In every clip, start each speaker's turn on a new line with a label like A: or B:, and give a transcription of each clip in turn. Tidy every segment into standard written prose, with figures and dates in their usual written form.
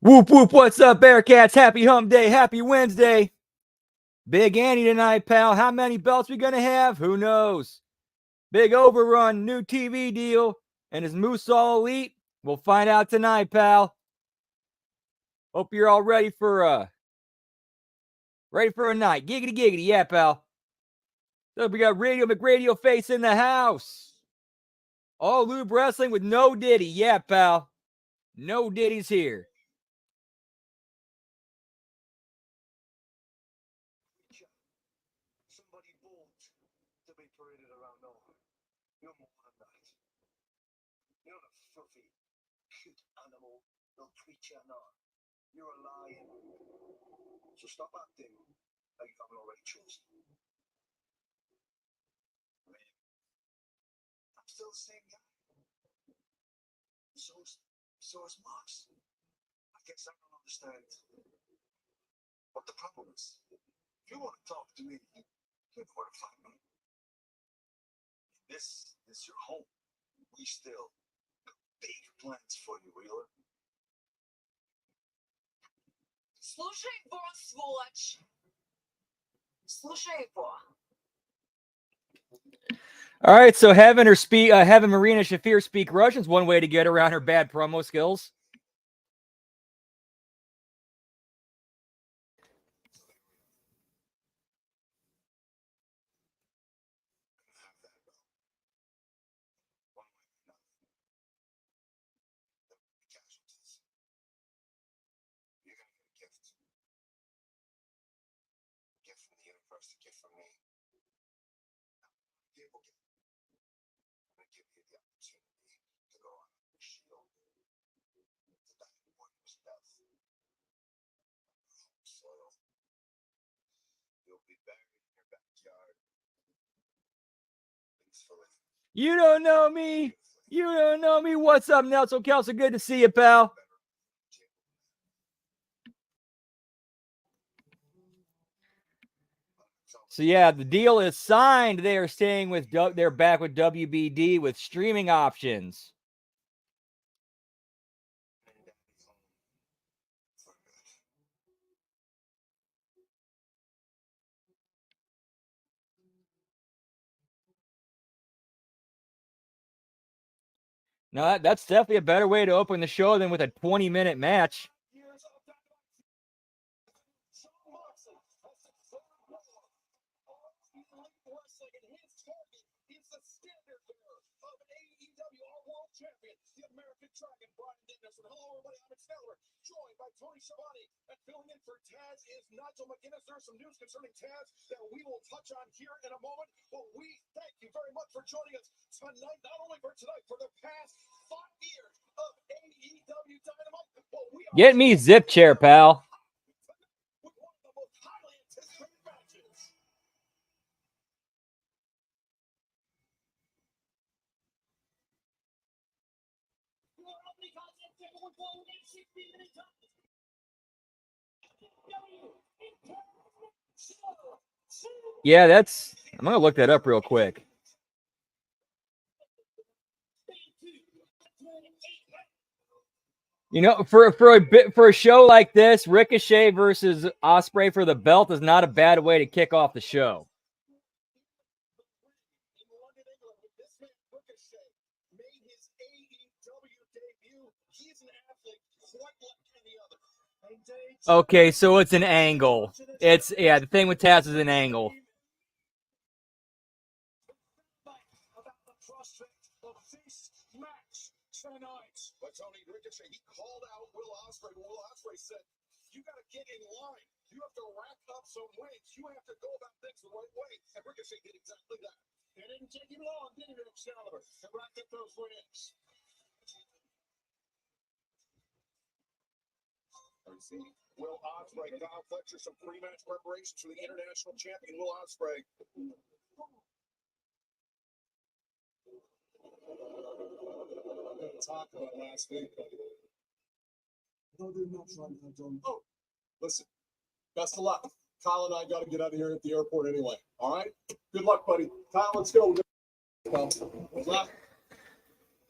A: Whoop, whoop, what's up, Bearcats? Happy Hump Day, happy Wednesday. Big Annie tonight, pal. How many belts we gonna have? Who knows? Big overrun, new TV deal, and is Moose all elite? We'll find out tonight, pal. Hope you're all ready for a night. Giggity, giggity, yeah, pal. So we got Radio McRadio Face in the house. All lube wrestling with no Diddy, yeah, pal. No Diddy's here.
B: Somebody bought to be paraded around Norway. You're more than that. You're not a fluffy, cute animal, no creature, no. You're a lion. So stop acting like you haven't already chosen. I'm still the same guy. So is Max. I guess I don't understand what the problem is. If you want to talk to me, you know where to find me. This is your home. We still got big plans for you, Wheeler.
C: Слушай его, сволочь. Слушай его.
A: All right, so having Marina Shafir speak Russian is one way to get around her bad promo skills. You don't know me. You don't know me. What's up, Nelson Kelso? Good to see you, pal. So yeah, the deal is signed. They are staying with. They're back with WBD with streaming options. No, that's definitely a better way to open the show than with a 20-minute match.
D: Joined by Tony Schiavone and filling in for Taz is Nigel McGuinness. There's some news concerning Taz that we will touch on here in a moment. But we thank you very much for joining us tonight, not only for tonight, for the past 5 years of AEW Dynamite. But we are
A: Get me Zip Chair, pal.
D: with one of the most highly anticipated matches.
A: Yeah, that's. I'm gonna look that up real quick. You know, for a show like this, Ricochet versus Ospreay for the belt is not a bad way to kick off the show. Okay, so it's an angle. It's the thing with Taz is an angle.
D: But Tony Ricochet, he called out Will Ospreay. Will Ospreay said, "You got to get in line. You have to rack up some wins. You have to go about things the right way." And Ricochet did exactly that. It didn't take him long, did it, Excalibur, to rack up those wins. Will Ospreay, Kyle Fletcher, some pre-match preparations for the international champion, Will Ospreay. Talk about last week, buddy. Oh, listen. Best of luck. Kyle and I got to get out of here at the airport anyway. All right. Good luck, buddy. Kyle, let's go. Good luck.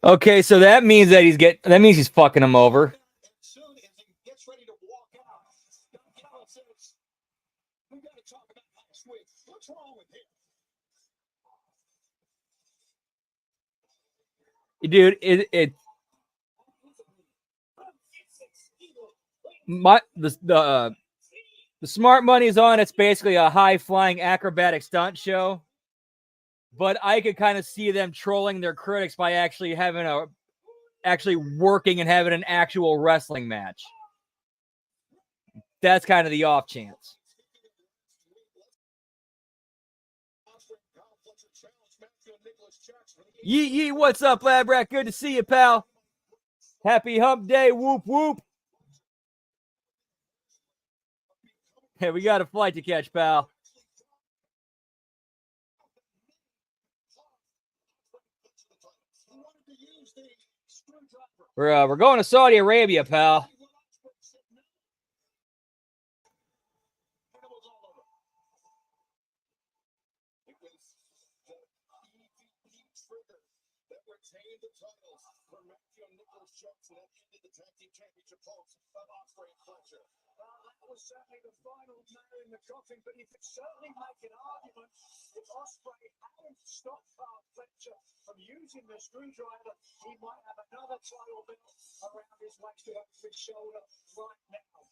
A: Okay, so that means that he's fucking him over.
D: Soon as he gets
A: Dude, the smart money is on. It's basically a high flying acrobatic stunt show, but I could kind of see them trolling their critics by actually working and having an actual wrestling match. That's kind of the off chance. Yee, what's up, Labrat? Good to see you, pal. Happy hump day, whoop, whoop. Hey, we got a flight to catch, pal. We're going to Saudi Arabia, pal.
B: Was certainly the final nail in the coffin, but you could certainly make an argument if Ospreay hadn't stopped Fletcher from using the screwdriver, he might have another title belt around his waist or over his shoulder right now.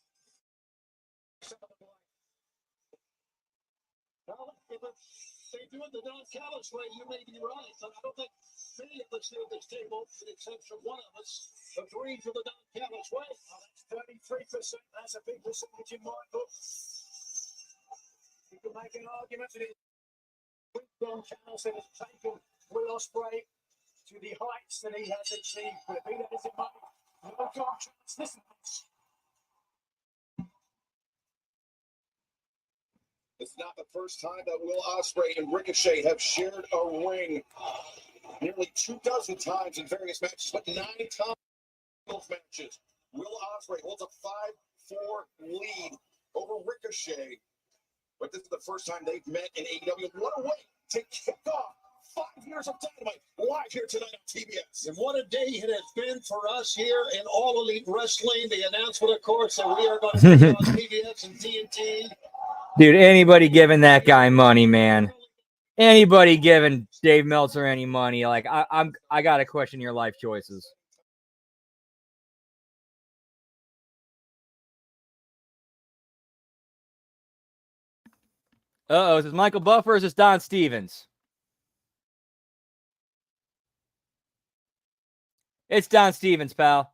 B: Well, if they do it the Don Callis way, you may be right, but I don't think many of us here at this table, with the exception of one of us, agree to the Don Callis way. Well, that's 33%. That's a big percentage in my book. You can make an argument that Don Callis has taken Will Ospreay to the heights that he has achieved. But be that as it may, no Don Callis, listen to this.
D: It's not the first time that Will Ospreay and Ricochet have shared a ring. Nearly 24 times in various matches, but 9 times in those matches. Will Ospreay holds a 5-4 lead over Ricochet. But this is the first time they've met in AEW. What a way to kick off 5 years of Dynamite live here tonight on TBS.
B: And what a day it has been for us here in All Elite Wrestling. The announcement, of course, that we are going to be on TBS and TNT.
A: Dude, anybody giving that guy money, man. Anybody giving Dave Meltzer any money, like I gotta question your life choices. Is this Michael Buffer or is this Don Stevens? It's Don Stevens, pal.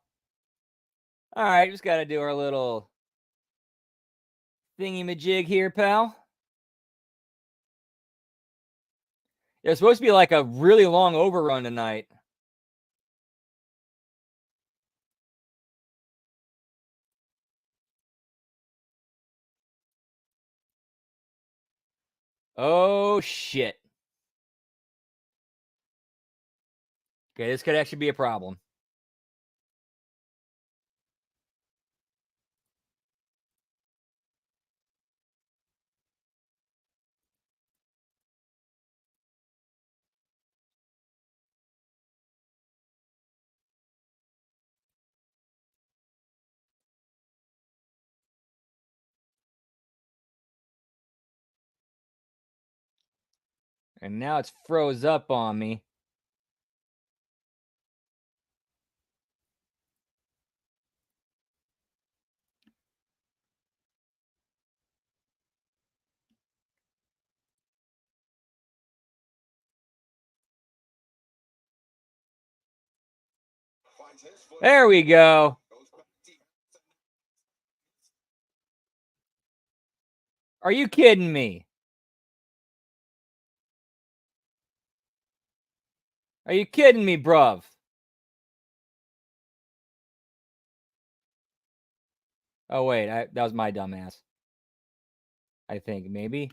A: All right, just gotta do our little thingy-majig here, pal. There's supposed to be like a really long overrun tonight. Oh, shit. Okay, this could actually be a problem. And now it's froze up on me. There we go. Are you kidding me? Are you kidding me, bruv? Oh, wait. That was my dumbass. I think, maybe.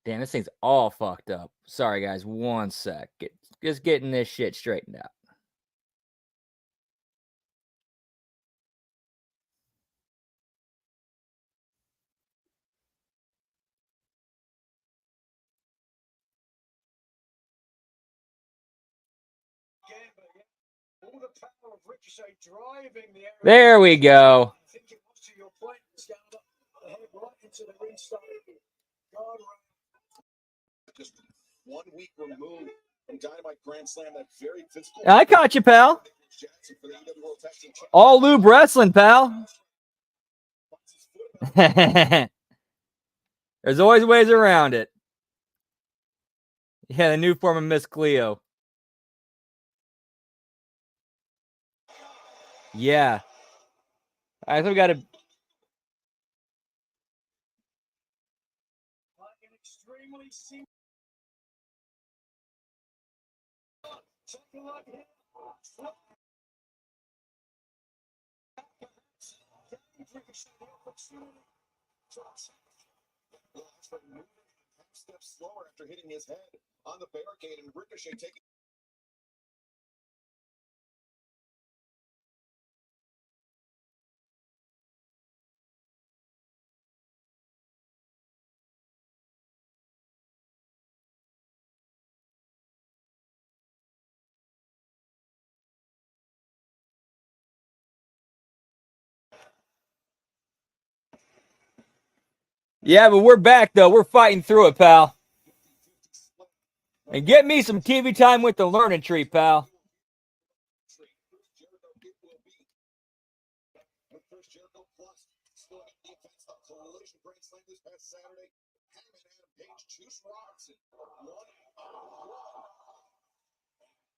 A: Damn, this thing's all fucked up. Sorry, guys. One sec. Just getting this shit straightened out. There we go.
D: 1 week removed from Dynamite Grand Slam, that very physical.
A: I caught you, pal.
D: Jackson for the AEW World Tag Team Championship.
A: All lube wrestling, pal. There's always ways around it. Yeah, the new form of Miss Cleo. Yeah. I think we got to.
D: Steps slower after hitting his head on the barricade, and Ricochet taking.
A: Yeah, but we're back, though. We're fighting through it, pal. And get me some TV time with the learning tree, pal.
D: Jericho plus still in the defense of Collision Grand Slam this past Saturday. Hangman Adam Page, Juice Robinson, one-on-one.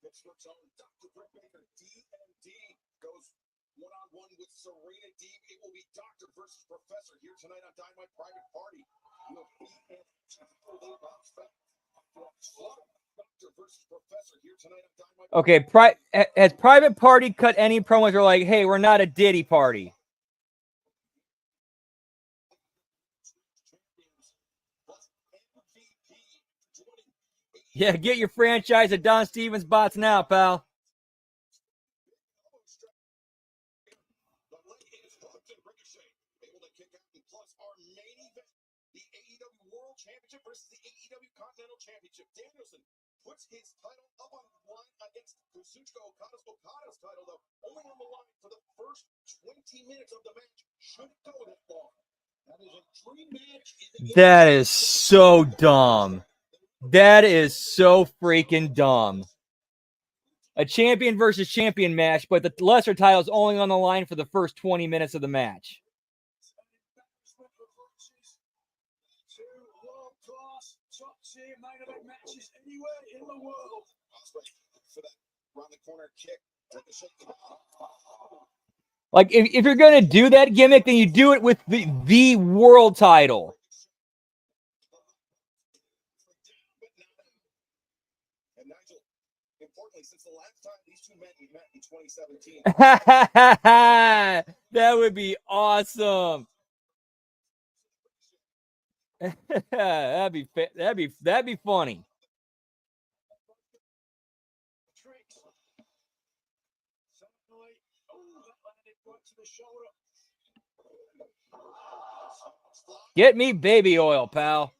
D: Pittsburgh's own Dr. Britt Baker, DMD, goes one-on-one with Serena Deeb. It will be Doctor versus Professor here tonight on Dynamite Private Party. Will BMD bounce back. Doctor versus Professor here tonight on Dynamite.
A: Okay, has Private Party cut any promos or like, hey, we're not a Diddy party? Yeah, get your franchise of Don Stevens bots now, pal.
D: The AEW World Championship versus the AEW Continental Championship. Danielson puts his title up on the line against Kazuchika Okada's. Okada's title, though, only on the line for the first 20 minutes of the match. Shouldn't go that long. That is a dream match.
A: That is so dumb. That is so freaking dumb. A champion versus champion match, but the lesser title is only on the line for the first 20 minutes of the match.
D: Top-tier main event matches anywhere in the world. For that round the corner kick.
A: Like, if you're going to do that gimmick, then you do it with the world title.
D: And Nigel, importantly, since the last time these two men met in 2017.
A: That would be awesome. that'd be funny. Get me baby oil, pal.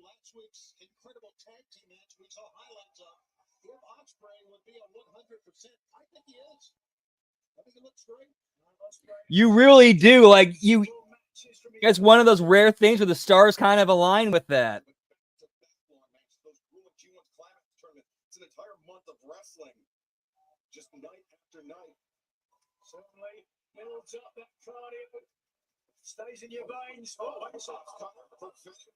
D: Last week's incredible tag team match we saw highlights of. If Ospreay would be a 100%, I think he is. I think he looks great.
A: You really do. Like, it's one of those rare things where the stars kind of align with that.
D: It's an entire month of wrestling. Just night after night. Certainly builds up that cardio. Stays in your veins. Oh, I saw perfect.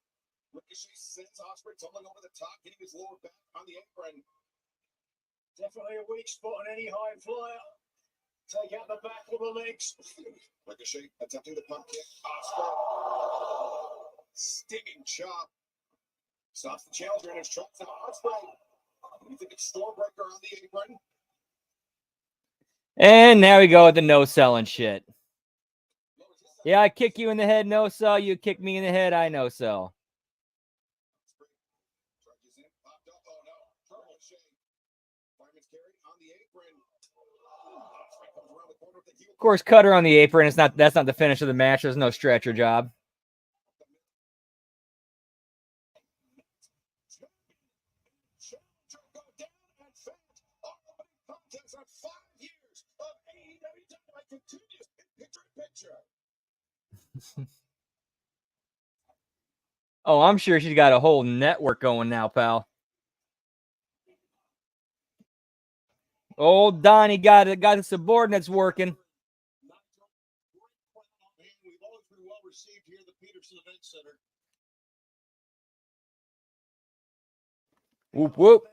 D: Ricochet sends Ospreay tumbling over the top, getting his lower back on the apron. Definitely a weak spot on any high flyer. Take out the back with the legs. Ricochet attempting the pump kick. Ospreay. Stinging chop. Stops the challenger in his tracks. Now Ospreay. You think it's Stormbreaker on the apron?
A: And now we go with the no-selling shit. Yeah, I kick you in the head, no-sell. You kick me in the head, I no-sell. Of course, cutter on the apron. That's not the finish of the match. There's no stretcher job. Oh, I'm sure she's got a whole network going now, pal. Old Donnie got the subordinates working.
D: We've always been well received here at the Peterson Event Center.
A: Whoop whoop.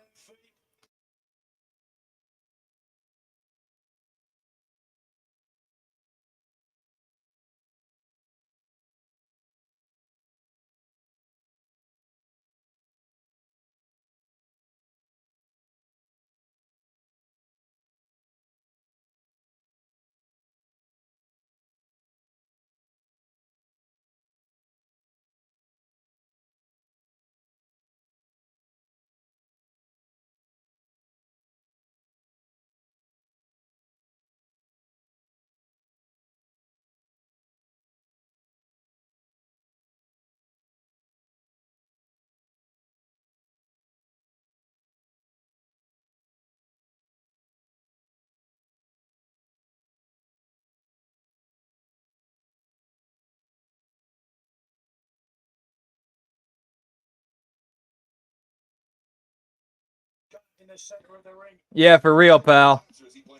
B: In the center of the ring.
A: Yeah, for real, pal.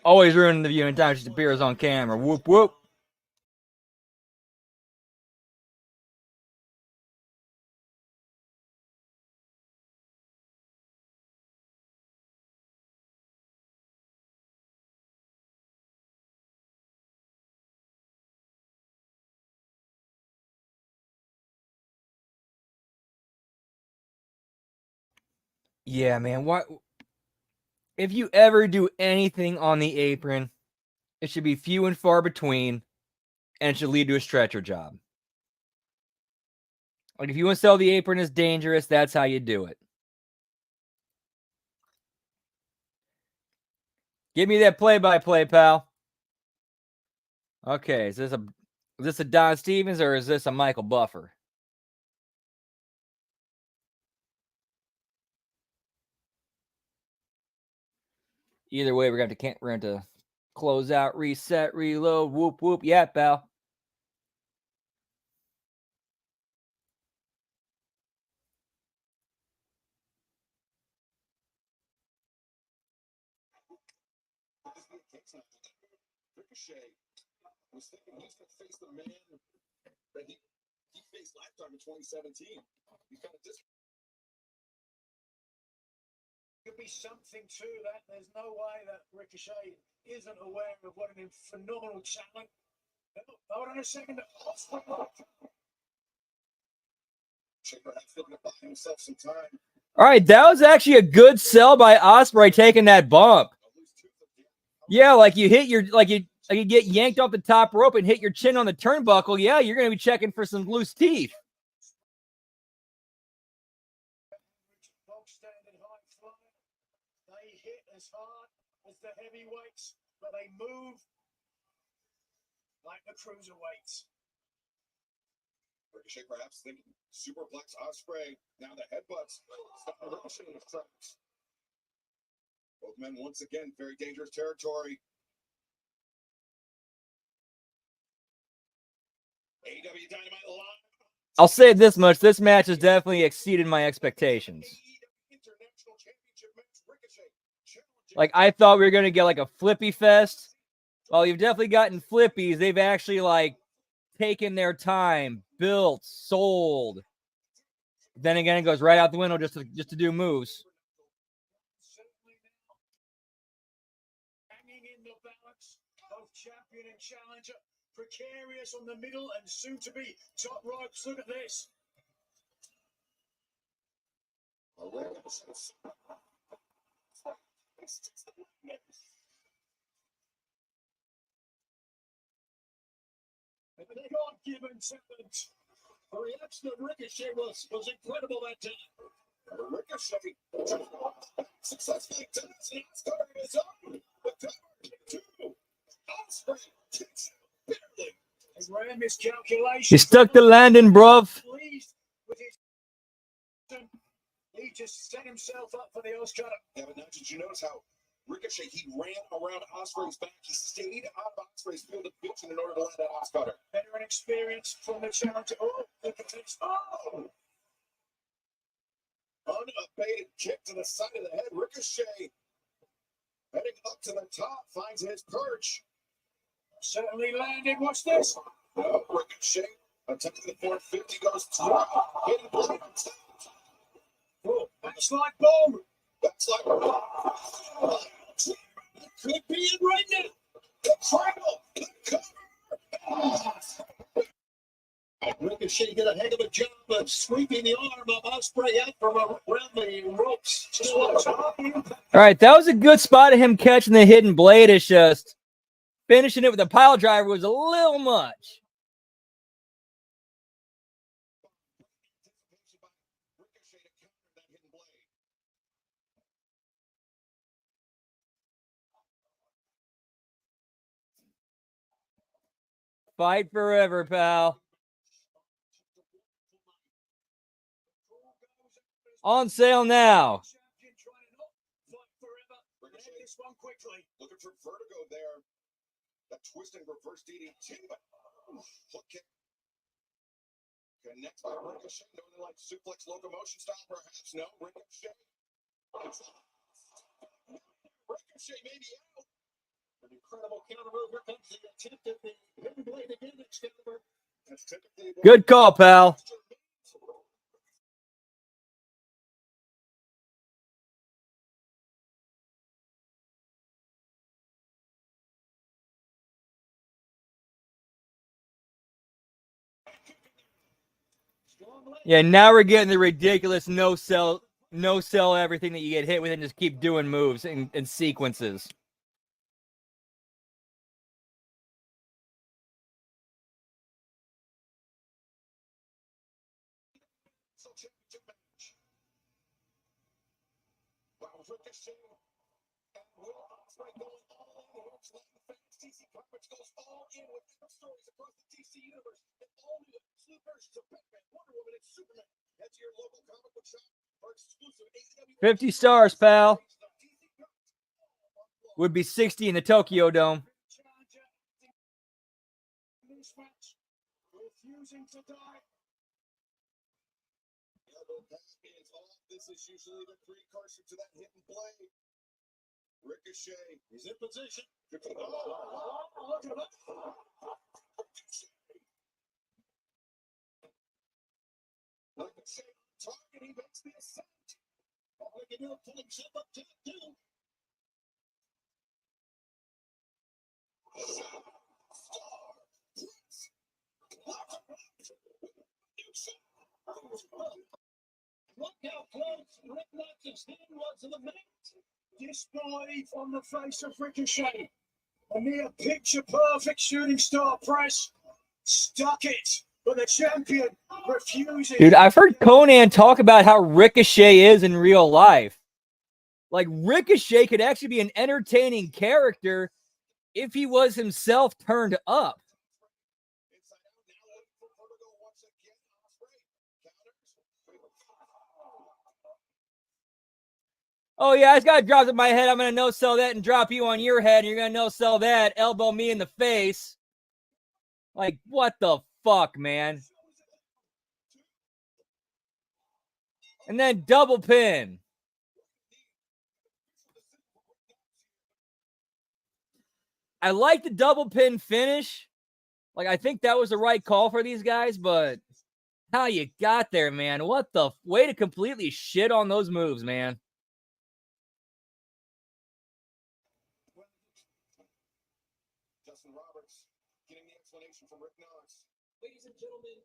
A: Always ruining the viewing time. She appears on camera. Whoop whoop. Yeah, man. What if you ever do anything on the apron, it should be few and far between, and it should lead to a stretcher job. Like if you want to sell the apron as dangerous, that's how you do it. Give me that play-by-play, pal. Okay, is this a Don Stevens or is this a Michael Buffer? Either way, we're going to close out, reset, reload, whoop whoop. Yeah, pal.
D: Ricochet was thinking he's going to face the man that he faced last time in 2017. He's got a
B: Could be something to that. There's no way that Ricochet isn't aware of what a phenomenal talent. Hold on a second.
D: Shaker has to buy himself some time.
A: All right, that was actually a good sell by Ospreay taking that bump. Yeah, like you hit your you get yanked off the top rope and hit your chin on the turnbuckle. Yeah, you're going to be checking for some loose teeth.
B: They hit as hard as the heavyweights, but they move like the cruiserweights.
D: Ricochet perhaps thinking superplex Ospreay. Now the headbutts. Ricochet in his tracks. Both men once again very dangerous territory. AEW Dynamite Live.
A: I'll say this much: this match has definitely exceeded my expectations. Like I thought we were gonna get like a flippy fest. Well, you've definitely gotten flippies. They've actually like taken their time, built, sold. Then again, it goes right out the window just to do moves.
B: Hanging in the balance, both champion and challenger, precarious on the middle and soon to be top ropes. Look at this. God-given talent. The reaction of Ricochet was incredible that time.
D: Ricochet successfully turns the Oscar is up. The cover two. Ospreay takes it barely.
B: He ran miscalculation.
A: He stuck the landing, bruv.
B: Pleased with his. He just set himself up for the Oscar.
D: Yeah, but now did you notice how Ricochet, he ran around Ospreay's back. He stayed out of Ospreay's field of vision in order to land that Oscar.
B: Veteran experience from the challenger. Oh, look at this. Oh!
D: a baited kick to the side of the head. Ricochet heading up to the top, finds his perch. Certainly landed. Watch this. Ricochet attempting the 450, goes through. Hitting blade. Oh, backslide bomb. Backslide bomb. Could be it right now. The triangle. Ricochet did a heck of a job of sweeping the arm of Ospreay out from around the ropes.
A: All right, that was a good spot of him catching the hidden blade. It's just finishing it with a pile driver was a little much. Fight forever, pal. On sale now.
D: Looking for vertigo there. That twisting reverse DDT, but hook kick. Connects by Ricochet, known like suplex locomotion style, perhaps. No, Ricochet. Ricochet may be out. An incredible counter move. Here comes the attempt at the hidden blade again. Excalibur.
A: Good call, pal. Yeah, now we're getting the ridiculous no sell everything that you get hit with and just keep doing moves and sequences. $50, pal. Would be 60 in the Tokyo Dome.
D: This is usually the precursor to that hidden blade. Ricochet is in position. Ricochet target, he makes the ascent. All he can do is pull himself up to the two. Look how close Rick Knox's hand was to the mat. Disbelief on the face of Ricochet. A near picture perfect shooting star press. Stuck it. But the champion refusing.
A: Dude, I've heard Conan talk about how Ricochet is in real life. Like, Ricochet could actually be an entertaining character if he was himself turned up. Oh, yeah, I just got dropped in my head. I'm going to no-sell that and drop you on your head. And you're going to no-sell that, elbow me in the face. Like, what the fuck, man? And then double pin. I like the double pin finish. Like, I think that was the right call for these guys, but how you got there, man? What the way to completely shit on those moves, man.
D: Justin Roberts getting the explanation from Rick Knox.
E: Ladies and gentlemen,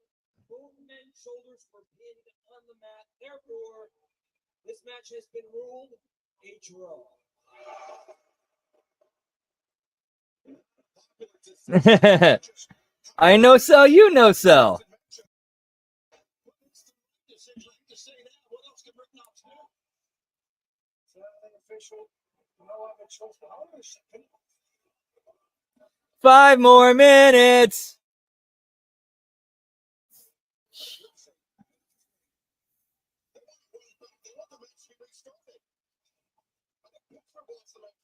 E: both men's shoulders were pinned on the mat. Therefore, this match has been ruled a draw.
A: I no sell, you no sell. Five more minutes.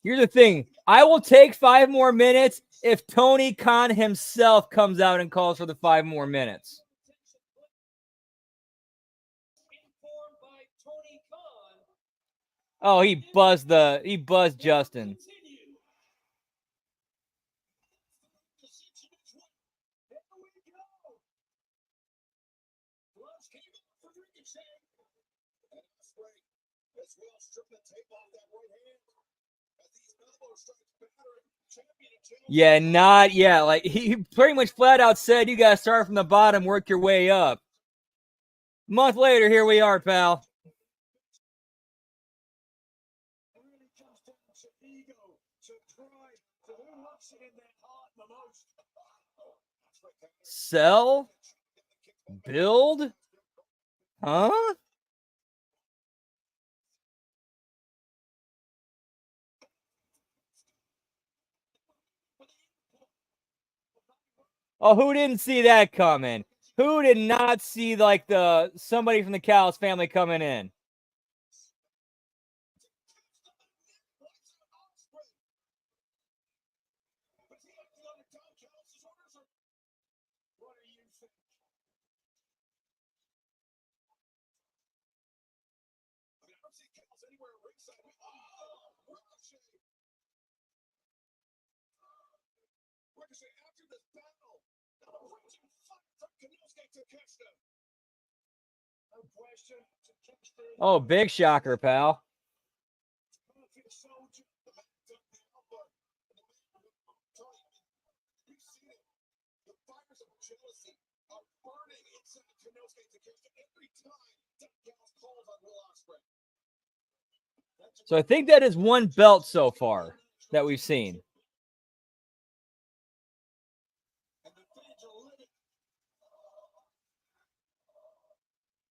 A: Here's the thing. I will take 5 more minutes if Tony Khan himself comes out and calls for the 5 more minutes.
E: Informed by Tony Khan.
A: Oh, he buzzed Justin.
E: Continue. Here we go. Gloves came out for Ricochet.
D: And Ospreay as well stripping the tape off that right hand. As these elbow strikes battering champion and challenge.
A: Yeah, not yeah. Like he pretty much flat out said, you gotta start from the bottom, work your way up. A month later, here we are, pal.
D: It really comes down to ego, to pride, to who looks it in their heart the most.
A: Sell? Build? Huh? Oh, who didn't see that coming? Who did not see like somebody from the Callis family coming in?
D: What do you think? I mean, I don't see Callis anywhere ringside. Ricochet. Ricochet after this battle. Now a raging fight from Kanosuke Takeshita. No question. Takeshita.
A: Oh, big shocker, pal.
D: Confident soldier. The man done now, but we've seen it. The fires of jealousy are burning inside Kanosuke Takeshita every time that Callis calls on Will Ospreay.
A: So I think that is one belt so far that we've seen.
D: And the fans are living.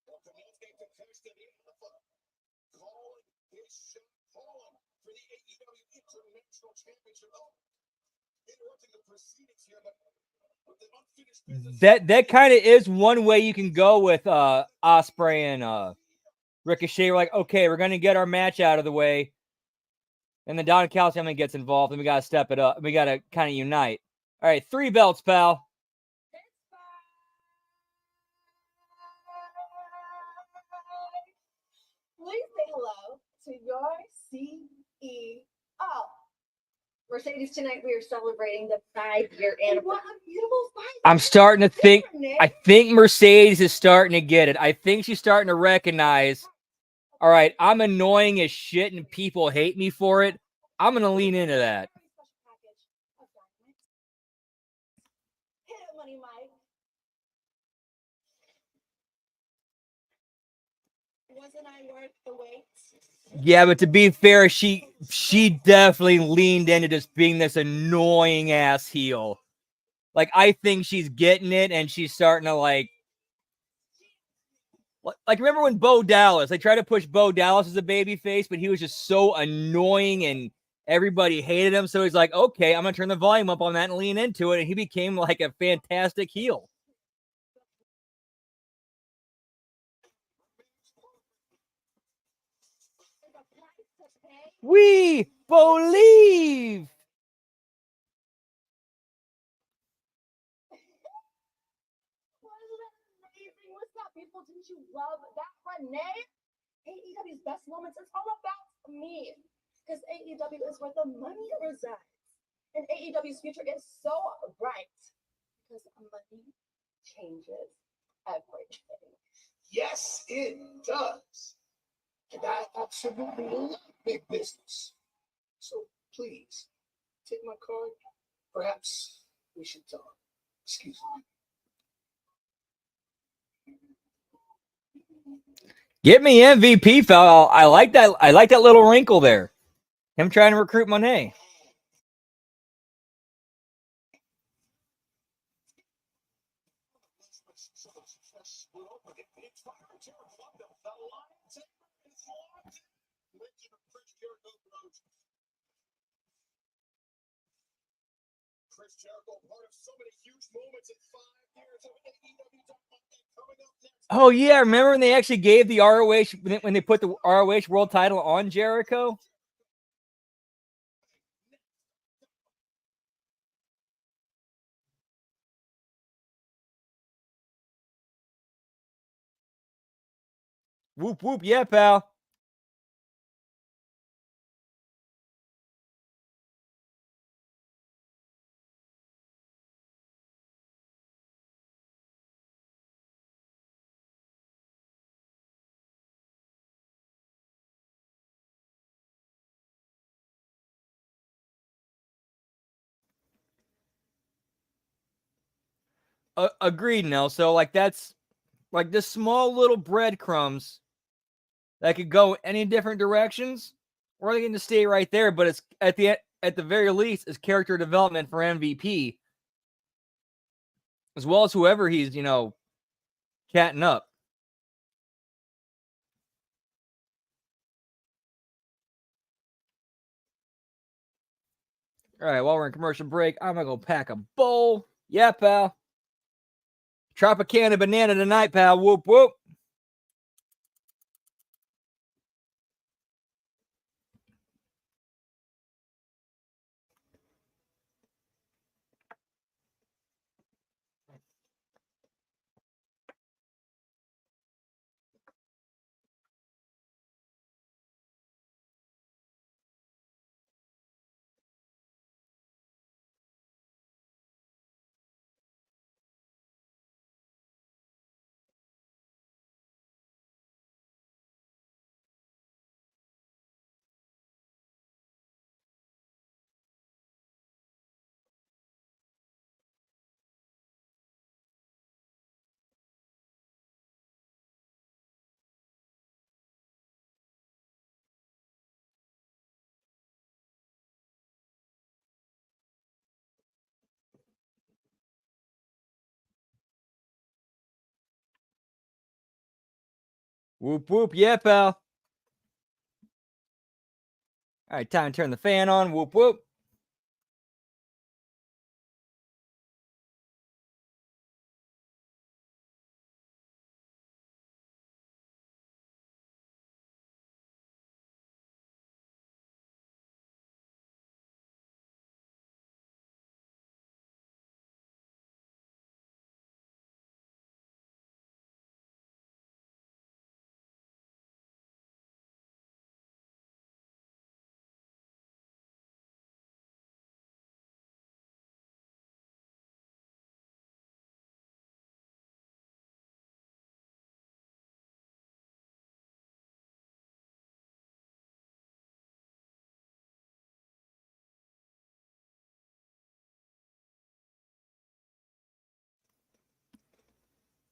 D: Well, Kanosuke Takeshita, the alpha, calling his shot, calling for the AEW International Championship. Oh, interrupting the proceedings here, but with the unfinished business.
A: That kind of is one way you can go with Ospreay and Ricochet. We're like, okay, we're gonna get our match out of the way, and then Don Callis family gets involved, and we gotta step it up. We gotta kind of unite. All right, 3 belts, pal.
C: Please say hello to your CEO. Mercedes, tonight we are celebrating the 5-year anniversary. What a beautiful 5 years.
A: I'm starting to think.
C: Nick.
A: I think Mercedes is starting to get it. I think she's starting to recognize. All right, I'm annoying as shit, and people hate me for it. I'm gonna lean into that.
C: Hit it, Money Mike. Wasn't I worth the wait?
A: Yeah, but to be fair, she definitely leaned into just being this annoying ass heel. Like, I think she's getting it, and she's starting to like remember when Bo Dallas? They tried to push Bo Dallas as a baby face, but he was just so annoying and everybody hated him. So he's like, okay, I'm gonna turn the volume up on that and lean into it, and he became like a fantastic heel. We believe.
C: Wasn't that amazing? What's up, people? Didn't you love that, Renee? AEW's best moments is all about me. Because AEW is where the money resides. And AEW's future is so bright. Because money changes everything.
D: Yes, it does. And I absolutely love big business. So please, take my card. Perhaps we should talk. Excuse me.
A: Get me MVP, fella. I like that. I like that little wrinkle there. Him trying to recruit Monet.
D: Chris Jericho, part of so many huge moments in 5 years of AEW. Coming up next.
A: Oh yeah, remember when they actually gave the ROH when they put the ROH World Title on Jericho? Whoop, whoop. Yeah, pal. Agreed, Nell. So, like, that's like this small little breadcrumbs that could go any different directions, or they can just stay right there. But it's at the very least, it's character development for MVP, as well as whoever he's catting up. All right, while we're in commercial break, I'm gonna go pack a bowl. Yeah, pal. Tropicana banana tonight, pal. Whoop whoop. Whoop whoop. Yeah, pal. All right, time to turn the fan on. Whoop whoop.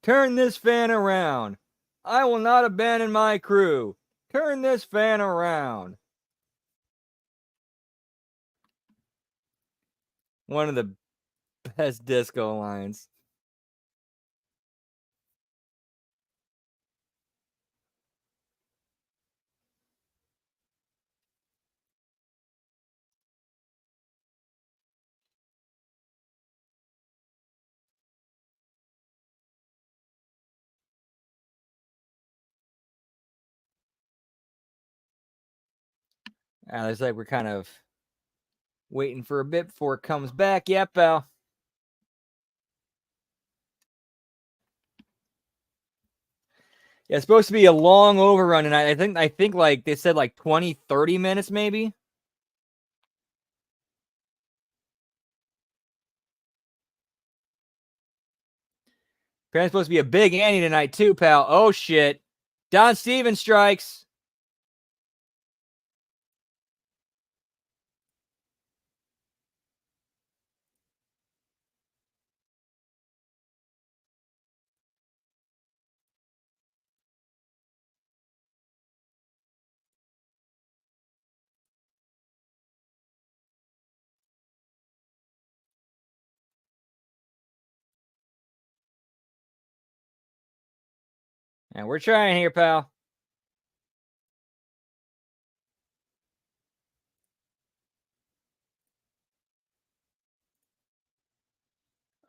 A: Turn this fan around. I will not abandon my crew. Turn this fan around. One of the best disco lines. Looks like we're kind of waiting for a bit before it comes back. Yep, pal. Yeah, it's supposed to be a long overrun tonight. I think like they said like 20, 30 minutes maybe. Apparently supposed to be a big Annie tonight too, pal. Oh shit. Don Stevens strikes. And we're trying here, pal.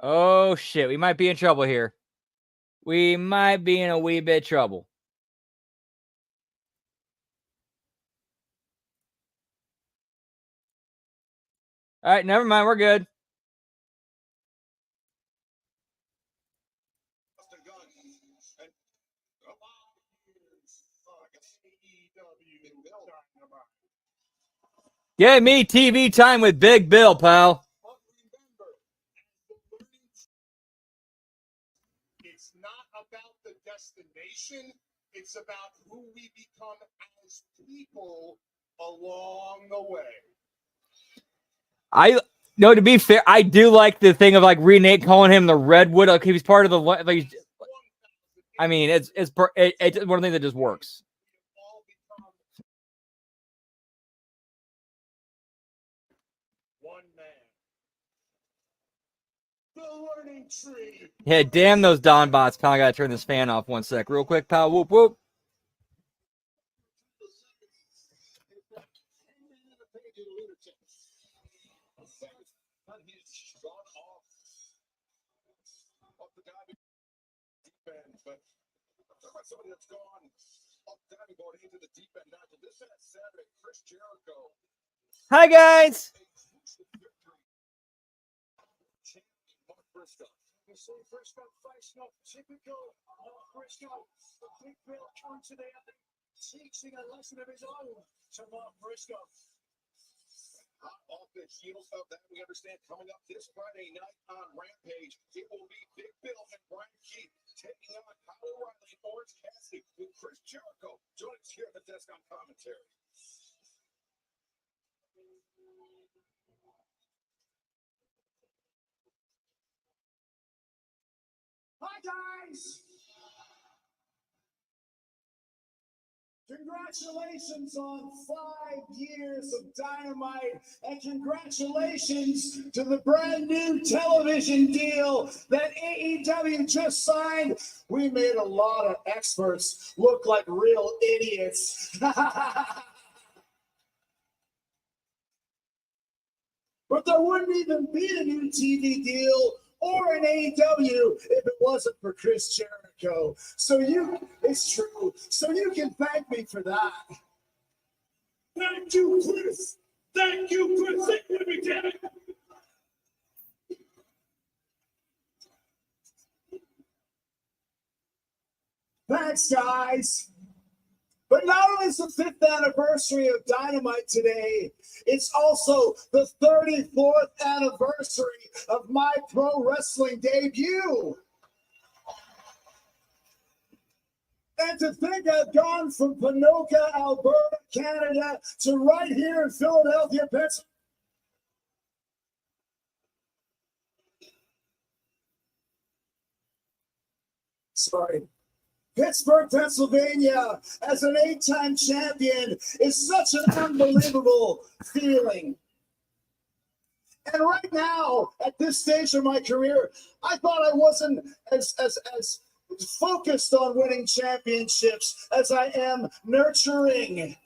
A: Oh shit, we might be in trouble here. We might be in a wee bit trouble. All right, never mind. We're good. Get me TV time with Big Bill, pal.
D: It's not about the destination. It's about who we become as people along the way.
A: No, to be fair, I do like the thing of like Renee calling him the Redwood. Like he's part of the like. I mean, it's one of the things that just works.
D: One man. The learning tree.
A: Yeah, damn those Don bots, pal. I gotta turn this fan off 1 sec, real quick, pal. Whoop whoop.
D: Somebody that's gone up diving board into the deep end. Now, this past Saturday, Chris Jericho.
A: Hi guys.
D: Mark Briscoe. You see Briscoe facing off typical Mark Briscoe. The Big Bill coming to the end, teaching a lesson of his own to Mark Briscoe. Off the heels of that, we understand coming up this Friday night on Rampage, it will be Big Bill and Brian Keith taking on Kyle O'Reilly and Orange Cassidy with Chris Jericho joining us here at the desk on commentary. Hi, guys! Congratulations on 5 years of Dynamite, and congratulations to the brand new television deal that AEW just signed. We made a lot of experts look like real idiots. But there wouldn't even be a new TV deal or an AEW if it wasn't for Chris Jericho. It's true. So you can thank me for that. Thank you, Chris. Thank you, Chris. Thank you, me, damn it. Thanks, guys. But not only is the 5th anniversary of Dynamite today, it's also the 34th anniversary of my pro wrestling debut. And to think I've gone from Ponoka, Alberta, Canada, to right here in Philadelphia, Pennsylvania. Pittsburgh, Pennsylvania, as an 8-time champion is such an unbelievable feeling. And right now, at this stage of my career, I thought I wasn't as focused on winning championships as I am nurturing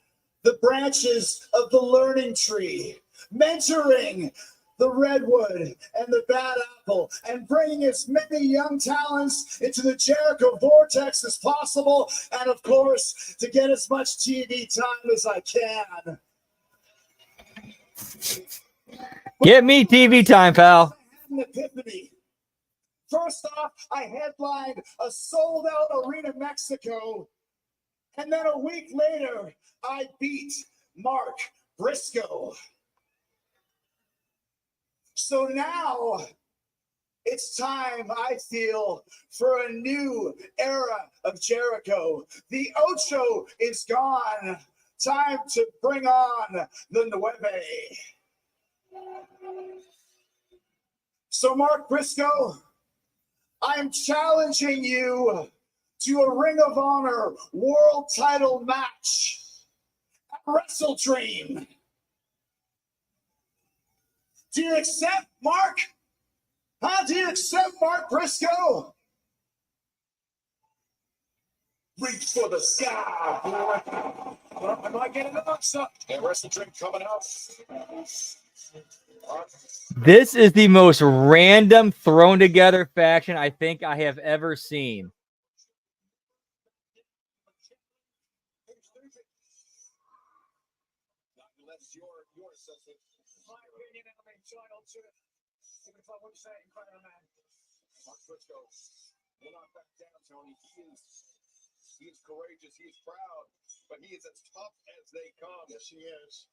D: the branches of the learning tree, mentoring the redwood and the bad apple, and bringing as many young talents into the Jericho vortex as possible, and of course, to get as much TV time as I can.
A: Get me TV time, pal.
D: An epiphany. First off, I headlined a sold-out Arena Mexico, and then a week later, I beat Mark Briscoe. So now it's time, I feel, for a new era of Jericho. The Ocho is gone. Time to bring on the Nueve. So, Mark Briscoe, I'm challenging you to a Ring of Honor World Title match at Wrestle Dream. Do you accept, Mark? Huh? Do you accept, Mark Briscoe? Reach for the sky, boy. Well, am I getting an answer? And Wrestle Dream coming up.
A: This is the most random thrown together faction I think I have ever seen.
D: If I would say Incredible Man. Mark Briscoe will not back down, Tony. He is courageous. He is proud. but he is as tough as they come. Yes, he is.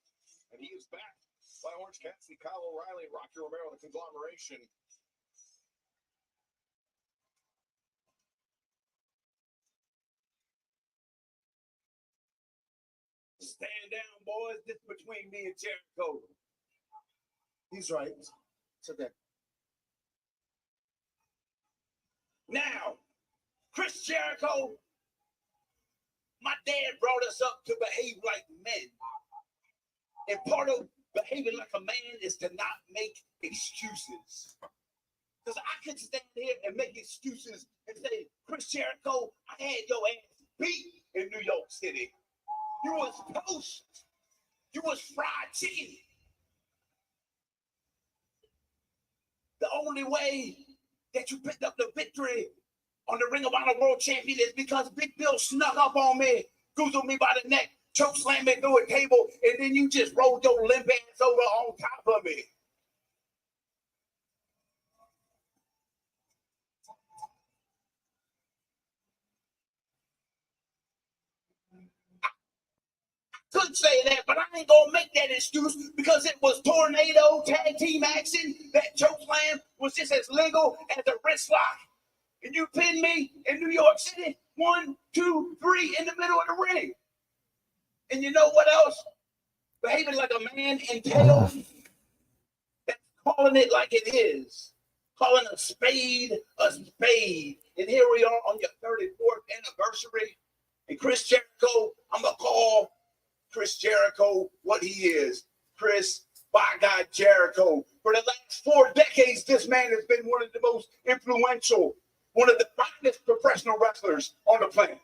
D: And he is back by Orange Cassidy, Kyle O'Reilly, and Rocky Romero, the conglomeration. Stand down, boys. This is between me and Jericho.
B: He's right. It's okay.
D: Now, Chris Jericho, my dad brought us up to behave like men. And part of behaving like a man is to not make excuses. Because I could stand here and make excuses and say, Chris Jericho, I had your ass beat in New York City. You was toast. You was fried chicken. The only way that you picked up the victory on the Ring of Honor World Champion is because Big Bill snuck up on me, goozled me by the neck, choke slammed me through a table, and then you just rolled your limp ass over on top of me. Could say that, but I ain't gonna make that excuse because it was tornado tag team action. That choke slam was just as legal as a wrist lock. And you pinned me in New York City, 1, 2, 3 in the middle of the ring. And you know what else? Behaving like a man entails. That's calling it like it is. Calling a spade a spade. And here we are on your 34th anniversary. And Chris Jericho, I'm gonna call Chris Jericho what he is. Chris, by God, Jericho. For the last 4 decades, this man has been one of the most influential, one of the finest professional wrestlers on the planet.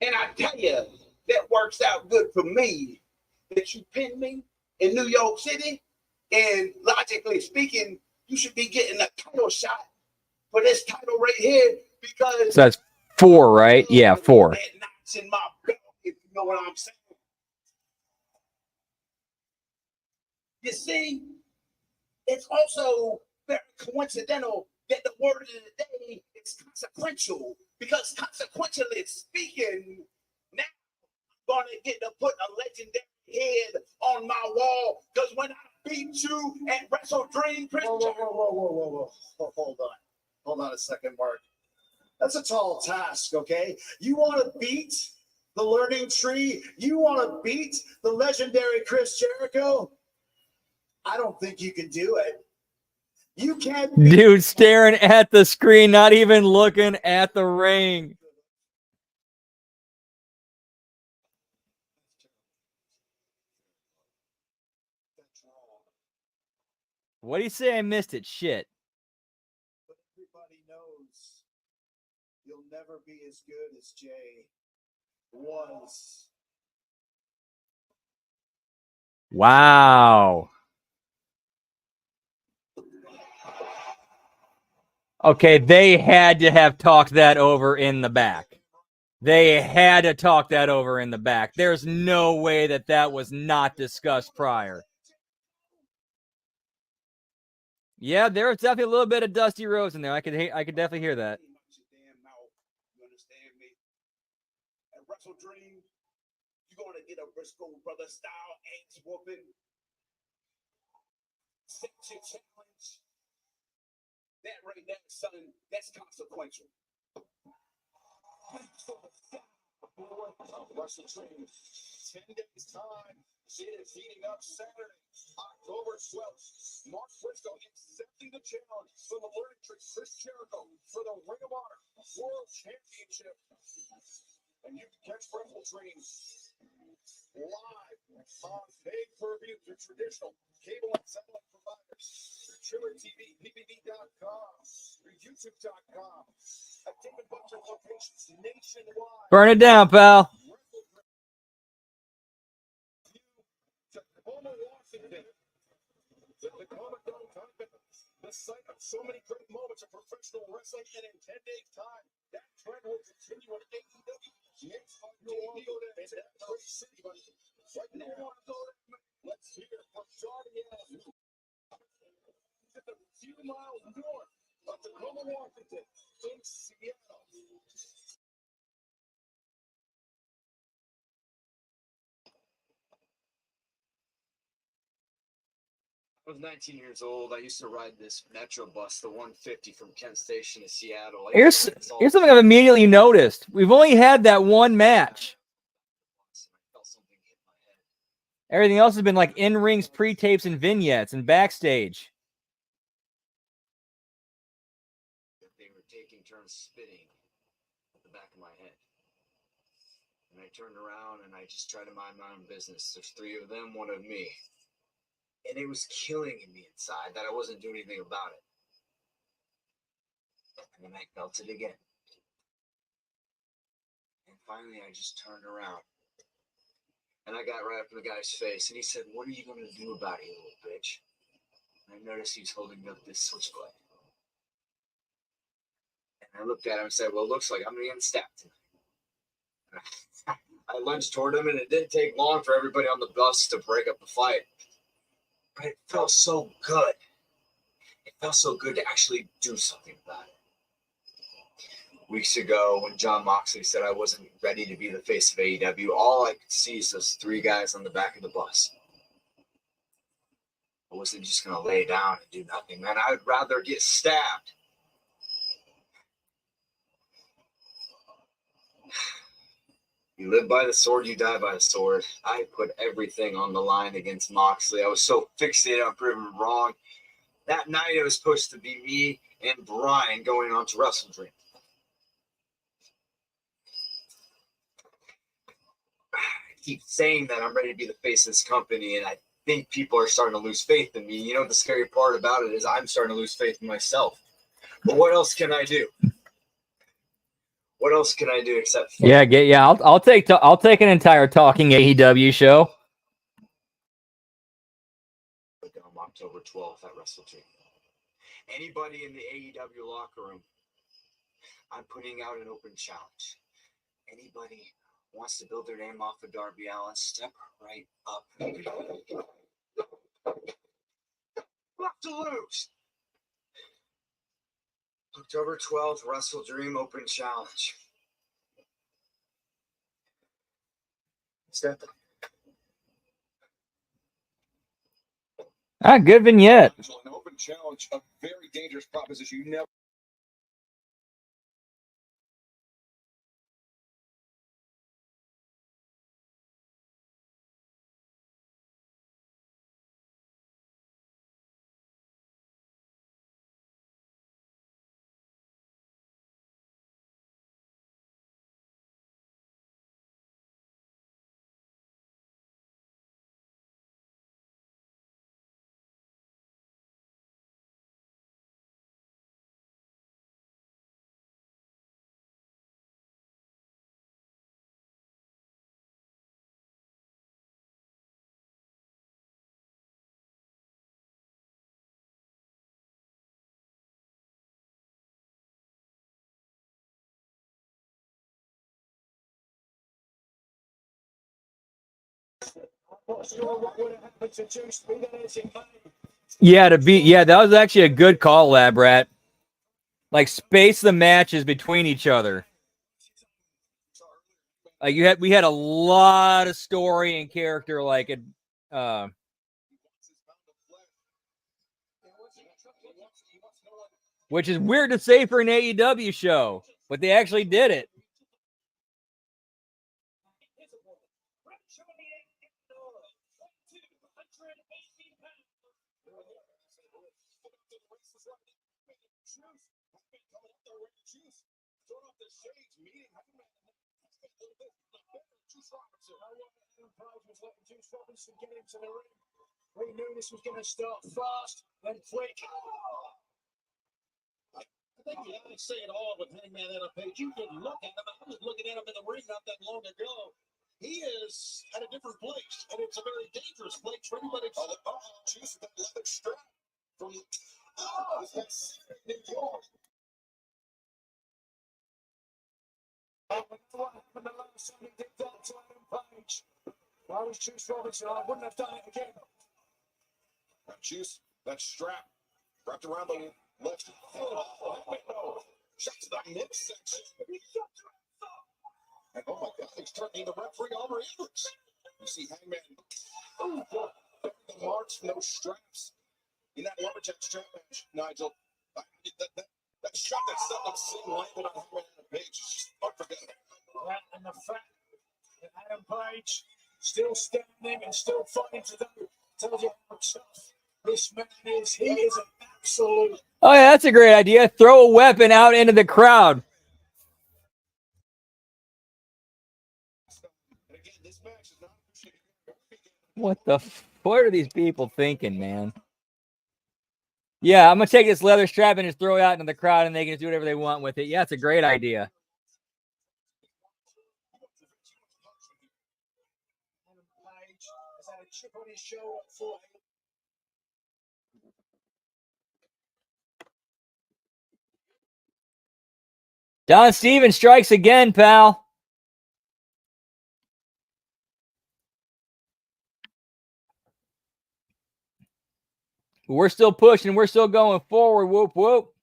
D: And I tell you, that works out good for me that you pinned me in New York City. And logically speaking, you should be getting a title shot for this title right here because
A: So that's 4, right? Yeah, 4.
D: that knocks in my belt, if you know what I'm saying. You see, it's also very coincidental that the word of the day is consequential because consequentially speaking, now I'm going to get to put a legendary head on my wall because when I beat you at Wrestle Dream, Chris.
B: Whoa. Hold on a second, Mark. That's a tall task, okay? You want to beat the learning tree? You want to beat the legendary Chris Jericho? I don't think you can do it. You can't beat
A: Dude staring at the screen, not even looking at the ring. What do you say? I missed it. Shit.
B: But everybody knows you'll never be as good as Jay was.
A: Wow. Okay, they had to have talked that over in the back. They had to talk that over in the back. There's no way that that was not discussed prior. Yeah, there was definitely a little bit of Dusty Rhodes in there. I could definitely hear that.
D: You understand me? At Wrestle Dream, you're going to get a Briscoe brother style ass whooping. Section challenge. That right there, son, that's consequential. Wrestle Dream, 10 days time. It is heating up Saturday, October 12th. Mark Briscoe accepting the challenge from the learning tree, Chris Jericho, for the Ring of Honor World Championship. And you can catch Wrestle Dream live on pay-per-view through traditional cable and satellite providers, through Triller TV, PPV.com, through YouTube.com, at different bunch of locations nationwide.
A: Burn it down, pal.
D: Tacoma, Washington. The Tacoma Dome Convent, the site of so many great moments of professional wrestling, and in 10 days' time, that trend will continue at AEW. Yes, you want to go to that great city, but right now, let's hear from Johnny Allen. Just a few miles north of the Washington, in Seattle.
F: I was 19 years old. I used to ride this Metro bus, the 150 from Kent Station to Seattle.
A: Here's something I've immediately noticed. We've only had that one match. Everything else has been like in-rings, pre-tapes, and vignettes, and backstage.
F: They were taking turns spitting at the back of my head. And I turned around and I just tried to mind my own business. There's 3 of them, 1 of me. And it was killing me inside that I wasn't doing anything about it. And then I felt it again. And finally, I just turned around. And I got right up in the guy's face. And he said, "What are you going to do about it, you little bitch?" And I noticed he's holding up this switchblade. And I looked at him and said, "Well, it looks like I'm going to get stabbed tonight." I lunged toward him, and it didn't take long for everybody on the bus to break up the fight. But it felt so good. It felt so good to actually do something about it. Weeks ago, when John Moxley said I wasn't ready to be the face of AEW, all I could see is those 3 guys on the back of the bus. I wasn't just going to lay down and do nothing, man. I would rather get stabbed. You live by the sword, you die by the sword. I put everything on the line against Moxley. I was so fixated on proving him wrong. That night, it was supposed to be me and Brian going on to Wrestle Dream. I keep saying that I'm ready to be the face of this company, and I think people are starting to lose faith in me. You know, the scary part about it is I'm starting to lose faith in myself. But what else can I do? What else can I do except fight?
A: I'll take an entire talking AEW show.
F: October 12th at Wrestle Dream. Anybody in the AEW locker room, I'm putting out an open challenge. Anybody wants to build their name off of Darby Allin, step right up. Left to lose. October 12th, Wrestle Dream Open Challenge. Step.
A: Good vignette.
D: An open challenge, a very dangerous proposition. You never.
A: That was actually a good call, Lab Rat. Like, space the matches between each other. Like, we had a lot of story and character, like it. Which is weird to say for an AEW show, but they actually did it.
B: Get into the ring. We knew this was going to start fast and quick.
D: I think you gotta say it all with Hangman Adam Page. You can look at him. I was looking at him in the ring not that long ago. He is at a different place, and it's a very dangerous place for anybody. Juice with that leather strap from New York.
B: What happened the last time he did that to Adam Page? Why was Juice Robinson? I wouldn't have done it again.
D: That Juice, that strap wrapped around the left. midsection. And oh my God, he's turning the referee over inwards. You see Hangman. Oh, the marks, no straps. In that lumberjack strap match, Nigel, that shot that set up Sin landed on Hangman Page is just unforgettable.
E: That and the fact that Adam Page still standing and still fighting today tells you how tough this man is. He is an absolute.
A: Oh, yeah, that's a great idea. Throw a weapon out into the crowd.
D: And again, this match is not
A: What are these people thinking, man? Yeah, I'm going to take this leather strap and just throw it out into the crowd, and they can just do whatever they want with it. Yeah, it's a great idea.
E: Adam Page has had a chip on his shoulder for
A: Don Stevens strikes again, pal. We're still pushing. We're still going forward. Whoop, whoop.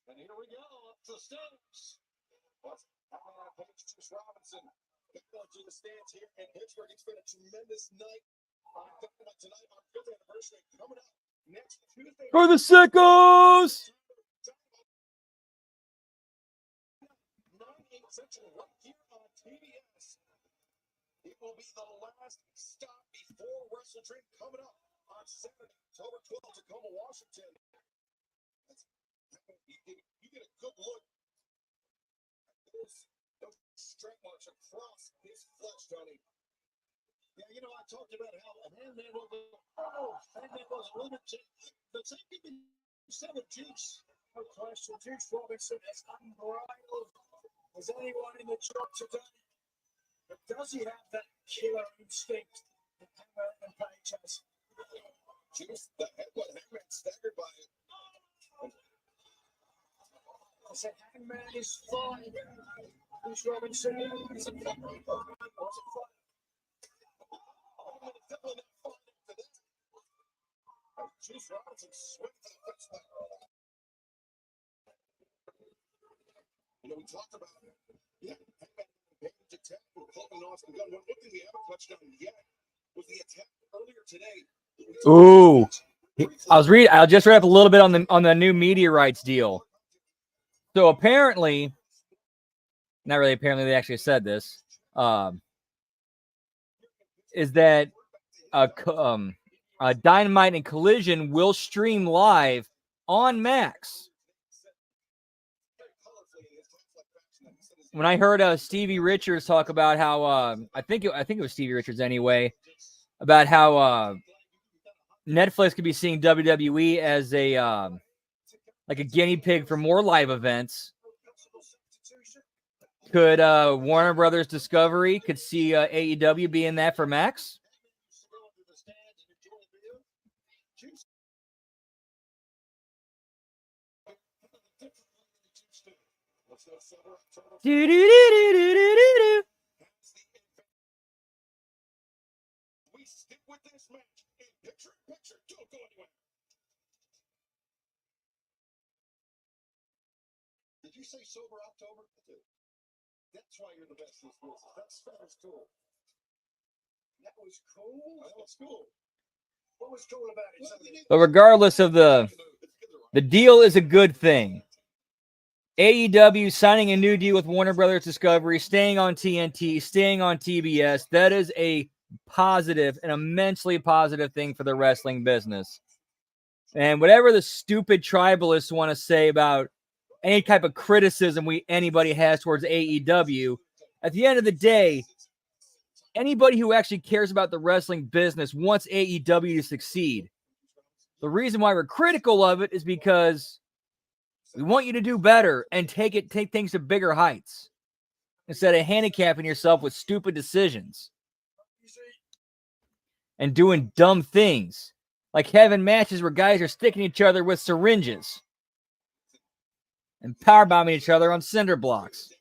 D: And here we go, up the stairs. Page Robinson going to the stands here in Pittsburgh. It's been a tremendous night. Tonight, our 5th anniversary coming up next Tuesday.
A: For the sickos!
D: 9/8 Central right here on TBS. It will be the last stop before Wrestle Dream coming up on Saturday, October 12th, Tacoma, Washington. You get a good look. There's no strap marks across his flesh, Tony. Yeah, you know, I talked about how Hangman was a little bit the same people who said with Juice.
E: no question. Juice Robinson is unbridled as anyone in the job today. But does he have that killer instinct that Hangman Page has?
D: Juice, the headbutt, Hangman staggered by it.
E: I said Hangman is fine. Juice Robinson is a fine.
D: Juice Robinson swift to the fence line. You know, we talked about it. Yeah, Hangman Page attack with Colton Austin Gunn. One thing we haven't touched on yet was the attack earlier today.
A: Ooh. I just read up a little bit on the new media rights deal. So apparently, not really apparently, they actually said this, is that Dynamite and Collision will stream live on Max. When I heard Stevie Richards talk about how I think it was Stevie Richards anyway, about how Netflix could be seeing WWE as a like a guinea pig for more live events. Could Warner Brothers Discovery could see AEW be in that for Max? Do, do, do, do, do, do, do.
D: We stick with this match in picture in picture. Don't go anywhere. Did you say sober October? That's why you're the best in this business. That was cool. That was cool. That was cool. What was cool about it?
A: But regardless of the deal is a good thing. AEW signing a new deal with Warner Brothers Discovery, staying on TNT, staying on TBS. That is a positive, an immensely positive thing for the wrestling business. And whatever the stupid tribalists want to say about any type of criticism anybody has towards AEW, at the end of the day, anybody who actually cares about the wrestling business wants AEW to succeed. The reason why we're critical of it is because we want you to do better and take things to bigger heights instead of handicapping yourself with stupid decisions and doing dumb things like having matches where guys are sticking each other with syringes. and powerbombing each other on cinder blocks.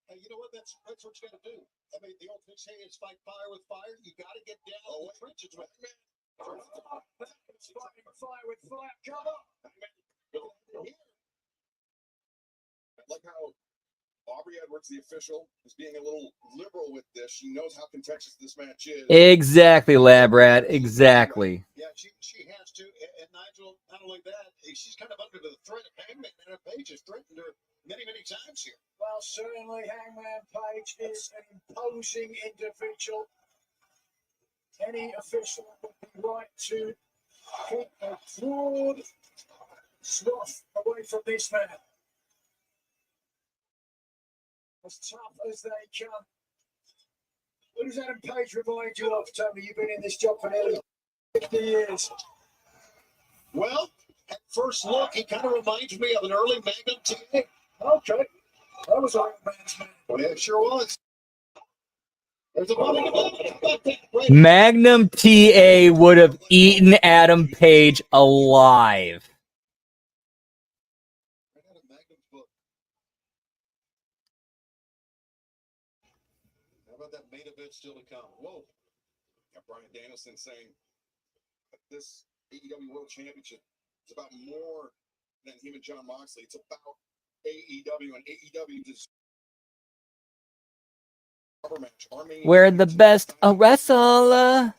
D: Hey, you know what? That's what you got to do. I mean, the old cliche is fight fire with fire. You got to get down in the trenches with it.
E: It's fighting fire with fire. Come on.
D: I like how Aubrey Edwards, the official, is being a little liberal with this. She knows how contentious this match is.
A: Exactly, Lab Rat. Exactly.
D: Yeah, she has to. And Nigel, not only that, she's kind of under the threat of Hangman, and Page has threatened her many times here.
E: Well, certainly Hangman Page is an imposing individual. Any official would be right to keep a broad swath away from this man. As tough as they come. What does Adam Page remind you of, Tony? You've been in this job for nearly 50 years.
D: Well, at first look, he kind of reminds me of an early Magnum TA.
E: Okay. That was Iron Man's man.
D: Well, yeah, it sure was. There's a
A: Magnum TA would have eaten Adam Page alive.
D: How about that main event still to come? Whoa. Got Bryan Danielson saying that this AEW World Championship is about more than him and John Moxley. It's about AEW, and AEW deserves a rubber match.
A: We're the best a wrestler.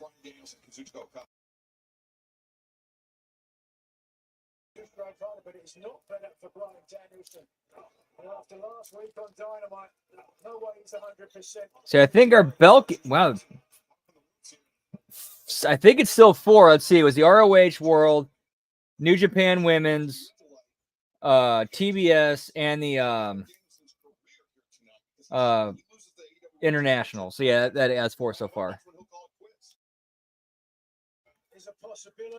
E: But it's not better for Bryan Danielson. And after last week on Dynamite, no way he's 100%.
A: So I think our belt. Wow. I think it's still 4. Let's see. It was the ROH World, New Japan Women's, TBS, and the International. So yeah, that has 4 so far.
E: Is a possibility.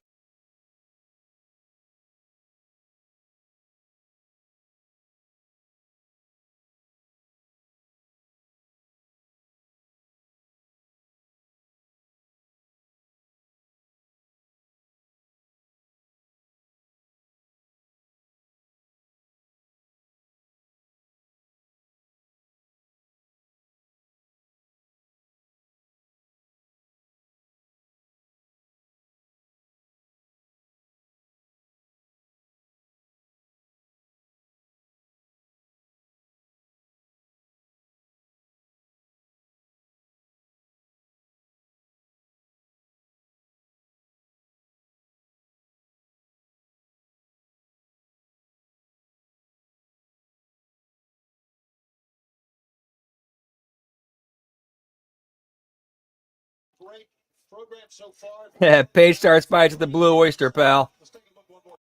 D: Great program so far.
A: Yeah, Page starts fights at the Blue Oyster, pal.
D: Let's take a look one more.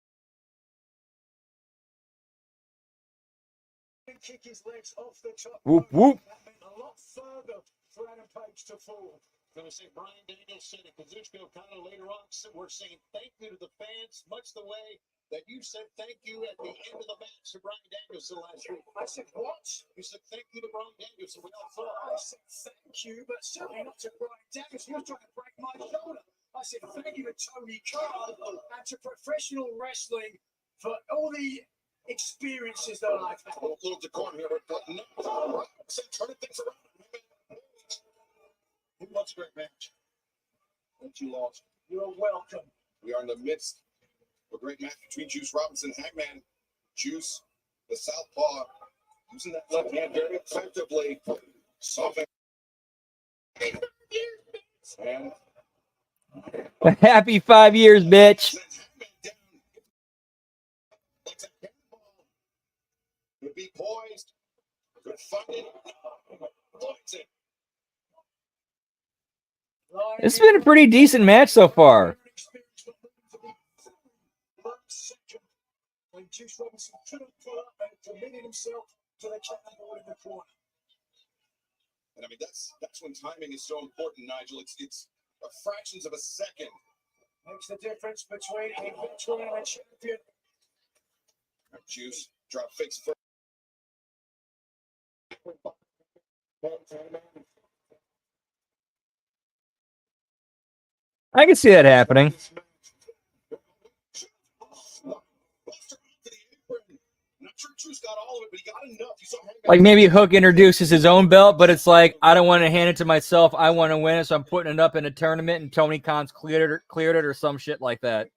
E: Kick his legs off the top.
A: Whoop, whoop.
E: That meant a lot further for Adam Page to fall.
D: Going to say Bryan Danielson and Kazuchika Okada later on. So we're saying thank you to the fans, much the way that you said thank you at the end of the match to Bryan Danielson last week.
E: I said, what?
D: You said thank you to Bryan Danielson. We all thought.
E: I said, thank you, but certainly not to Bryan Danielson. You're trying to break my shoulder. I said, thank you to Tony Khan and to professional wrestling for all the experiences that I've had.
D: A little decorum here, but no. Turning things around. It was a great match. But you lost.
E: You're welcome.
D: We are in the midst of a great match between Juice Robinson and Hangman. Juice, the southpaw, using that left hand very effectively. Softening. And
A: Happy 5 years, bitch.
D: Could be poised. Could find it. Points it.
A: It's been a pretty decent match so far.
E: When Juice Robinson couldn't pull up and committed himself to the cannonball in the corner.
D: And I mean that's when timing is so important, Nigel. It's a fractions of a second.
E: Makes the difference between a veteran and a champion.
D: Juice drop fakes first.
A: I can see that happening. Like maybe Hook introduces his own belt, but it's like, I don't want to hand it to myself. I want to win it, so I'm putting it up in a tournament, and Tony Khan's cleared it or some shit like that.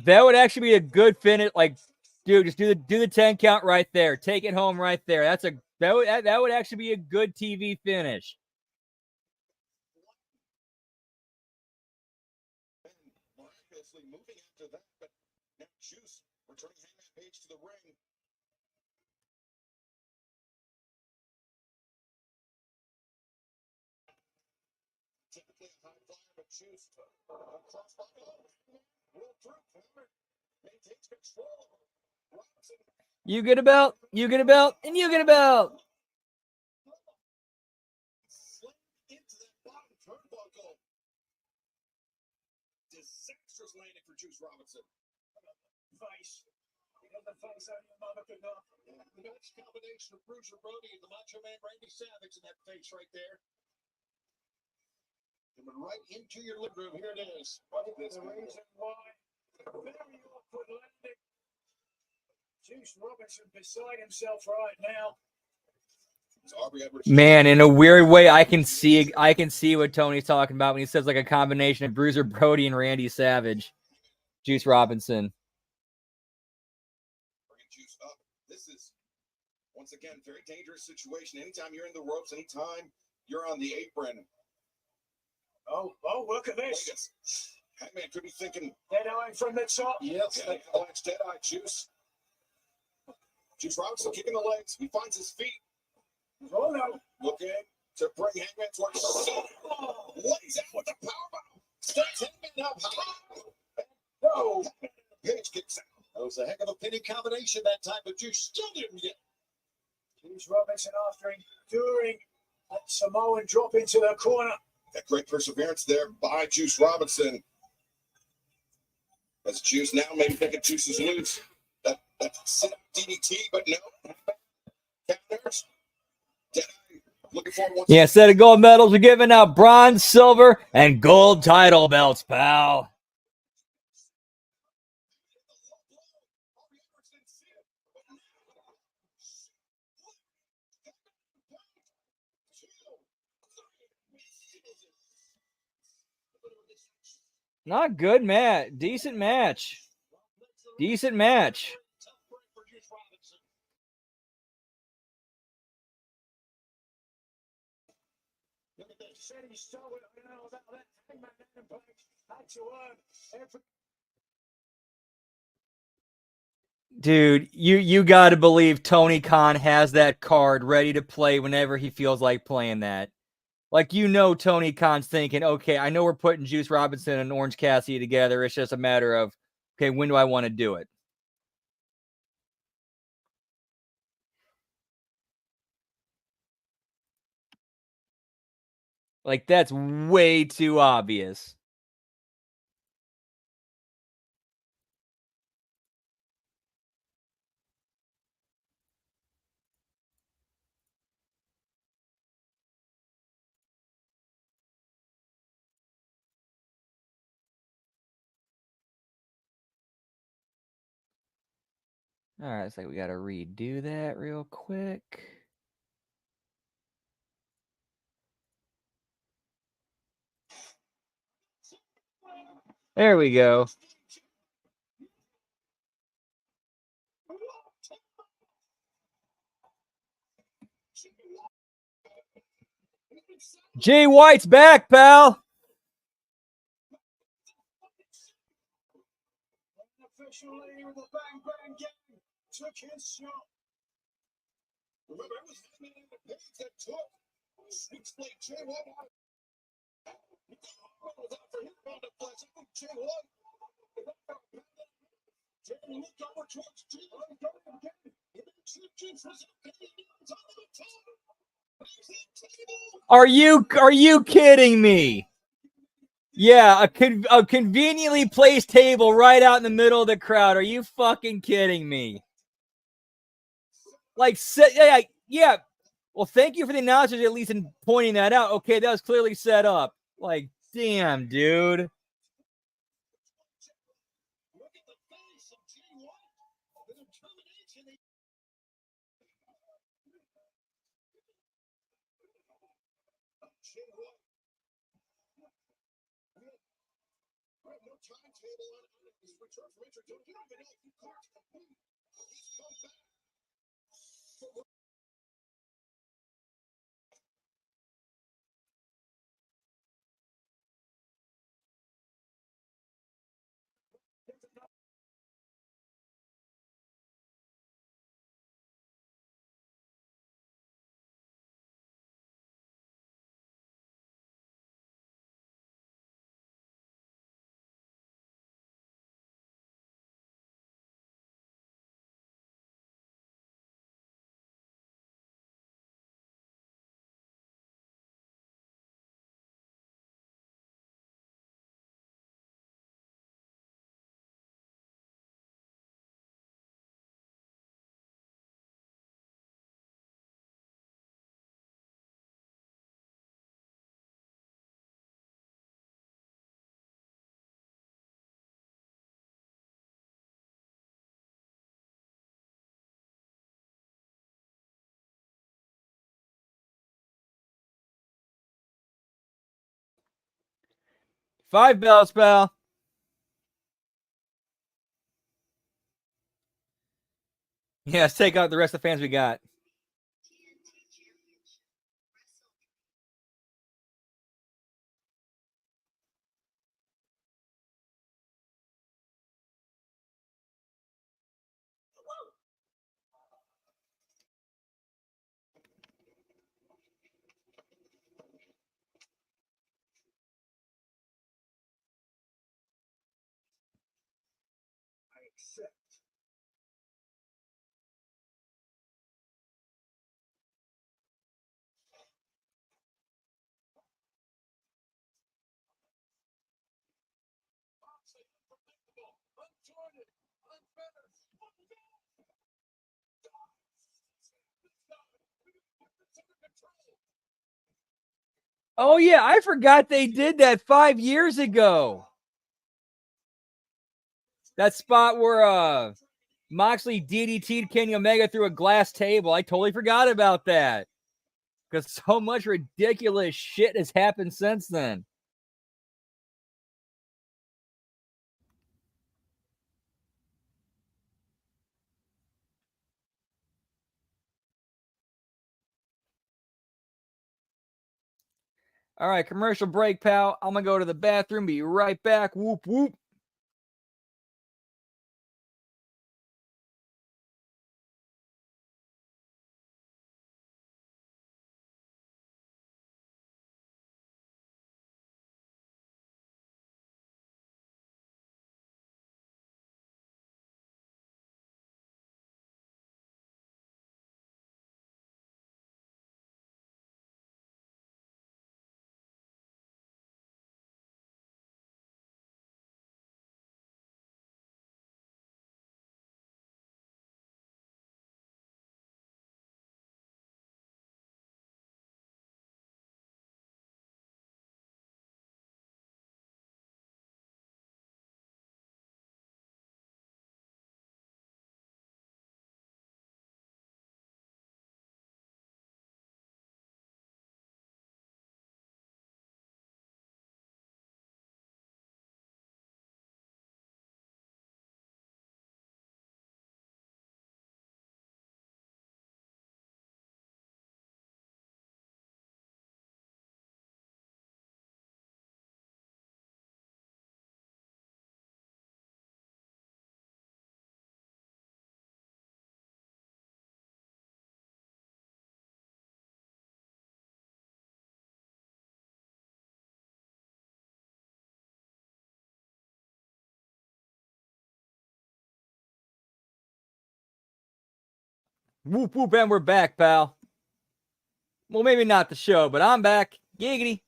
A: That would actually be a good finish. Like, dude, just do the 10 count right there. Take it home right there. That would actually be a good TV finish. Moving after that, but now Juice returning Hangman Page to the ring. Typically a high flyer, but Juice maintains control. You get a belt, you get a belt, and you get a belt. Into that bottom turnbuckle. Disastrous landing for Juice Robinson. Face. The face on your mother could not. The match combination of Bruiser Brody and the Macho Man Randy Savage in that face right there. Coming right into your living room. Here it is. That's the reason why. Very awkward landing. Juice Robinson beside himself right now. Man, in a weird way, I can see what Tony's talking about when he says like a combination of Bruiser Brody and Randy Savage. Juice Robinson. Juice up. This is once again very dangerous situation. Anytime you're in the ropes, anytime you're on the apron. Oh, look at this. Hangman could be thinking dead eye from the top. Yes, dead eye, Juice. Juice Robinson kicking the legs. He finds his feet. Oh no. Looking to bring Hangman towards lays out with a powerbomb. Starts Hangman up high. No. Page kicks out. That was a heck of a pinning combination that time, but Juice still didn't get. Juice Robinson after enduring that Samoan drop into the corner. That great perseverance there by Juice Robinson. As Juice now maybe thinking Juice is loose. That sit-up DDT, but no. Counters. Looking for yeah, instead of gold medals, we're giving out bronze, silver, and gold title belts, pal. Not good match. Decent match. Decent match. Dude, you got to believe Tony Khan has that card ready to play whenever he feels like playing that. Like, Tony Khan's thinking, okay, I know we're putting Juice Robinson and Orange Cassidy together. It's just a matter of, okay, when do I want to do it? Like, that's way too obvious. All right, it's like we got to redo that real quick. There we go. Jay White's back, pal. Officially with a bang bang gang took his shot. Remember, it was the Page that took Switchblade Jay White out. Was out for him on the flesh. Jay White. Jay
D: looked over towards Jim. Oh, go again. Jim was on the top.
A: Are you kidding me? Yeah, a conveniently placed table right out in the middle of the crowd. Are you fucking kidding me? Like, yeah. Well, thank you for the announcers at least in pointing that out. Okay, that was clearly set up. Like, damn, dude.
D: Timetable on his return from injury. You don't even know if he caught complete. He's come back.
A: Five belts, pal. Yeah, let's take out the rest of the fans we got.
D: I accept. Unpredictable, unjointed, unfinished.
A: Oh, yeah, I forgot they did that 5 years ago. That spot where Moxley DDT'd Kenny Omega through a glass table. I totally forgot about that. Because so much ridiculous shit has happened since then. All right, commercial break, pal. I'm going to go to the bathroom. Be right back. Whoop, whoop. Whoop, whoop, and we're back, pal. Well, maybe not the show, but I'm back. Giggity.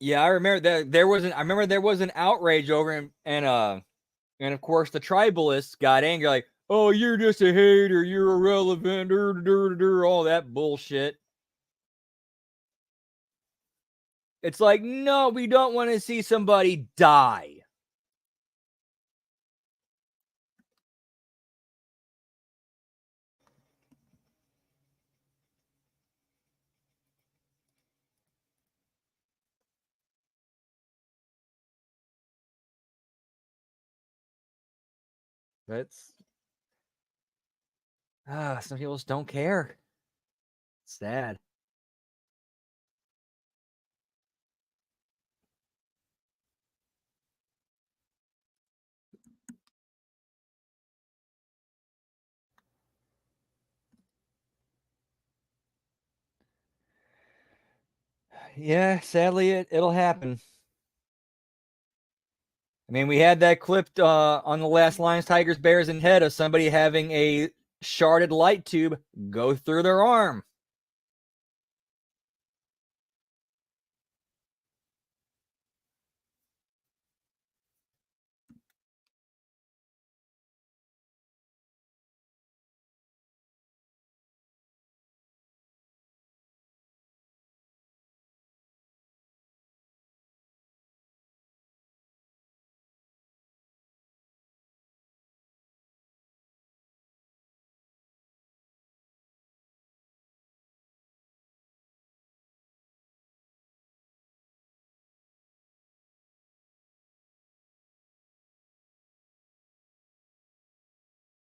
A: Yeah, I remember that there was an outrage over him, and of course the tribalists got angry, like, "Oh, you're just a hater, you're irrelevant, all that bullshit." It's like, no, we don't want to see somebody die. That's some people just don't care. Sad. Yeah, sadly it'll happen. I mean, we had that clipped on the last Lions, Tigers, Bears, and Head of somebody having a sharded light tube go through their arm.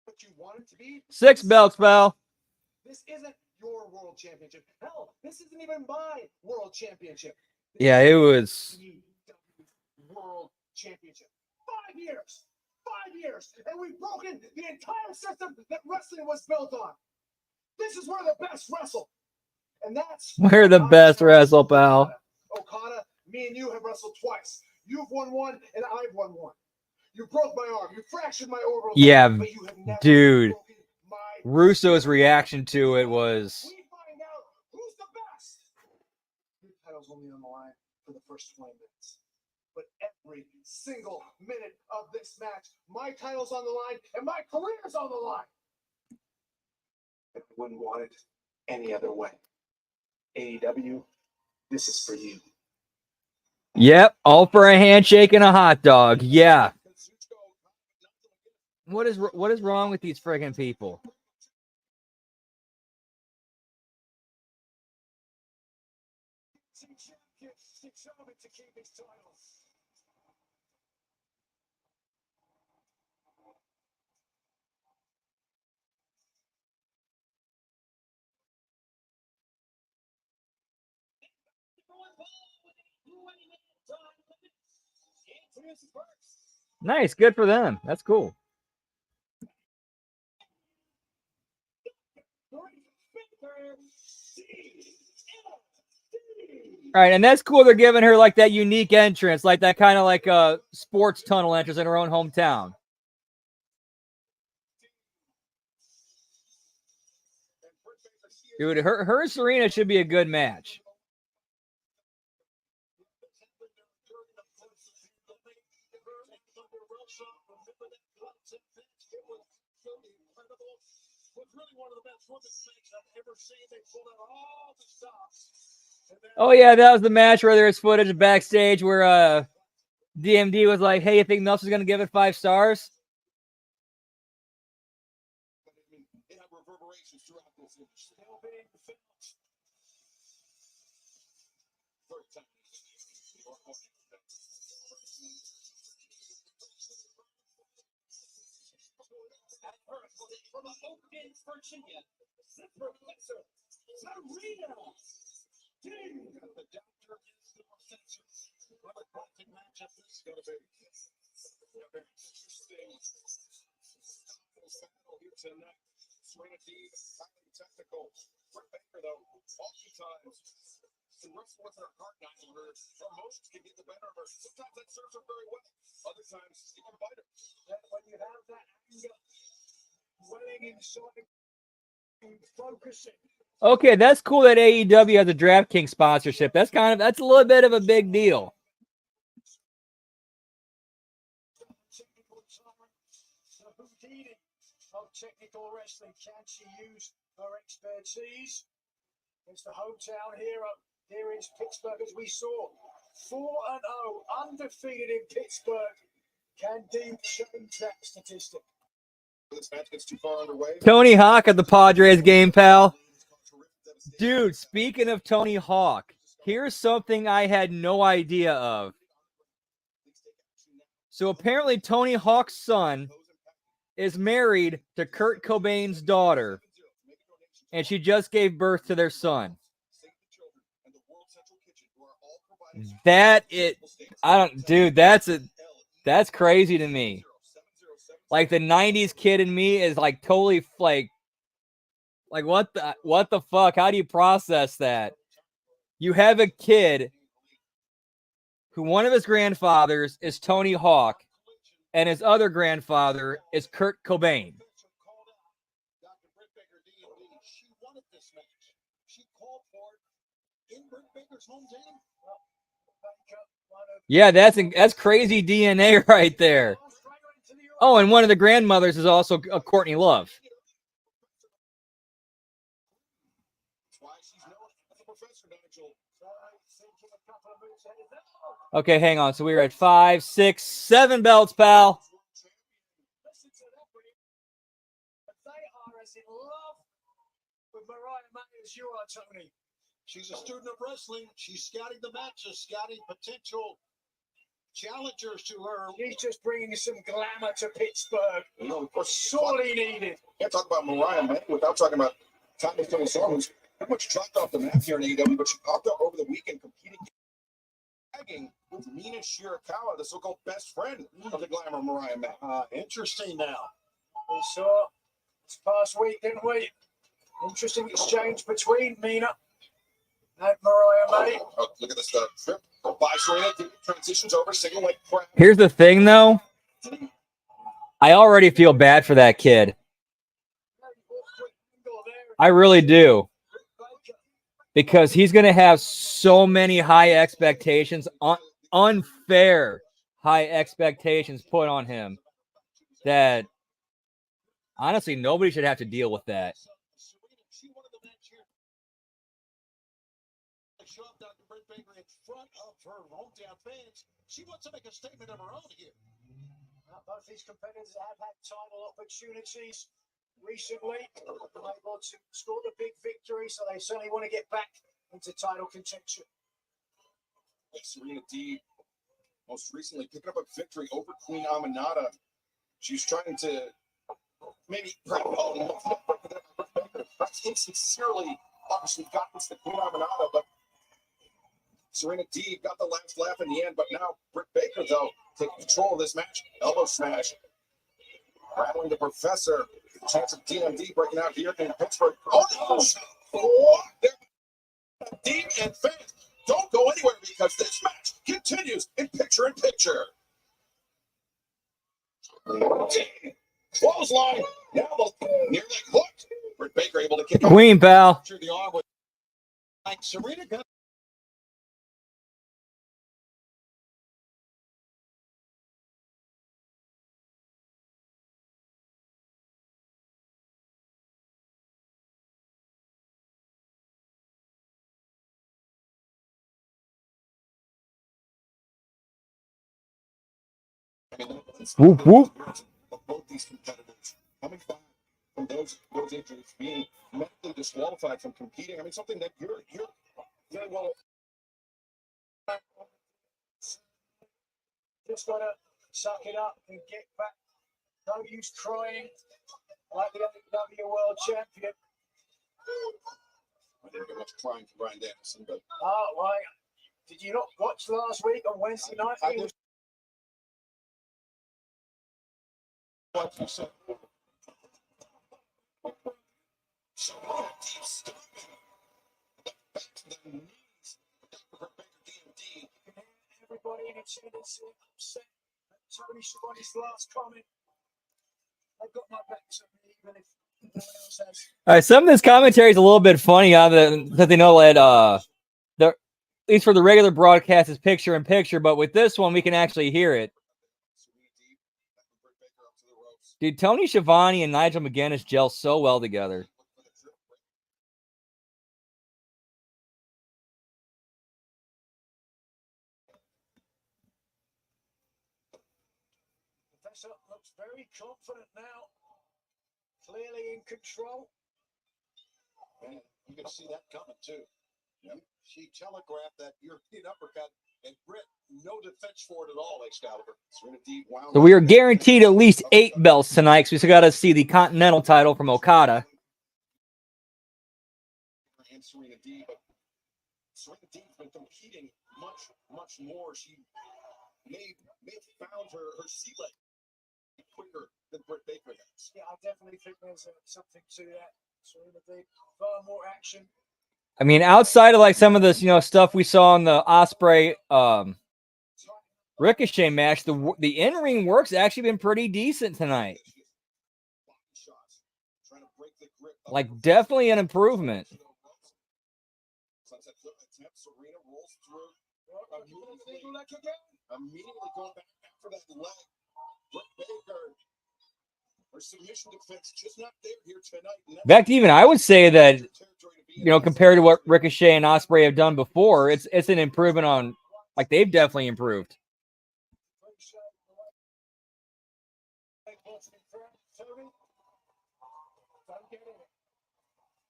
D: What you want it to be?
A: 6 belts, pal.
D: This isn't your world championship. Hell, this isn't even my world championship.
A: Yeah, it was.
D: World championship. 5 years. 5 years. And we've broken the entire system that wrestling was built on. This is where the best wrestle. And that's
A: We're the best wrestle, pal.
D: Okada, me and you have wrestled twice. You've won one, and I've won one. You broke my arm. You fractured my orbital.
A: Yeah,
D: but you have never
A: dude.
D: broken my
A: Russo's reaction to it was.
D: We find out who's the best. Your title's only on the line for the first 20 minutes. But every single minute of this match, my title's on the line and my career's on the line. And I wouldn't want it any other way. AEW, this is for you.
A: Yep, all for a handshake and a hot dog. Yeah. What is wrong with these friggin' people? Nice, good for them. That's cool. All right, and that's cool. They're giving her like that unique entrance, like that kind of like a sports tunnel entrance in her own hometown. Dude, her Serena should be a good match. Oh yeah, that was the match where there's footage backstage where DMD was like, "Hey, you think Nelson's gonna give it 5 stars?"
D: It had reverberations throughout this industry. From Oakland, Virginia, the Professor Serena. The doctor is the professor. What a boxing matchup this is going to be. Very interesting battle here tonight. Serena Deeb, highly technical. Britt Baker, though, oftentimes can wrestle with her heart, not her emotions can get the better of her. Sometimes that serves her very well. Other times it can bite her.
E: And when you have that anger welling inside, focusing.
A: Okay, that's cool that AEW has a DraftKings sponsorship. That's a little bit of a big deal.
E: The Houdini of technical wrestling. Can she use her expertise? It's the hometown hero. Here is Pittsburgh, as we saw. 4-0, undefeated in Pittsburgh. Can Deeb change that statistic?
D: This match gets too far underway.
A: Tony Hawk at the Padres game, pal. Dude, speaking of Tony Hawk, here's something I had no idea of. So apparently Tony Hawk's son is married to Kurt Cobain's daughter, and she just gave birth to their son. That's crazy to me. Like the 90s kid in me is like totally like what the fuck? How do you process that? You have a kid who one of his grandfathers is Tony Hawk, and his other grandfather is Kurt Cobain. Yeah, that's crazy DNA right there. Oh, and one of the grandmothers is also Courtney Love. Okay, hang on. So we were at 5, 6, 7 belts, pal.
E: They are as in love with Mariah May as you are, Tony.
D: She's a student of wrestling. She's scouting the matches, scouting potential challengers to her.
E: She's just bringing some glamour to Pittsburgh.
D: You know, of course,
E: Sorely needed.
D: Can't talk about Mariah May without talking about Tommy Storm, who's pretty much dropped off the map here in AEW, but she popped up over the weekend competing with Mina Shirakawa, the so-called best friend of the glamour Mariah May.
E: Interesting now. We saw this past week, didn't we? Interesting exchange between Mina and Mariah May.
D: Oh, look at this trip by Serena. Transitions over single leg crab.
A: Here's the thing, though. I already feel bad for that kid. I really do. Because he's going to have so many high expectations, unfair high expectations put on him that, honestly, nobody should have to deal with that.
D: She wants to make a statement of her own here.
E: Both these competitors have had title opportunities recently, able to score the big victory, so they certainly want to get back into title contention.
D: Serena Deeb most recently picking up a victory over Queen Aminata. She's trying to maybe insincerely obviously got this to Queen Aminata, but Serena Deeb got the last laugh in the end. But now Britt Baker, though, taking control of this match. Elbow smash. Rattling the professor. Chance of DMD breaking out here in Pittsburgh. Oh, no! Deeb and fans, don't go anywhere because this match continues in picture-in-picture. Clothesline. Now the near leg hooked. Britt Baker able to kick
A: Queen, pal.
D: through the arm with Serena got
A: Whoop, whoop.
D: of both these competitors coming back from those injuries, being medically disqualified from competing. I mean, something that you're very well.
E: Just got to suck it up and get back. No use crying like the AEW World Champion.
D: I didn't get much crying for Brian Danielson, but
E: Oh, why? Did you not watch last week on Wednesday night?
D: I just what you said. So back to the knees. DMD.
E: Everybody in attendance upset at Tony Schiavone's last comment. They've got my back to me, even if no one else has.
A: All right, some of this commentary is a little bit funny because they know that at least for the regular broadcast is picture in picture, but with this one we can actually hear it. Dude, Tony Schiavone and Nigel McGuinness gel so well together.
E: Professor looks very confident now. Clearly in control.
D: And you can see that coming too. She telegraphed that European uppercut, and Britt, no defense for it at all, Excalibur.
A: So we are guaranteed at least 8 belts tonight, because we still got to see the Continental title from Okada.
D: And Serena Deeb, but Serena Deeb's been competing much more. She may have found her sea leg quicker than Britt Baker has.
E: Yeah, I definitely think there's something to that. Serena Deeb, far more action.
A: I mean, outside of like some of this, stuff we saw in the Ospreay Ricochet match, the in-ring work's actually been pretty decent tonight. Like, definitely an improvement.
D: Serena rolls through. Immediately going back for that leg. Britt Baker, her submission defense just not there here tonight.
A: In fact, even I would say that, compared to what Ricochet and Ospreay have done before, it's an improvement on, like, they've definitely improved.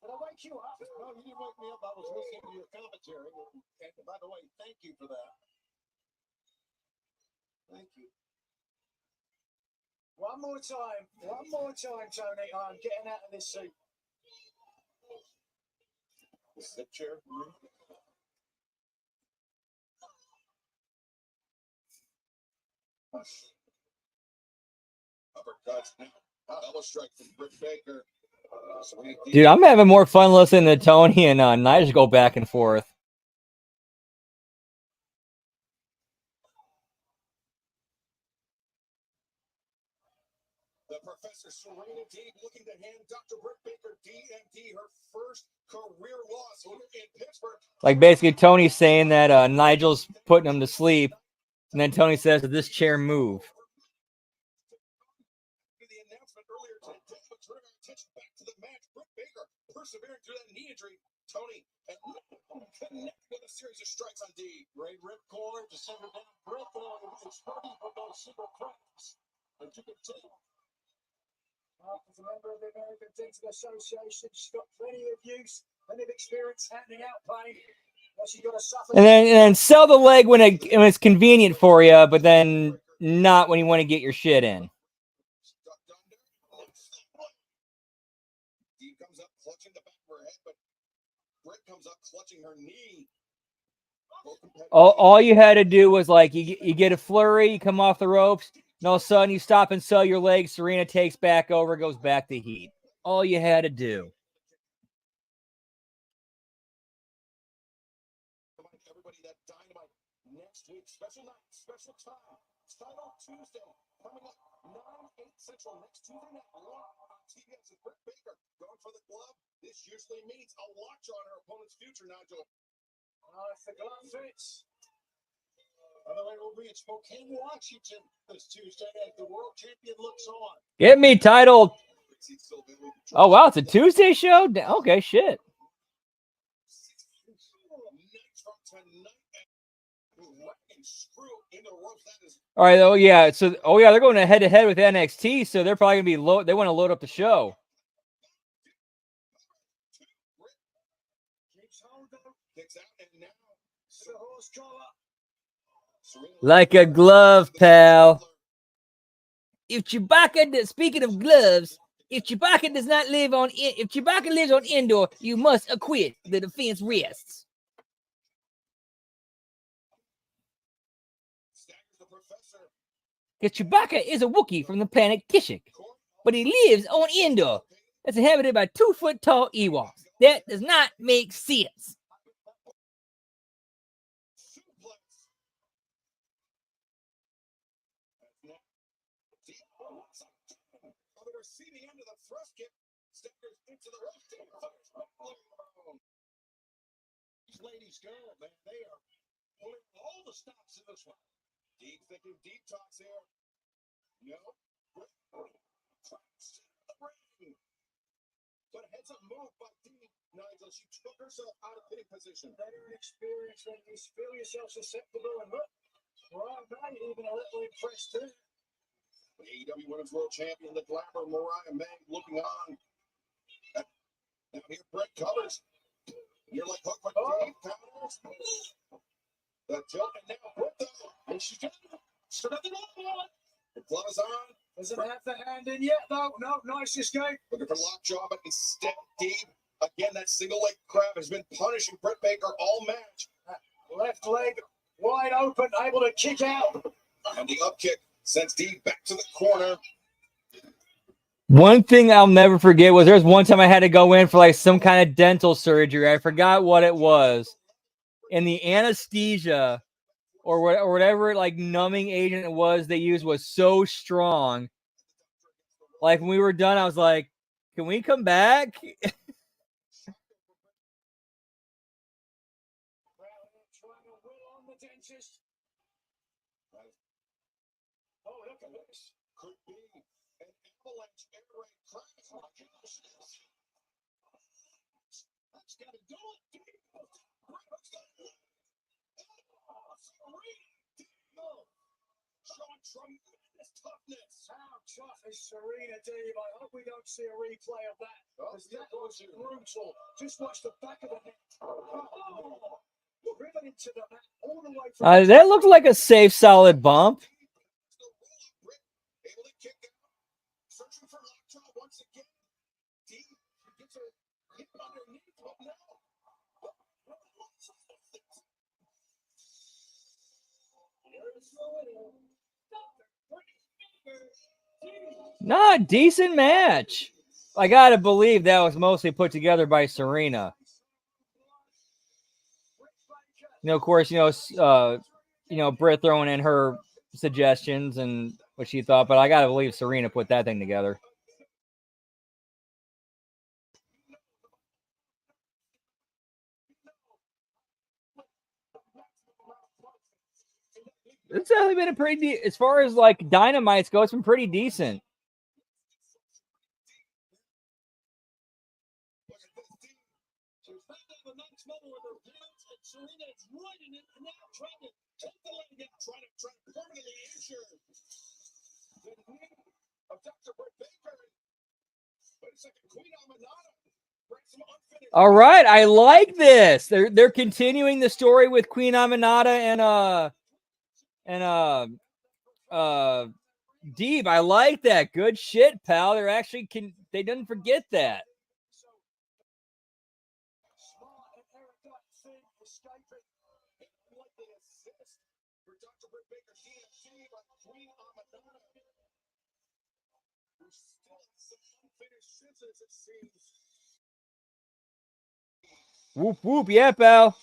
D: Did I wake you up? No, you didn't wake me up. I was listening to your commentary. And by the way, thank you for that. Thank you.
E: One more time, Tony. I'm getting out of this seat.
D: This is the chair. Uppercuts. Elbow strike from Britt Baker.
A: Dude, I'm having more fun listening to Tony and Nigel go back and forth.
D: The Professor Serena Deeb looking to hand Dr. Britt Baker DMD her first career loss here in Pittsburgh.
A: Like, basically, Tony's saying that Nigel's putting him to sleep, and then Tony says, "Does this chair move?"
D: The announcement earlier today, but turning our attention back to the match. Britt Baker persevering through that knee injury. Tony and connect with a series of strikes on D. Great ripcord to send her down. Britt is starting from those single cracks. But you can tell.
E: As a member of the American Dental Association, she's got plenty of use, plenty of experience handing out pain. She's got to suffer.
A: And then sell the leg when it's convenient for you, but then not when you want to get your shit in.
D: Deeb comes up clutching the back of her head, but Britt comes up clutching her knee.
A: All you had to do was, like, you get a flurry, you come off the ropes, and all of a sudden you stop and sell your leg. Serena takes back over, goes back to heat. All you had to do.
D: Everybody, that Dynamite next week, special night, special time, Title Tuesday, coming up 9/8 Central next Tuesday night, live on TBS with Britt Baker going for the glove. This usually means a watch on her opponent's future, Nigel.
E: If the glove fits.
D: By the way, we'll be in Spokane, Washington this Tuesday as the world champion looks on.
A: Get me titled. Oh, wow, it's a Tuesday show? Okay, shit. All right, oh yeah, they're going head to head with NXT, so they're probably gonna be low. They want to load up the show. Like a glove, pal. If Chewbacca, speaking of gloves, If Chewbacca does not live on, if Chewbacca lives on Endor, you must acquit. The defense rests. Because Chewbacca is a Wookiee from the planet Kashyyyk, but he lives on Endor. That's inhabited by 2-foot-tall Ewoks. That does not make sense.
D: Receiving end of the thrust kick, Stickers into the left. These ladies go, man. They are pulling all the stops in this one. Deep thinking, deep talks here. No. But heads up move by Deep. Nigel, she took herself out of hitting position.
E: Better experience when you feel yourself susceptible and look. Right, mate, even a little impressed too.
D: The AEW Women's World Champion, the Glamour Mariah May, looking on. Now here, Brett covers. You're like hook with Dave counters. The tilt, and now Brett though. And she's got another one. The glove is on.
E: Doesn't have the hand in yet though. No, nice escape.
D: Looking for lockjaw, but instead Deep. Again, that single leg crab has been punishing Britt Baker all match.
E: Left leg wide open, able to kick out.
D: And the up kick sends Deep back to the corner.
A: One thing I'll never forget was there was one time I had to go in for like some kind of dental surgery. I forgot what it was. And the anesthesia or whatever like numbing agent it was they used was so strong. Like when we were done, I was like, can we come back?
D: Oh, look at this. Could be an avalanche air raid crash. Oh, my gosh. That's got to do it. Showing tremendous toughness.
E: How tough is Serena Deeb? I hope we don't see a replay of that. Because that was brutal. Just watch the back of the head. Oh, driven into the mat all the way from
A: That looked like a safe, solid bump.
D: Able to kick out. Searching for lockjaw once again. Deep gets her hit underneath. But now.
A: Not decent match. I gotta believe that was mostly put together by Serena. You know, of course, Britt throwing in her suggestions and what she thought, but I gotta believe Serena put that thing together. It's actually been a pretty, as far as like Dynamites go, it's been pretty decent. All right, I like this. They're continuing the story with Queen Aminata and Deeb. I like that. Good shit, pal. They're actually they didn't forget that. Whoop whoop, yeah, pal.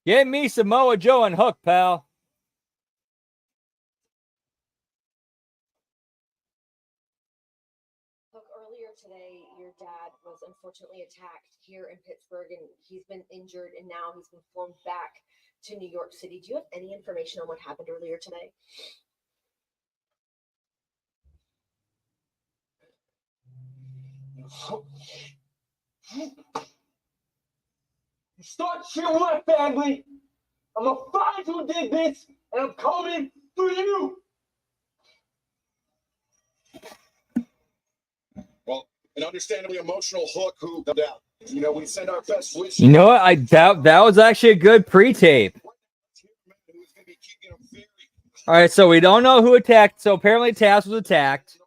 A: Get me Samoa Joe and Hook, pal.
G: Look, earlier today, your unfortunately attacked here in Pittsburgh, and he's been injured, and now he's been flown back to New York City. Do you have any information on what happened earlier today?
B: You start shit with my family, I'm gonna find who did this, and I'm coming for you.
D: Well, an understandably emotional Hook who, no doubt, you know, we send our best wishes.
A: You know what? That was actually a good pre-tape. All right, so we don't know who attacked. So apparently Taz was attacked.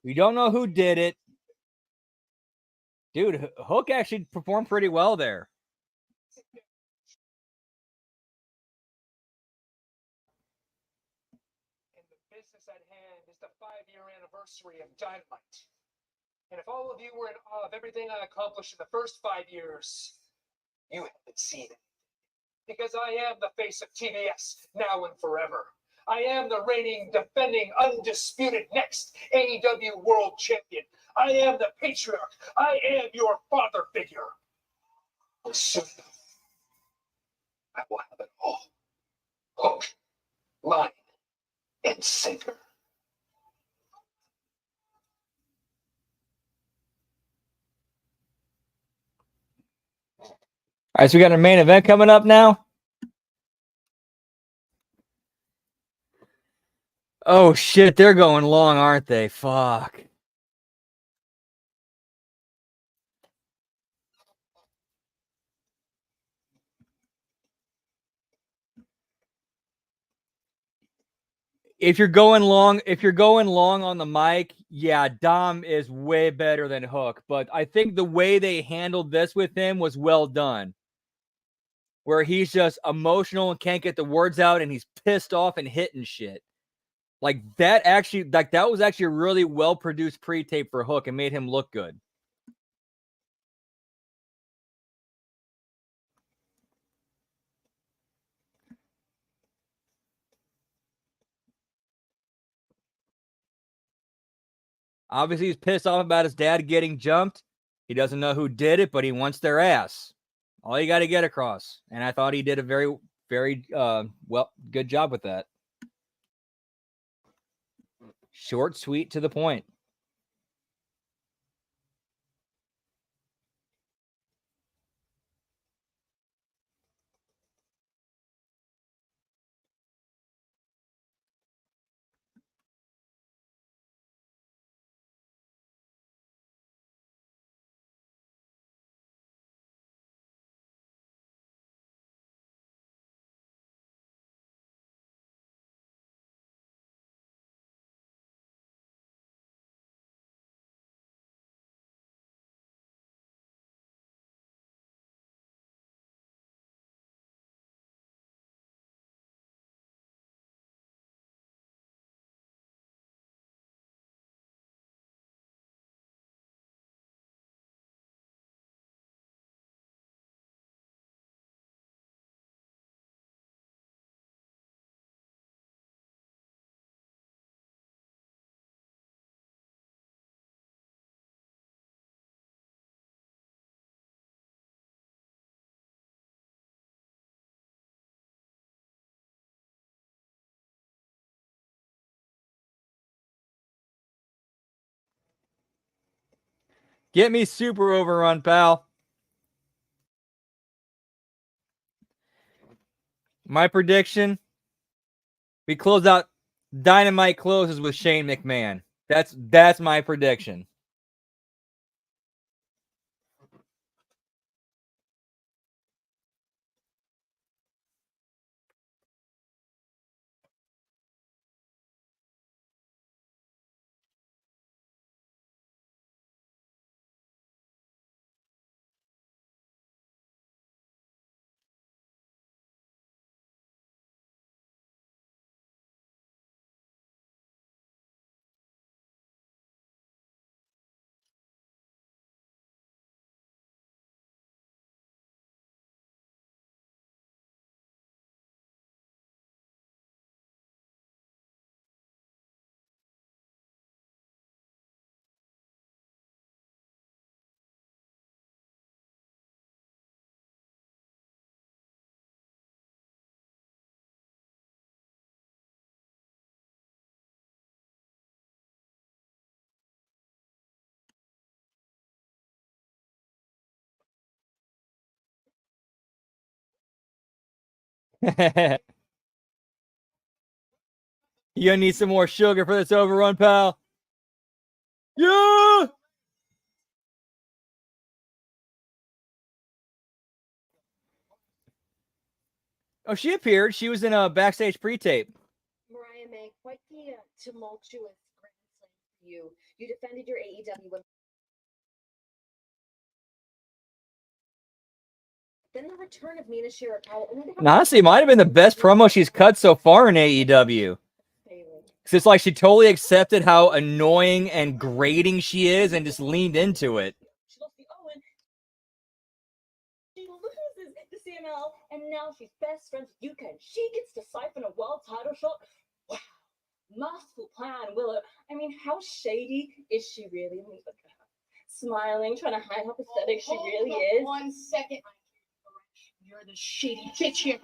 A: We don't know who did it. Dude, Hook actually performed pretty well there.
H: And the business at hand is the 5-year anniversary of Dynamite. And if all of you were in awe of everything I accomplished in the first 5 years, you haven't seen it. Because I am the face of TBS now and forever. I am the reigning, defending, undisputed next AEW World Champion. I am the patriarch. I am your father figure. Soon, I will have it all. Hook, line, and sinker.
A: All right, so we got our main event coming up now. Oh, shit. They're going long, aren't they? Fuck. If you're going long on the mic, yeah, Dom is way better than Hook. But I think the way they handled this with him was well done. Where he's just emotional and can't get the words out, and he's pissed off and hitting shit. Like that was actually a really well produced pre-tape for Hook and made him look good. Obviously, he's pissed off about his dad getting jumped. He doesn't know who did it, but he wants their ass. All you got to get across. And I thought he did a very, very good job with that. Short, sweet, to the point. Get me super overrun, pal. My prediction, we close out Dynamite closes with Shane McMahon. That's my prediction. You gonna need some more sugar for this overrun, pal. Yeah. Oh, she appeared. She was in a backstage pre-tape.
G: Mariah May, quite the tumultuous grand slam for you. You defended your AEW women. Then the return of Mina Shirakawa.
A: And honestly, it might have been the best promo she's cut so far in AEW. Because it's like she totally accepted how annoying and grating she is and just leaned into it.
C: She lost the Owen. She loses the CML, and now she's best friends with Yuka, and she gets to siphon a world title shot. Wow. Masterful plan, Willow. I mean, how shady is she really? I mean, look at her. Smiling, trying to hide how pathetic she really is.
I: 1 second. You're the shady bitch here.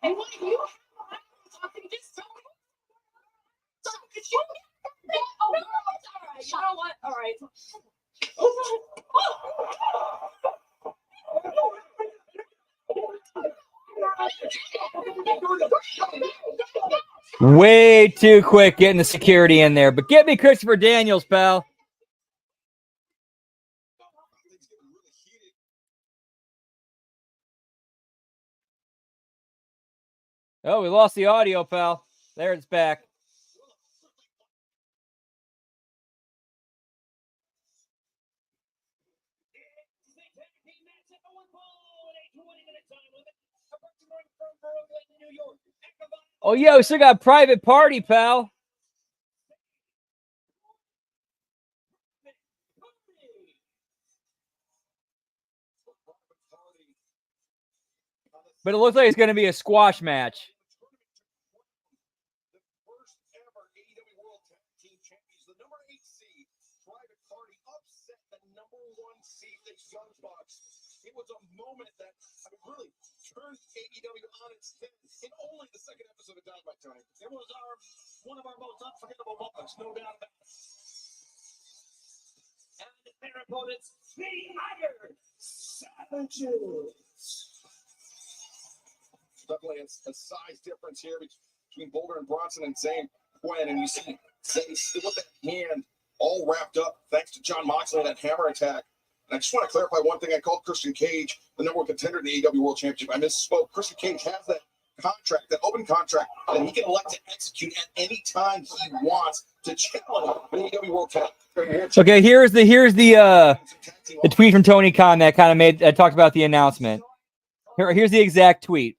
I: And what do you talking? Just tell me. Could you get that?
C: Oh, girl, it's all right. You know what? All right.
A: Way too quick getting the security in there. But get me Christopher Daniels, pal. Oh, we lost the audio, pal. There, it's back. Oh, yeah, we still got private party, pal. But it looks like it's going to be a squash match.
D: First ever AEW World Tag Team Champions, the number 8 seed, Private Party upset the number 1 seed, the Young Bucks. It was a moment that really turned AEW on its head in only the second episode of Dynamite, Tony. It was one of our most unforgettable moments, no doubt about it.
E: And their opponents, the Iron Savages.
D: Definitely a size difference here between Boulder and Bronson and Zane Quinn. And you see Zane still with that hand all wrapped up thanks to John Moxley and that hammer attack. And I just want to clarify one thing. I called Christian Cage the number 1 contender in the AEW World Championship. I misspoke. Christian Cage has that contract, that open contract, that he can elect to execute at any time he wants to challenge the AEW World Championship.
A: Okay, here's the tweet from Tony Khan that kind of talked about the announcement. Here's the exact tweet.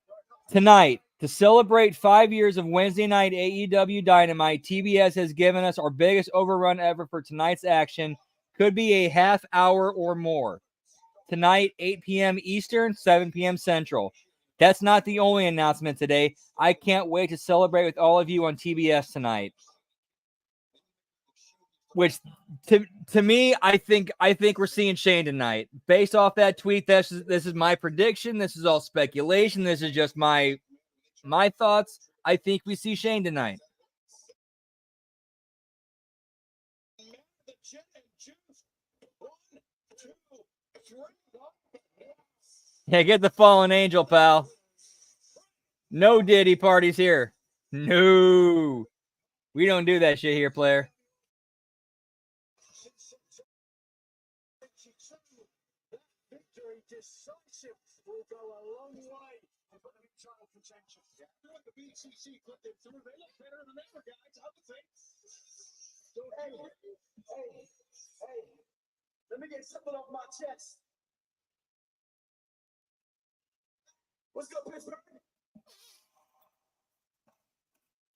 A: Tonight, to celebrate 5 years of Wednesday night AEW Dynamite, TBS has given us our biggest overrun ever for tonight's action. Could be a half hour or more. Tonight, 8 p.m. Eastern, 7 p.m. Central. That's not the only announcement today. I can't wait to celebrate with all of you on TBS tonight. Which, to me, I think we're seeing Shane tonight. Based off that tweet, this is my prediction. This is all speculation. This is just my thoughts. I think we see Shane tonight. Yeah, get the fallen angel, pal. No Diddy parties here. No. We don't do that shit here, player.
E: Victory decisive will go a long way to put them in title contention. Yeah, the BCC put them through. They look better than ever, guys. I would think. Hey, let me get something off my chest. What's good, Pittsburgh?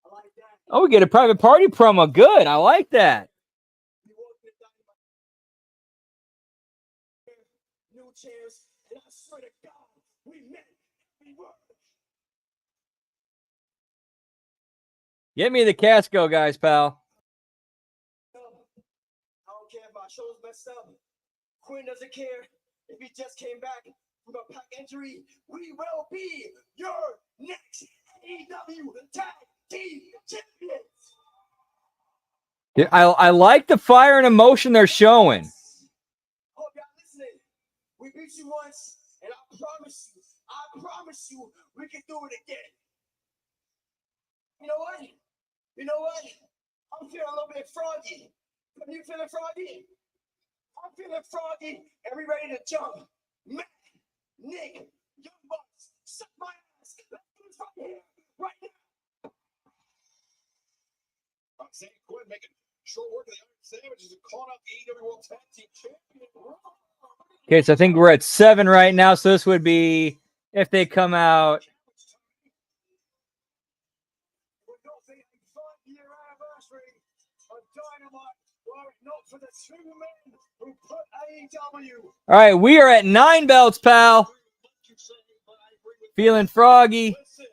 E: I like that.
A: Oh, we get a private party promo. Good. I like that.
E: New chairs, and I swear to God, we meant we were.
A: Get me the Casco, guys, pal.
E: I don't care if our show's messed up. Quinn doesn't care if he just came back from a pack injury. We will be your next AEW Tag Team Champions.
A: Yeah, I like the fire and emotion they're showing.
E: Hope y'all listening. We beat you once, and I promise you, we can
B: can do it again. You know what? You know what? I'm feeling a little bit froggy. Are you feeling froggy? I'm feeling froggy and we ready to jump. Matt, Nick, Young Bucks, suck my ass. Let's do this right here, right now.
D: I'm saying Quinn making short work of the Iron Savages and calling out the AEW World Tag Team Champion.
A: Okay, so I think we're at 7 right now. So this would be if they come out.
E: We're not the 5-year anniversary of Dynamite. Were it not for the two men who put AEW.
A: All right, we are at 9 belts, pal. Feeling froggy.
D: Listen,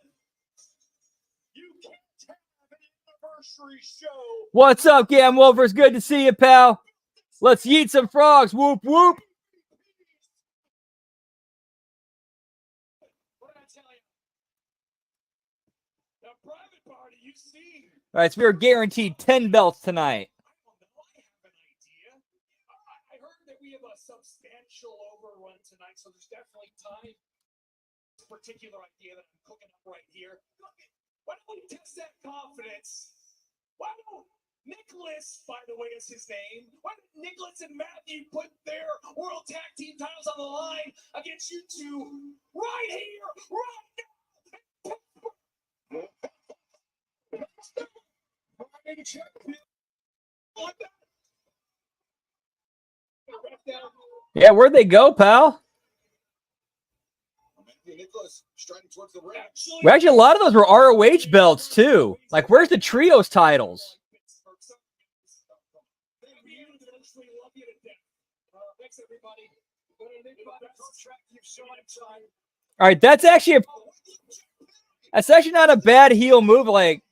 D: you can't have an anniversary show.
A: What's up, Gam Wolfers? Good to see you, pal. Let's yeet some frogs. Whoop, whoop.
D: What did I tell you? The private party, you see.
A: All right, so we are guaranteed 10 belts tonight.
D: I don't know. I have an idea. I heard that we have a substantial overrun tonight, so there's definitely time. This particular idea that I'm cooking up right here. Why don't we test that confidence? Why don't Nicholas, by the way, is his name? Why don't Nicholas and Matthew put their World Tag Team titles on the line against you two right here, right now?
A: Yeah, where'd they go, pal?
D: Nicholas striding towards the ring.
A: Well, actually, a lot of those were ROH belts, too. Like, where's the trios titles? All right, that's actually not a bad heel move. Like,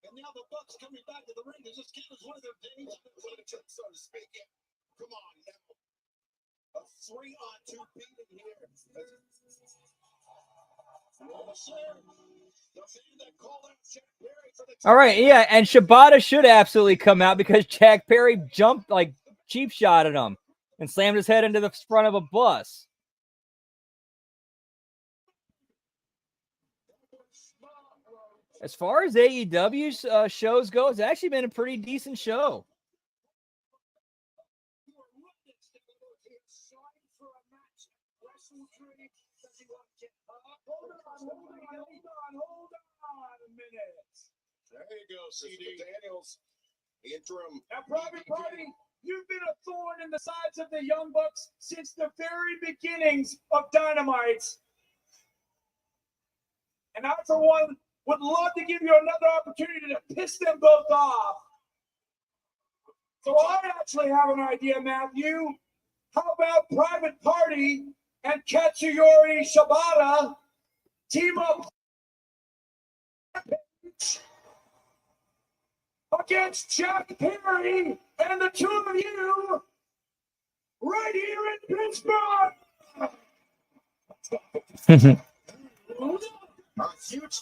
D: And now the Bucks coming back to the ring. Does this count as one of their days? So to speak. Come on now. A 3-on-2 beating here.
A: all right, yeah, and Shibata should absolutely come out because Jack Perry jumped, like, cheap shot at him and slammed his head into the front of a bus. As far as AEW's shows go, it's actually been a pretty decent show.
E: Hold on a minute.
D: There you go, CD Daniels. The interim.
E: Now, Private Party, you've been a thorn in the sides of the Young Bucks since the very beginnings of Dynamite. And I, for one, would love to give you another opportunity to piss them both off. So I actually have an idea, Matthew. How about Private Party and Katsuyori Shibata team up against Jack Perry and the two of you right here in Pittsburgh.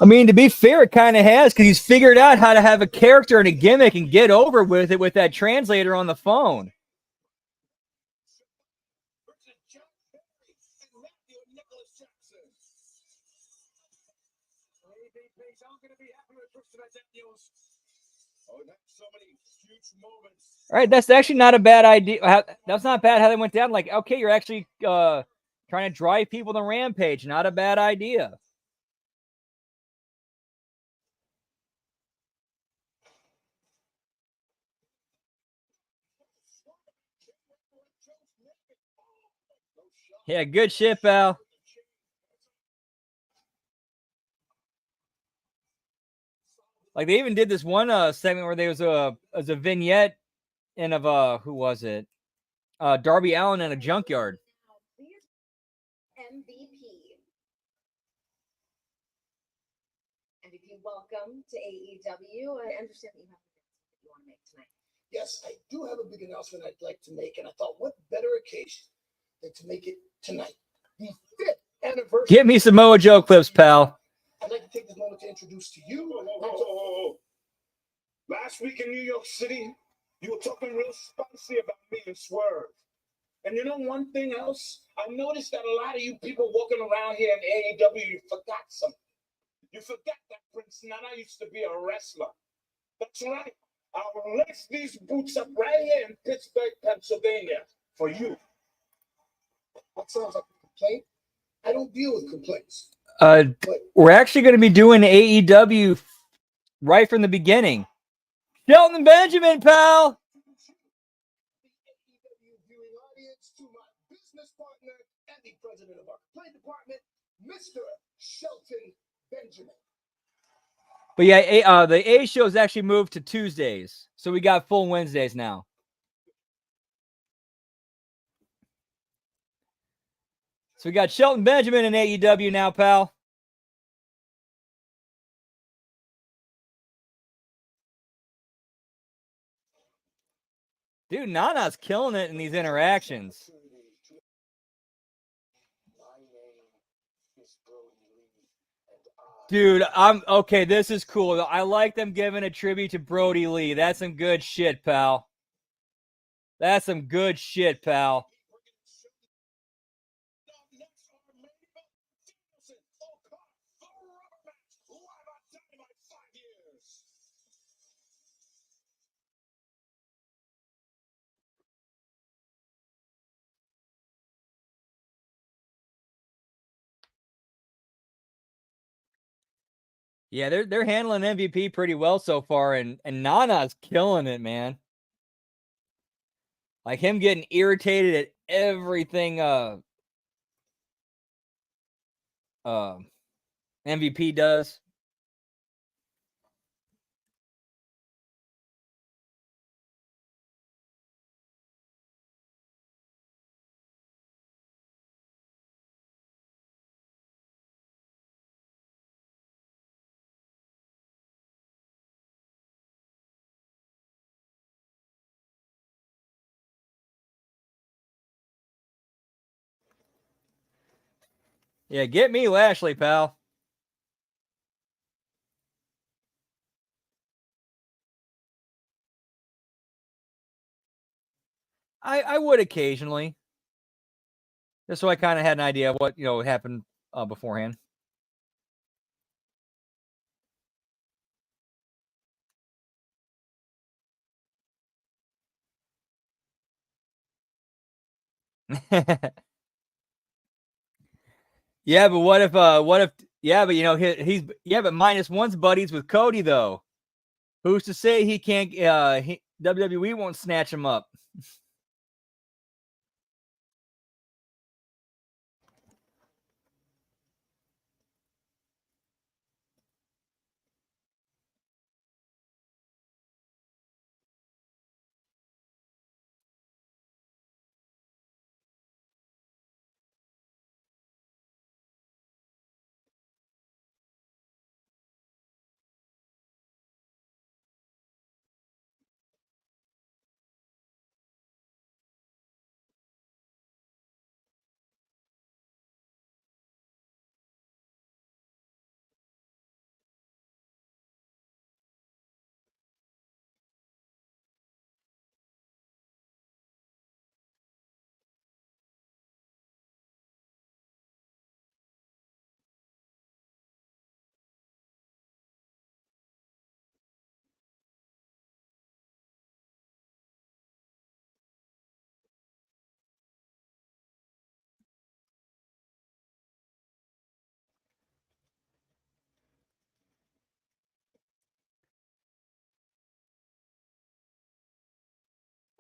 A: I mean, to be fair, it kind of has, because he's figured out how to have a character and a gimmick and get over with it with that translator on the phone. All right, that's actually not a bad idea. That's not bad how they went down. Like, okay, you're actually trying to drive people to Rampage. Not a bad idea. Yeah, good shit, pal. Like, they even did this one segment where there was a vignette in of who was it? Darby Allin in a junkyard.
G: MVP, welcome to AEW. I understand that you have that you want to make tonight.
B: Yes, I do have a big announcement I'd like to make, and I thought, what better occasion than to make it tonight? The 5th anniversary.
A: Get me Samoa Joe clips, pal.
B: I'd like to take this moment to introduce to you.
D: Last week in New York City, you were talking real spicy about me and Swerve.
E: And you know one thing else? I noticed that a lot of you people walking around here in AEW, you forgot something. You forgot that Prince Nana used to be a wrestler. That's right. I'll lace these boots up right here in Pittsburgh, Pennsylvania for you. That sounds like a complaint. I don't deal with complaints.
A: We're actually going to be doing AEW right from the beginning. Shelton Benjamin, pal.
E: AEW viewing audience, to my business partner and the president of our complaint department, Mr. Shelton Benjamin.
A: But yeah, the A show's actually moved to Tuesdays, so we got full Wednesdays now. So we got Shelton Benjamin in AEW now, pal. Dude, Nana's killing it in these interactions. Dude, I'm okay. This is cool. I like them giving a tribute to Brody Lee. That's some good shit, pal. That's some good shit, pal. Yeah, they're handling MVP pretty well so far, and Nana's killing it, man. Like him getting irritated at everything MVP does. Yeah, get me Lashley, pal. I would occasionally. Just so I kind of had an idea of what, happened beforehand. Yeah, but what if but -1's buddies with Cody though. Who's to say he can't WWE won't snatch him up?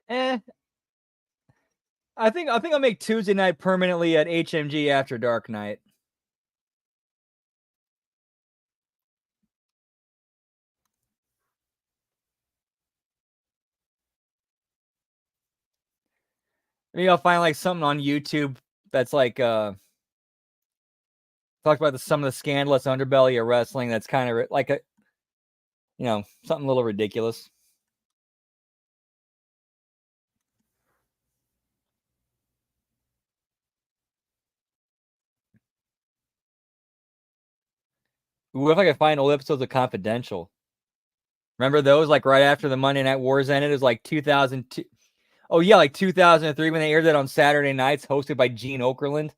A: I think I'll make Tuesday night permanently at HMG after dark night. Maybe I'll find like something on YouTube that's like talk about some of the scandalous underbelly of wrestling. That's kind of like something a little ridiculous. What if I could find old episodes of Confidential? Remember those? Like right after the Monday Night Wars ended, it was like 2002. Oh, yeah, like 2003 when they aired that on Saturday nights, hosted by Gene Okerlund.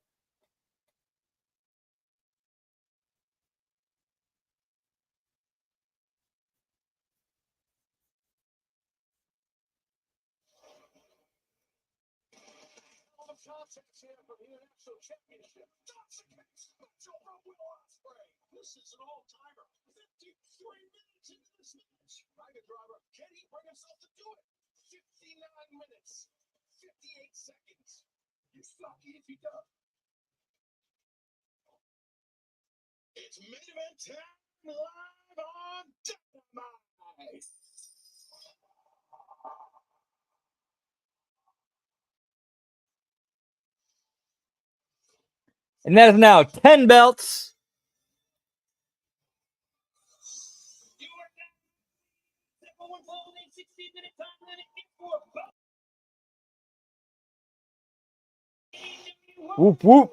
D: This is an all-timer. 53 minutes into this match. Private driver, can he bring himself to do it? 59 minutes, 58 seconds. You're lucky if he does. It's main event time live on Dynamite.
A: And that is now 10 belts.
D: You are now number one ball in 16-minute time limit for a belt.
A: Whoop, whoop.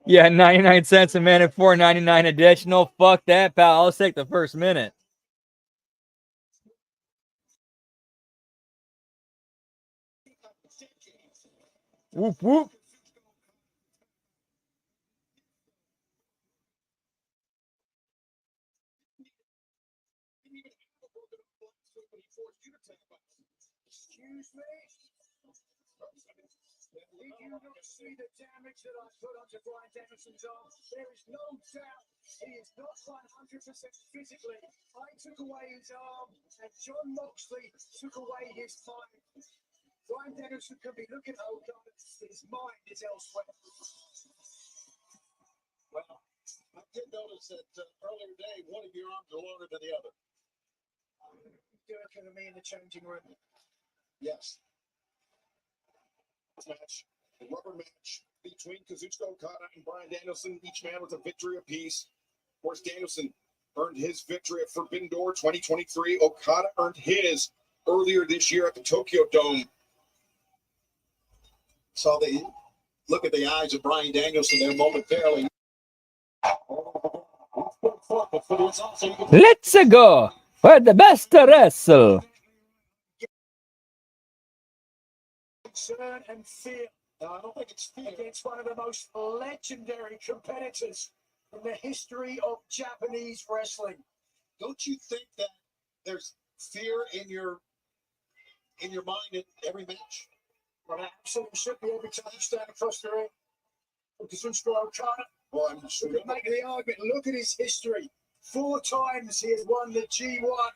A: Yeah, 99 cents a minute, $4.99 additional. Fuck that, pal. I'll take the first minute. Whoop, whoop.
E: Excuse me? Did you not see the damage that I put onto Bryan Danielson's arm? There is no doubt he is not 100% physically. I took away his arm, and John Moxley took away his mind. Bryan Danielson could be looking at O'Connor, his mind is elsewhere.
D: Well, I did notice that earlier today, one of your arms are longer than the other.
E: Dirk and me in the changing room.
D: Yes. Match, a rubber match between Kazuchika Okada and Bryan Danielson. Each man with a victory apiece. Of course, Danielson earned his victory at Forbidden Door 2023. Okada earned his earlier this year at the Tokyo Dome. So they look at the eyes of Bryan Danielson there momentarily.
A: Let's go. We're the best to wrestle.
E: Concern and fear.
D: No, I don't think it's fear.
E: Against one of the most legendary competitors in the history of Japanese wrestling.
D: Don't you think that there's fear in your mind in every match?
E: Well, that absolutely should be every time you stand across the ring. Kazuchika Okada.
D: Well, I'm sure.
E: You could make the argument. Look at his history. 4 times he has won the G1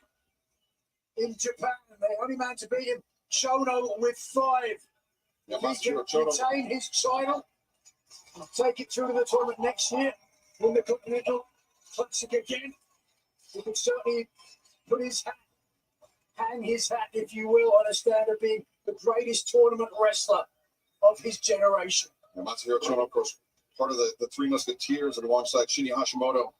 E: in Japan. The only man to beat him, Chono, with 5. If he can retain his title, take it through to the tournament next year, win the Continental Classic again, he can certainly put his hat, hang his hat, if you will, on a stand of being the greatest tournament wrestler of his generation.
D: And Masahiro Chono, of course, part of the Three Musketeers, and alongside Shinya Hashimoto,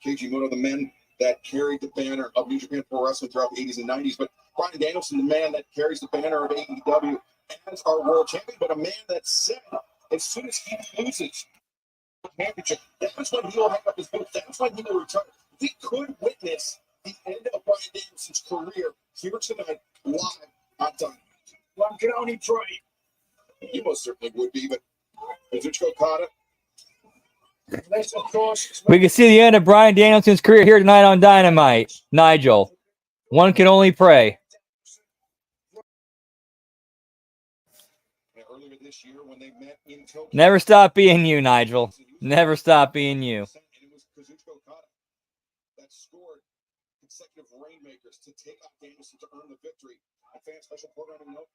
D: Keiji Muto, the men that carried the banner of New Japan Pro Wrestling throughout the 80s and 90s. But Bryan Danielson, the man that carries the banner of AEW as our world champion, but a man that said as soon as he loses the championship, that's when he'll hang up his boots. That's when he will retire. We could witness the end of Bryan Danielson's career here tonight, live on Dynamite.
E: One can only pray.
D: You most certainly would be, but Kazuchika Okada,
E: Unless, of course,
A: We can see the end of Bryan Danielson's career here tonight on Dynamite. Nigel, one can only pray.
D: earlier this year when they met in Tokyo.
A: Never stop being you, Nigel. Never stop being you.
D: And it was Kazuchika Okada that scored consecutive rainmakers to take out Danielson to earn the victory. And fan special programming note,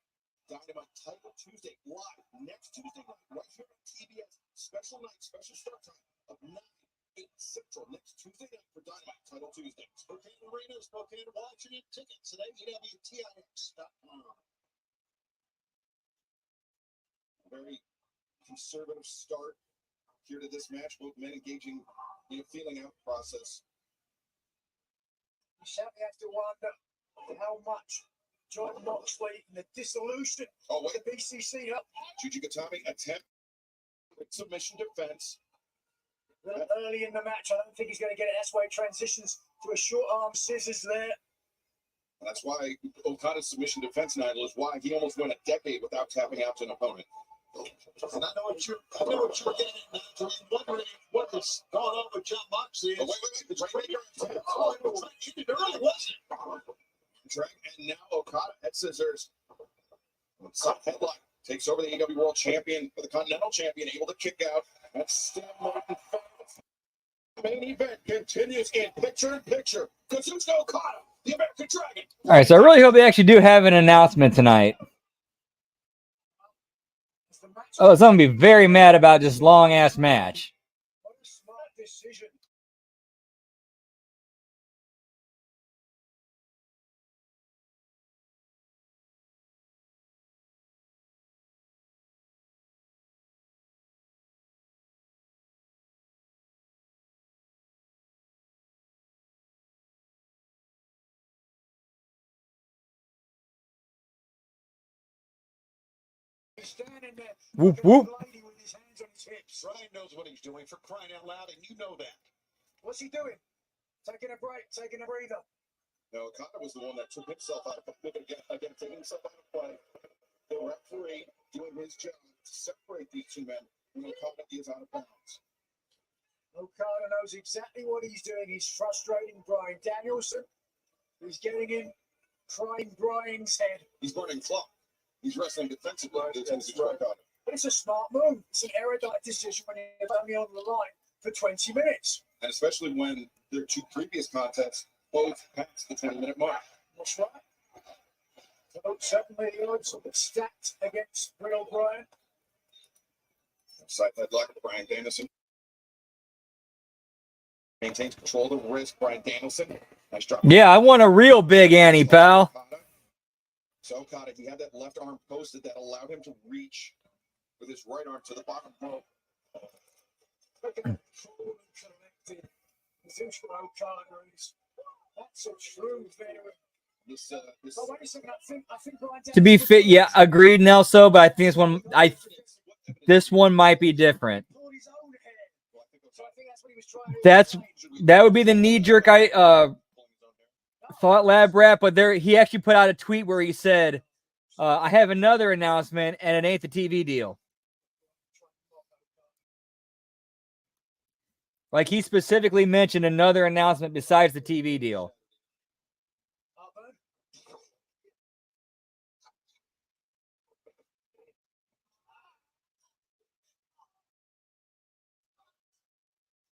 D: Dynamite Title Tuesday live next Tuesday night right here on TBS. Special night, special start time of 9, 8 Central next Tuesday night for Dynamite Title Tuesday. Spokane Arena, Spokane, watching tickets at WTIX.com. Very conservative start here to this match. Both men engaging in a feeling out process.
E: you certainly have to wonder how much John Moxley and the dissolution
D: Oh,
E: of
D: wait.
E: the BCC helped.
D: Yuji Gatami attempt with submission defense.
E: A little early in the match. I don't think he's going to get it. That's why he transitions to a short arm scissors there.
D: That's why Okada's submission defense, Nigel, is why he almost went a decade without tapping out to an opponent.
B: And I know what you're getting at, Nigel. You're wondering what is going on with John Moxley.
D: Oh, wait.
B: It's right here. Oh, it really wasn't.
D: Drag, and now Okada at scissors. Side headlock takes over the AEW World Champion, or the Continental Champion, able to kick out. That's still Martin. Main event continues in picture-in-picture. Kazuchika Okada, the American Dragon.
A: All right, so I really hope they actually do have an announcement tonight.
E: As the match
A: Oh, so I'm going to be very mad about this long-ass match.
E: what a smart decision. He's standing there.
A: Whoop,
E: looking at the
A: whoop.
E: lady with his hands on his hips.
D: Brian knows what he's doing, for crying out loud, and you know that.
E: What's he doing? Taking a break, taking a breather.
D: No, Okada was the one that took himself out of again, taking himself out of play. The referee doing his job to separate these two men when Okada is out of bounds.
E: Okada knows exactly what he's doing. He's frustrating Bryan Danielson. He's getting in prime Bryan's head.
D: He's burning clock. He's wrestling defensively.
E: That's right. But it's a smart move. It's an erudite decision when you're only on the line for 20 minutes.
D: And especially when their two previous contests both passed the 20-minute mark.
E: That's right. So certainly the odds are stacked against Real Bryan.
D: Side headlock of Bryan Danielson. Maintains control of the wrist. Bryan Danielson. Nice drop.
A: Yeah, I want a real big Annie, pal.
D: So Okada, he had that left arm posted that allowed him to reach with his right arm to the bottom rope.
E: Look at that cool and collected Kazuchika Okada is. That's a true veteran.
D: This
E: Oh, wait a second. I think Bryan
A: To be
E: Danielson-
A: fit, yeah, agreed, Nelson. But I think this one might be different.
E: Pulled his own hair. So I think that's what he was trying to
A: That would be the knee-jerk thought lab rap. But he actually put out a tweet where he said, "I have another announcement, and it ain't the TV deal." Like he specifically mentioned another announcement besides the TV deal.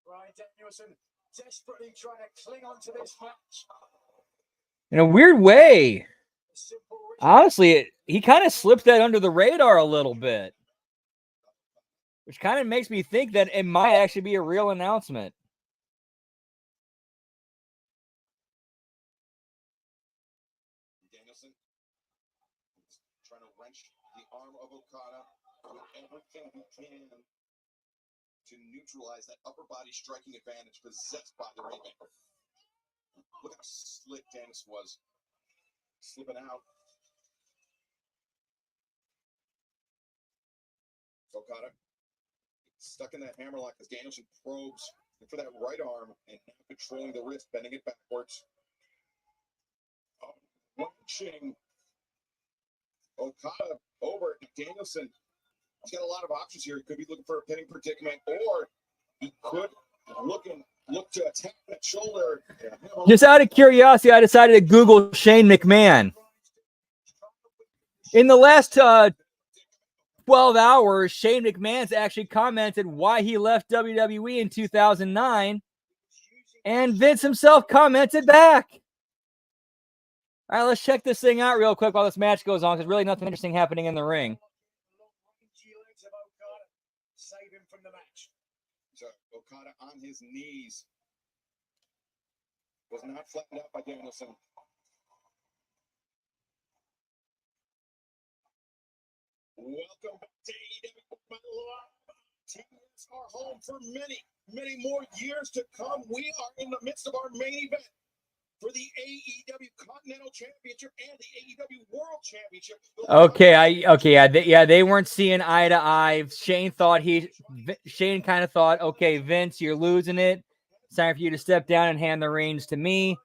E: Bryan Danielson desperately trying to cling on to this match.
A: In a weird way,
E: A simple
A: honestly, he kind of slipped that under the radar a little bit, which kind of makes me think that it might actually be a real announcement.
D: Danielson is trying to wrench the arm of Okada with everything he can to neutralize that upper body striking advantage possessed by the Rainmaker. Look how slick Danielson was. Slipping out. Okada stuck in that hammerlock as Danielson probes for that right arm and now controlling the wrist, bending it backwards. Watching Okada over Danielson. He's got a lot of options here. He could be looking for a pinning predicament, or he could look to attack that shoulder.
A: Just out of curiosity, I decided to Google Shane McMahon. In the last 12 hours, Shane McMahon's actually commented why he left WWE in 2009, and Vince himself commented back. All right, let's check this thing out real quick while this match goes on, because really nothing interesting happening in the ring.
E: Save him from the match.
D: So Okada on his knees was not flattened out by Danielson. Welcome back to AEW. TNS are home for many, many more years to come. We are in the midst of our main event for the AEW Continental Championship and the AEW World Championship.
A: They weren't seeing eye to eye. Shane kind of thought, okay, Vince, you're losing it. It's time for you to step down and hand the reins to me.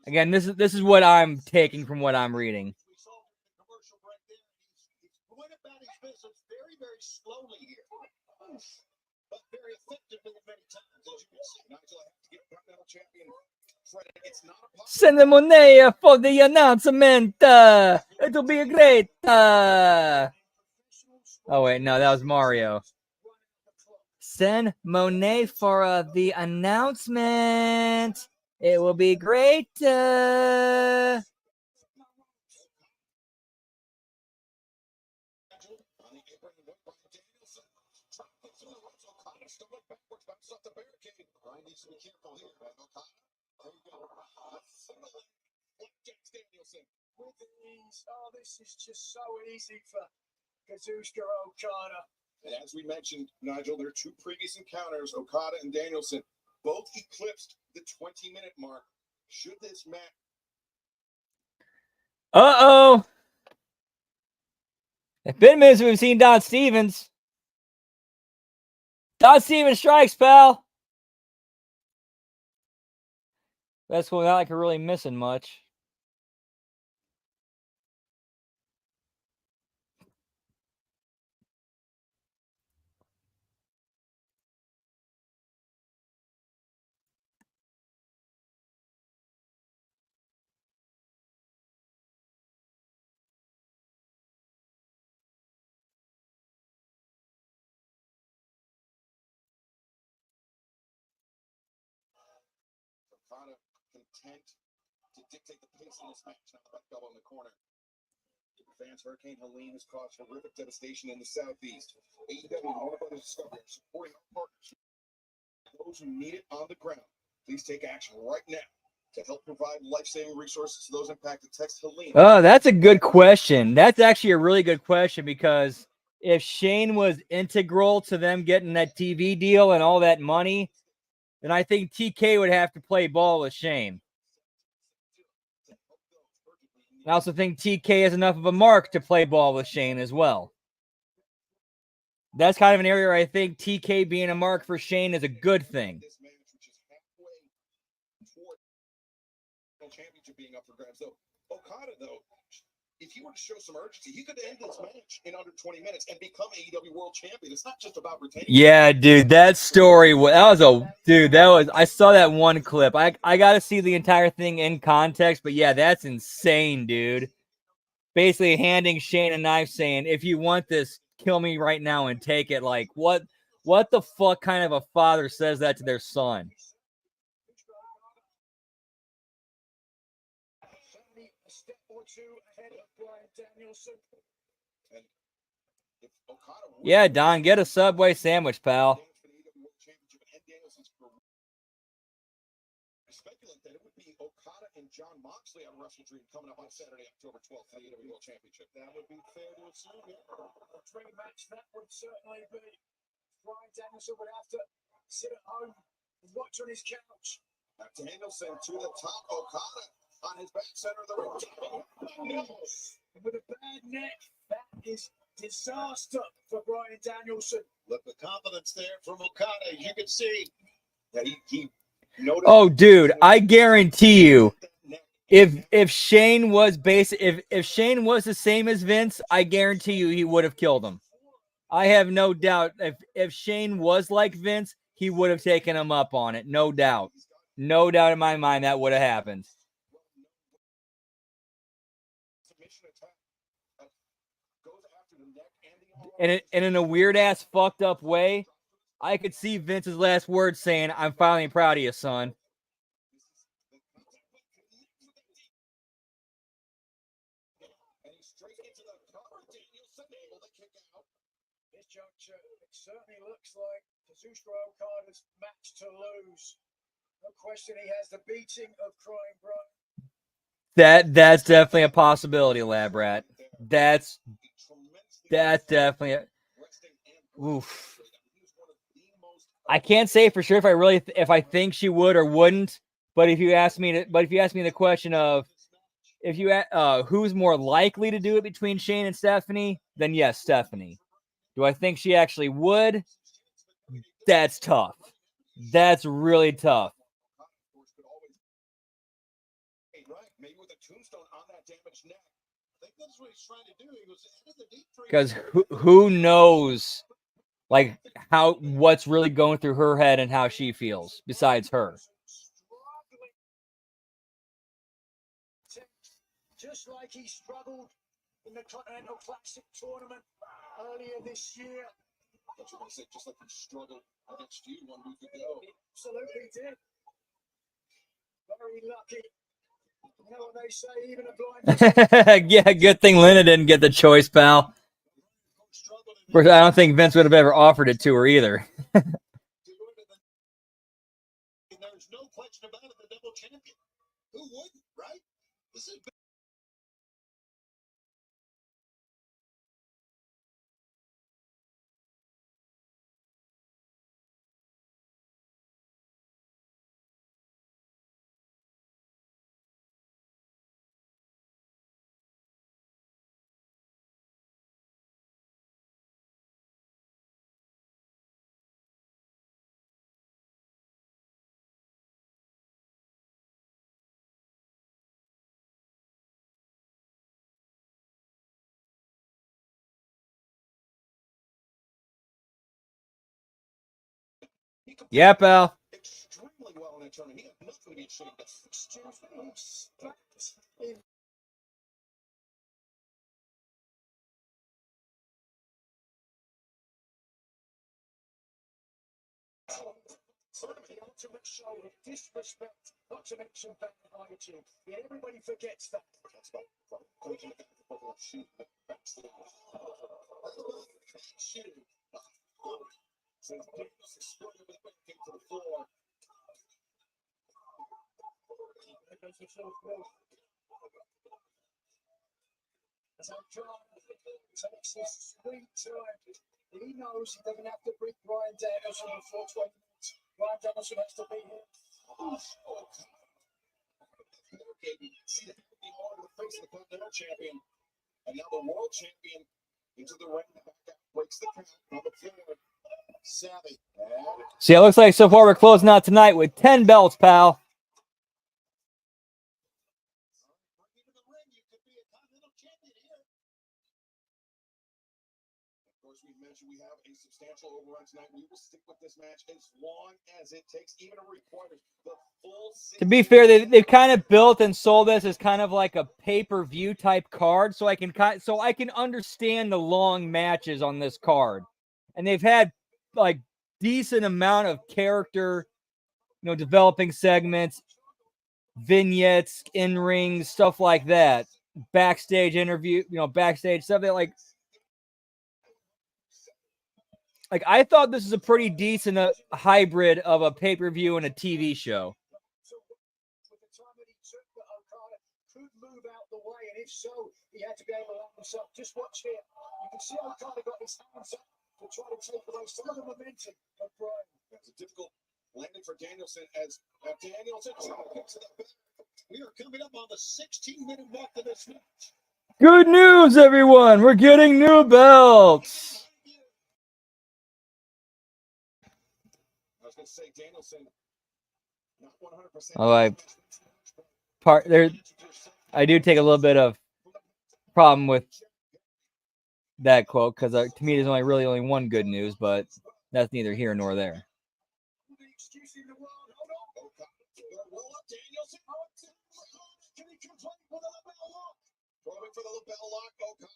A: Again, this is what I'm taking from what I'm reading.
D: Very, very slowly here, but very effectively many times, as you can see. Nigel has to get Continental Champion credit. It's not a
A: Send the money for the announcement. It'll be great. Oh wait, no, that was Mario. Send Monet for the announcement. It will be great.
E: Oh, this is just so easy for Kazuchika Okada.
D: And as we mentioned, Nigel, their two previous encounters, Okada and Danielson, both eclipsed the 20-minute mark. Should this match...
A: Uh-oh. It's been minutes we've seen Don Stevens. Don Stevens strikes, pal. That's cool. Not like you're really missing much.
D: Okada content to dictate the pace in this match. Now the back double in the corner. Fans, Hurricane Helene has caused horrific devastation in the southeast. AEW and Warner Brothers Discovery are supporting our partners. Those who need it on the ground, please take action right now to help provide life-saving resources to those impacted. Text Helene.
A: Oh, that's a good question. That's actually a really good question, because if Shane was integral to them getting that TV deal and all that money, then I think TK would have to play ball with Shane. I also think TK has enough of a mark to play ball with Shane as well. That's kind of an area where I think TK being a mark for Shane is a good thing.
D: This match, which is halfway toward championship being up for grabs. So Okada, though, if he were to show some urgency, he could end this match in under 20 minutes and become AEW World Champion. It's not just about retaining.
A: Yeah, dude, that story, I saw that one clip. I got to see the entire thing in context, but yeah, that's insane, dude. Basically handing Shane a knife saying, if you want this, kill me right now and take it. Like, what the fuck kind of a father says that to their son?
E: A step or two ahead of Bryan Danielson.
A: Yeah, Don, get a Subway sandwich, pal.
D: Speculate that it would be Okada and John Moxley on Wrestle Dream coming up on Saturday, October 12th, for the AEW World Championship. That would be fair to assume.
E: A dream match that would certainly be. Bryan Danielson would have to sit at home and watch on his couch.
D: Now Danielson to the top, Okada on his back center of the ring.
E: With a bad neck, that is Disaster for Bryan Danielson.
D: Look, the confidence there from Okada. You can see that he noticed.
A: Oh, dude, I guarantee you, if Shane was if Shane was the same as Vince, I guarantee you he would have killed him. I have no doubt if Shane was like Vince, he would have taken him up on it. No doubt. No doubt in my mind that would have happened. And in a weird ass fucked up way, I could see Vince's last words saying, "I'm finally proud of you, son."
E: This juncture, it certainly looks like Kazuchika Okada's match to lose. No question he has the beating of Crying Bryan.
A: That's definitely a possibility, Lab Rat. That's definitely oof. I can't say for sure if I think she would or wouldn't, but if you ask me the question of who's more likely to do it between Shane and Stephanie, then yes, Stephanie. Do I think she actually would? That's tough. That's really tough. Because who knows, like, what's really going through her head and how she feels besides her.
E: Just like he struggled in the Continental Classic tournament earlier this year.
D: That's what I said, just like he struggled against you 1 week ago.
E: Absolutely did. Very lucky. You know what they say, even a blind.
A: Yeah, good thing Lena didn't get the choice, pal. Of course, I don't think Vince would have ever offered it to her either.
D: There's no question about it, the double champion. Who wouldn't, right? This is
A: Yeah, pal.
D: extremely well in that tournament. He had nothing to be ashamed of. Excuse me.
E: The ultimate show of disrespect, not to mention bad hygiene. Yet everybody forgets that. So John takes this sweet time. He knows he doesn't have to beat Bryan Danielson before 20 minutes. Bryan Danielson has to beat him.
D: See the on the face of the Continental Champion, and now the World Champion into the ring. Breaks the count on the floor. Savvy.
A: See, it looks like so far we're closing out tonight with 10 belts, pal.
D: We mentioned we have a substantial overrun tonight. We will stick with this match as long as it takes, even if it requires the full.
A: To be fair, they've kind of built and sold this as kind of like a pay-per-view type card, so I can understand the long matches on this card, and they've had like decent amount of character, developing segments, vignettes, in rings, stuff like that, backstage interview, backstage stuff that like I thought this is a pretty decent hybrid of a pay-per-view and a TV show.
E: With the time that he took, that Okada could move out the way, and if so, he had to be able to let himself. Just watch here. You can see Okada got his hands up to try to take away some of the momentum of Bryan.
D: That's a difficult landing for Danielson as Danielson gets to the back. We are coming up on the 16-minute mark of this match.
A: Good news, everyone. We're getting new belts.
D: I was going to say, Danielson, not 100%.
A: Oh, I do take a little bit of problem with that quote because to me, there's really only one good news, but that's neither here nor there.
D: Going for the lapel lock, Okada.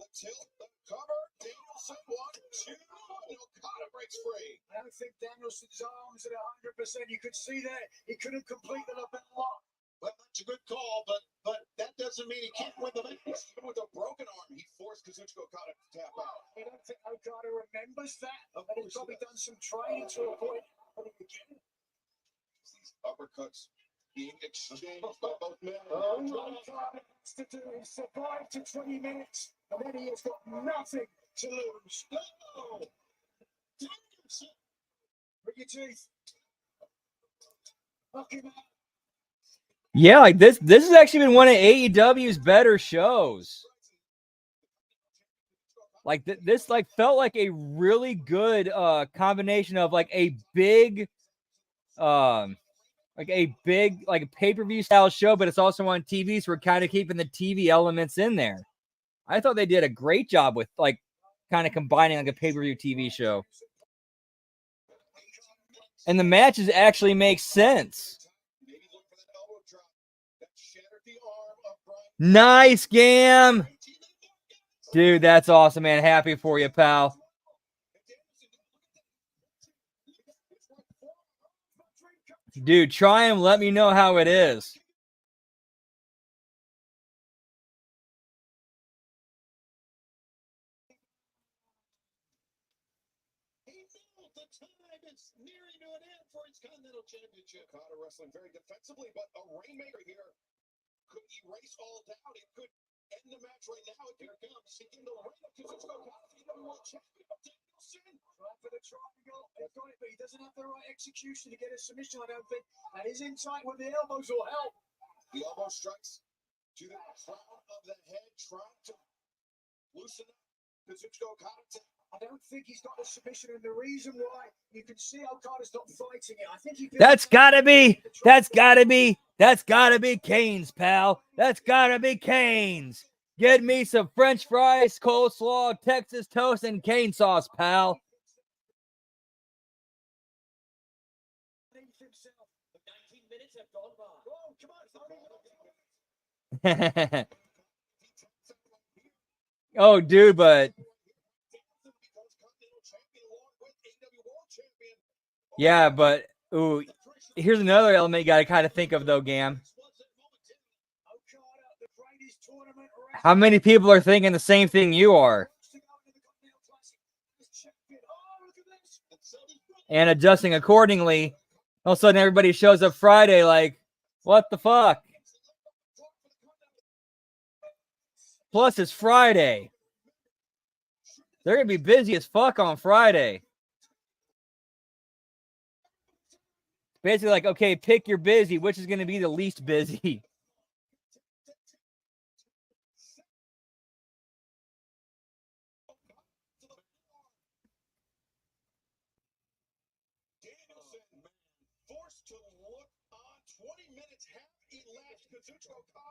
D: The tilt, the cover, Danielson, 1, 2, and Okada breaks free.
E: I don't think Danielson's arms at 100%. You could see that he couldn't complete the lapel lock.
D: Well, that's a good call, but that doesn't mean he can't win the match. Even with a broken arm, he forced Kazuchika Okada to tap out.
E: I don't think Okada remembers that. And he's probably done some training to avoid putting again.
D: These uppercuts being exchanged by both men.
E: All Okada has to do is survive to 20 minutes, and then he has got nothing to lose.
D: No! Danielson!
E: Bring your teeth. Knock him out.
A: Yeah, like this has actually been one of AEW's better shows. Like this felt like a really good combination of like a big pay-per-view style show, but it's also on TV, so we're kind of keeping the TV elements in there. I thought they did a great job with like kind of combining like a pay-per-view TV show. And the matches actually make sense. Nice, Gam. Dude, that's awesome, man. Happy for you, pal. Dude, try and let me know how it is.
D: It's nearing to an end for its Continental Championship. Okada wrestling very defensively, but a rainmaker here could erase all doubt. It could end the match right now. Here it comes. Seeking the ring of Kazuchika Okada, the World Champion Danielson.
E: Try for the triangle. He's got it, but he doesn't have the right execution to get a submission, I don't think. And he's in tight with the elbows will help.
D: The elbow strikes to the crown of the head, trying to loosen up Kazuchika Okada.
E: I don't think he's got the submission, and the reason why you can see Okada's not fighting it. I think he.
A: That's gotta be Cane's, pal. That's gotta be Cane's. Get me some French fries, coleslaw, Texas toast, and cane sauce, pal. Oh, dude, but yeah, but ooh, here's another element you got to kind of think of, though, Gam. How many people are thinking the same thing you are? And adjusting accordingly. All of a sudden, everybody shows up Friday like, what the fuck? Plus, it's Friday. They're going to be busy as fuck on Friday. Basically like, okay, pick your busy. Which is going to be the least busy?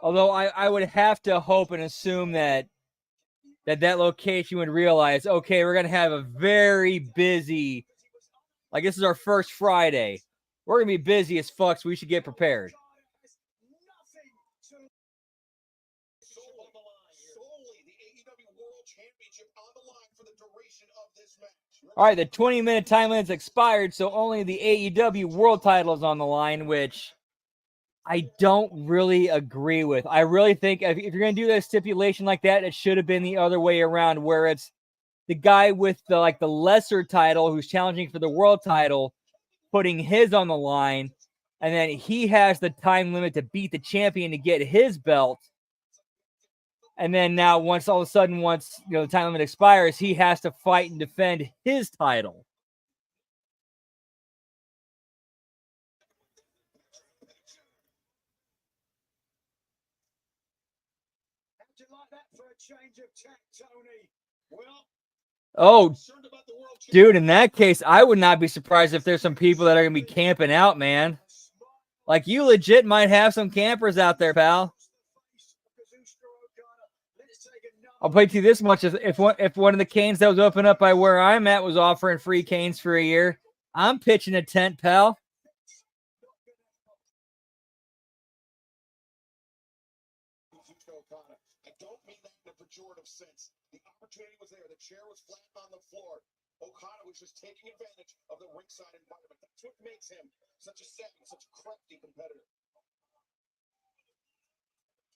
A: Although I would have to hope and assume that location would realize, okay, we're going to have a very busy, like this is our first Friday. We're going to be busy as fuck, so we should get prepared. All right, the 20-minute time limit's expired, so only the AEW World title is on the line, which I don't really agree with. I really think if you're going to do a stipulation like that, it should have been the other way around, where it's the guy with the lesser title who's challenging for the world title, putting his on the line, and then he has the time limit to beat the champion to get his belt. And then now, once the time limit expires, he has to fight and defend his title.
E: change of tack, Tony. Well,
A: Oh,
D: Concerned about the world
A: dude, in that case, I would not be surprised if there's some people that are going to be camping out, man. Like, you legit might have some campers out there, pal. I'll play to you this much. If one of the canes that was open up by where I'm at was offering free canes for a year, I'm pitching a tent, pal.
D: I don't mean that in a pejorative sense. The opportunity was there. The chair was flat on the floor. Okada was just taking advantage of the ringside environment. That's what makes him such a savvy, such a crafty competitor.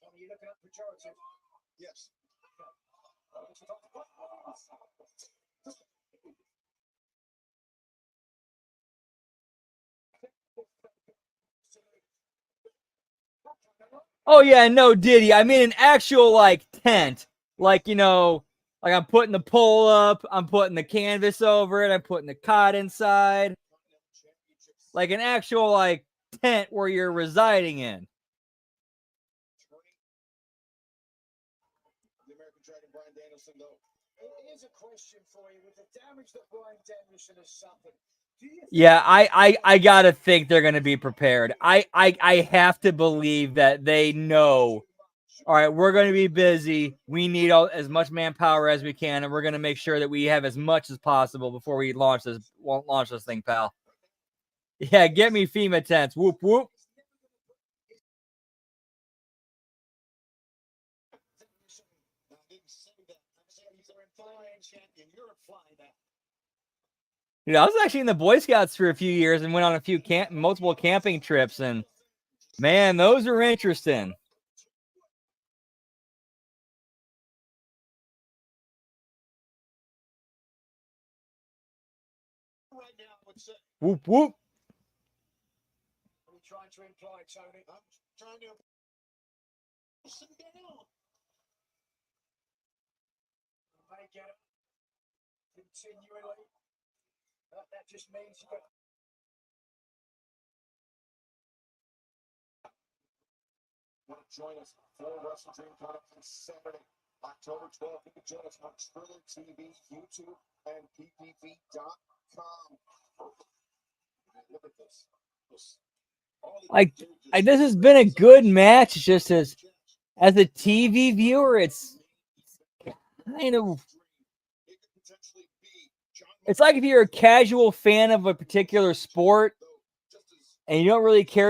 E: Tommy, you looking at pejorative?
D: Yes.
A: Oh, yeah, no, Diddy. I mean an actual, like, tent. Like, you know, like I'm putting the pole up, I'm putting the canvas over it, I'm putting the cot inside. Like an actual, like, tent where you're residing in.
D: The American Dragon, Bryan Danielson, though.
E: Here's a question for you. With the damage that Bryan Danielson has suffered, do you think
A: Yeah, I gotta think they're gonna be prepared. I have to believe that they know. All right, we're gonna be busy. We need as much manpower as we can, and we're gonna make sure that we have as much as possible before we launch this thing, pal. Yeah, get me FEMA tents. Whoop whoop.
D: I didn't say that. I'm saying he's a flying champion. You're a flying that.
A: Dude, I was actually in the Boy Scouts for a few years and went on a few multiple camping trips, and man, those are interesting.
D: Right now, I would say.
A: Whoop whoop.
E: What are you trying to imply, Tony?
D: I'm trying to sit down.
E: May get it continually. That just means you got.
D: Want to join us for Wrestle Dream Conference Saturday, October 12th. You can join us on Triller TV, YouTube, and ppv.com. Look at this.
A: This has been a good match. Just as a TV viewer, it's kind of. It's like if you're a casual fan of a particular sport, and you don't really care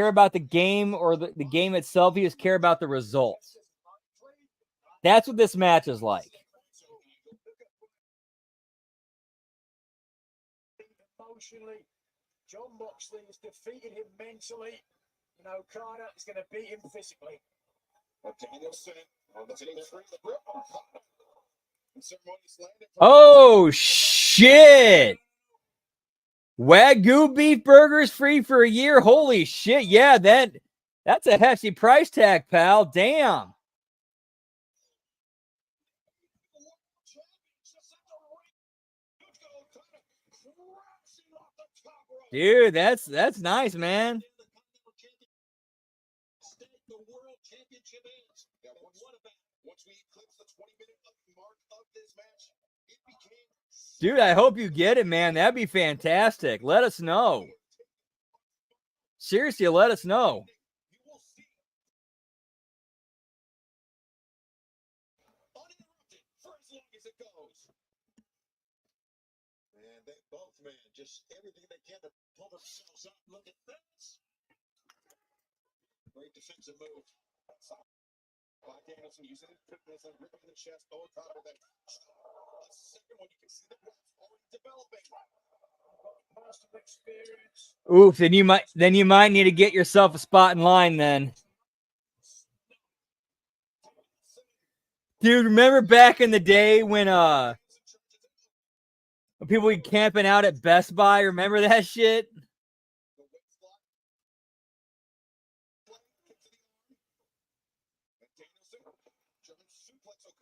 A: about the game or the game itself. You just care about the results. That's what this match is like.
E: Emotionally, John Moxley has defeated him mentally, and Okada is going to beat him physically.
A: Oh shit! Wagyu beef burgers free for a year. Holy shit! Yeah, that's a hefty price tag, pal. Damn. Dude, that's nice, man. Dude, I hope you get it, man. That'd be fantastic. Let us know. Seriously, let us know.
D: And they both, man, just everything they can to pull themselves up. Look at this. Great defensive move. By Danielson using his quickness and ripping the chest. Okada with that second one. You can see the growth already developing.
A: Oof, then you might need to get yourself a spot in line then. Dude, remember back in the day when people were camping out at Best Buy? Remember that shit?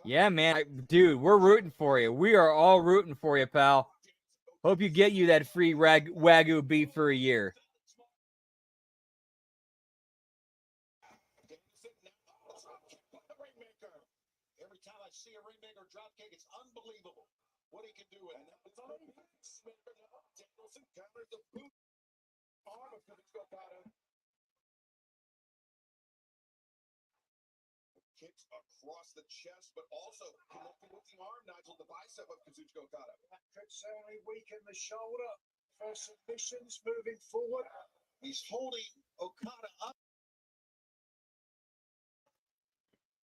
A: Yeah, man. Dude, we're rooting for you. We are all rooting for you, pal. Hope you get you that free Wagyu beef for a year.
D: across the chest, but also connecting with the arm, Nigel, the bicep of Kazuchika Okada.
E: That could certainly weaken the shoulder for submissions moving forward.
D: He's holding Okada up.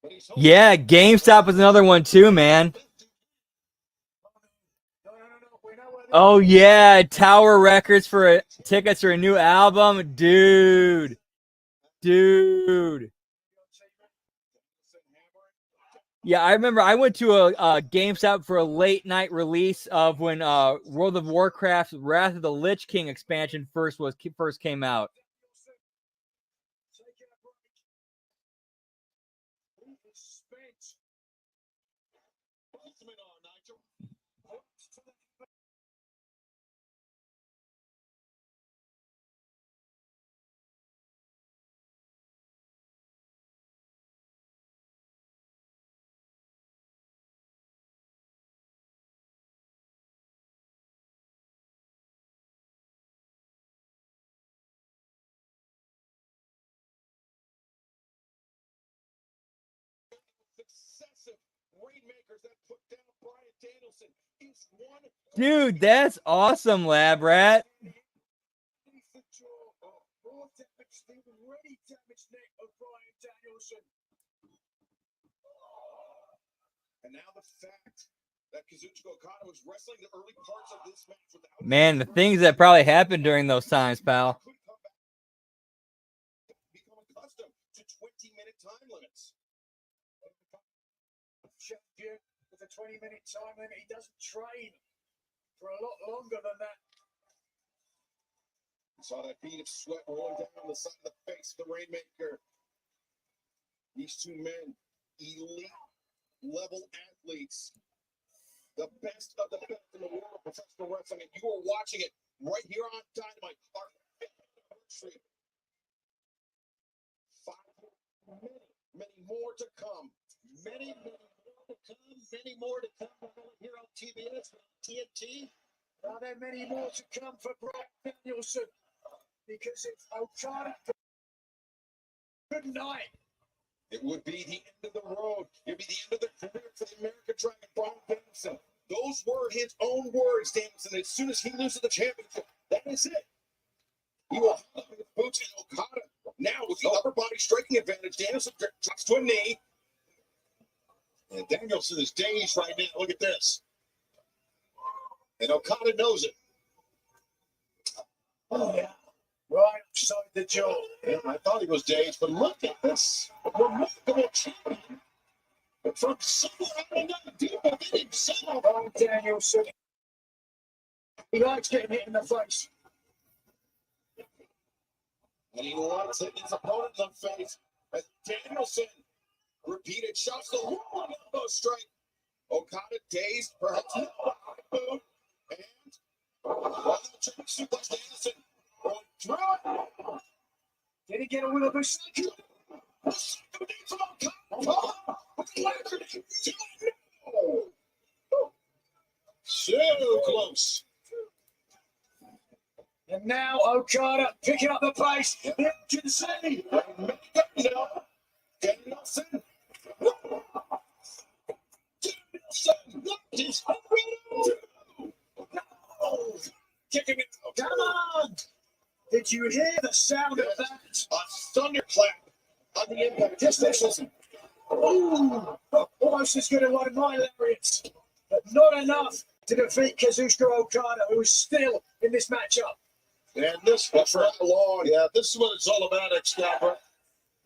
D: But he's holding
A: Yeah, GameStop was another one too, man.
E: No. We know where
A: Oh yeah, Tower Records for tickets for a new album, dude. Yeah, I remember I went to a GameStop for a late night release of when World of Warcraft Wrath of the Lich King expansion first came out.
D: successive rainmakers that put down Bryan Danielson is one.
A: Dude, that's awesome, Lab Rat.
E: More damage, the already damaged neck of Bryan Danielson.
D: And now the fact that Kazuchika Okada was wrestling the early parts of this match without
A: Man, the things that probably happened during those times, pal.
D: become accustomed to 20-minute time limits.
E: Champion with a 20-minute time limit. He doesn't train for a lot longer than that.
D: Saw that bead of sweat rolling down the side of the face of the Rainmaker. These two men, elite level athletes, the best of the best in the world of professional wrestling, and you are watching it right here on Dynamite, our 5th anniversary. 5 years, many more to come. Many more to come. Many more to come. Here on TBS, TNT.
E: Are there many more to come for Bryan Danielson? Because if Okada, good night.
D: It would be the end of the road. It would be the end of the career for the American Dragon, Bryan Danielson. Those were his own words, Danielson. As soon as he loses the championship, that is it. He will hang up his boots, and Okada, now with the upper body striking advantage, Danielson drops to a knee. And Danielson is dazed right now. Look at this. And Okada knows it.
E: Oh, yeah. Right beside the jaw.
D: Yeah, I thought he was dazed, but look at this remarkable champion. From somewhere out of another deal within himself.
E: Bryan Danielson. He likes getting hit in the face.
D: And he likes hitting his opponent in the face. As Danielson repeated shots, the one elbow strike. Okada dazed, perhaps no boot, and suplex Danielson going through it.
E: Did he get a wheel of a second?
D: So close.
E: And now Okada picking up the pace. You can see.
D: Danielson. Kicking it.
E: Come on! Did you hear the sound of that?
D: A thunderclap on the impact.
E: Just listen. Ooh, almost as good as one of my lariats, but not enough to defeat Kazuchika Okada, who is still in this matchup.
D: And this was right along. Yeah, this is what it's all about, Excalibur.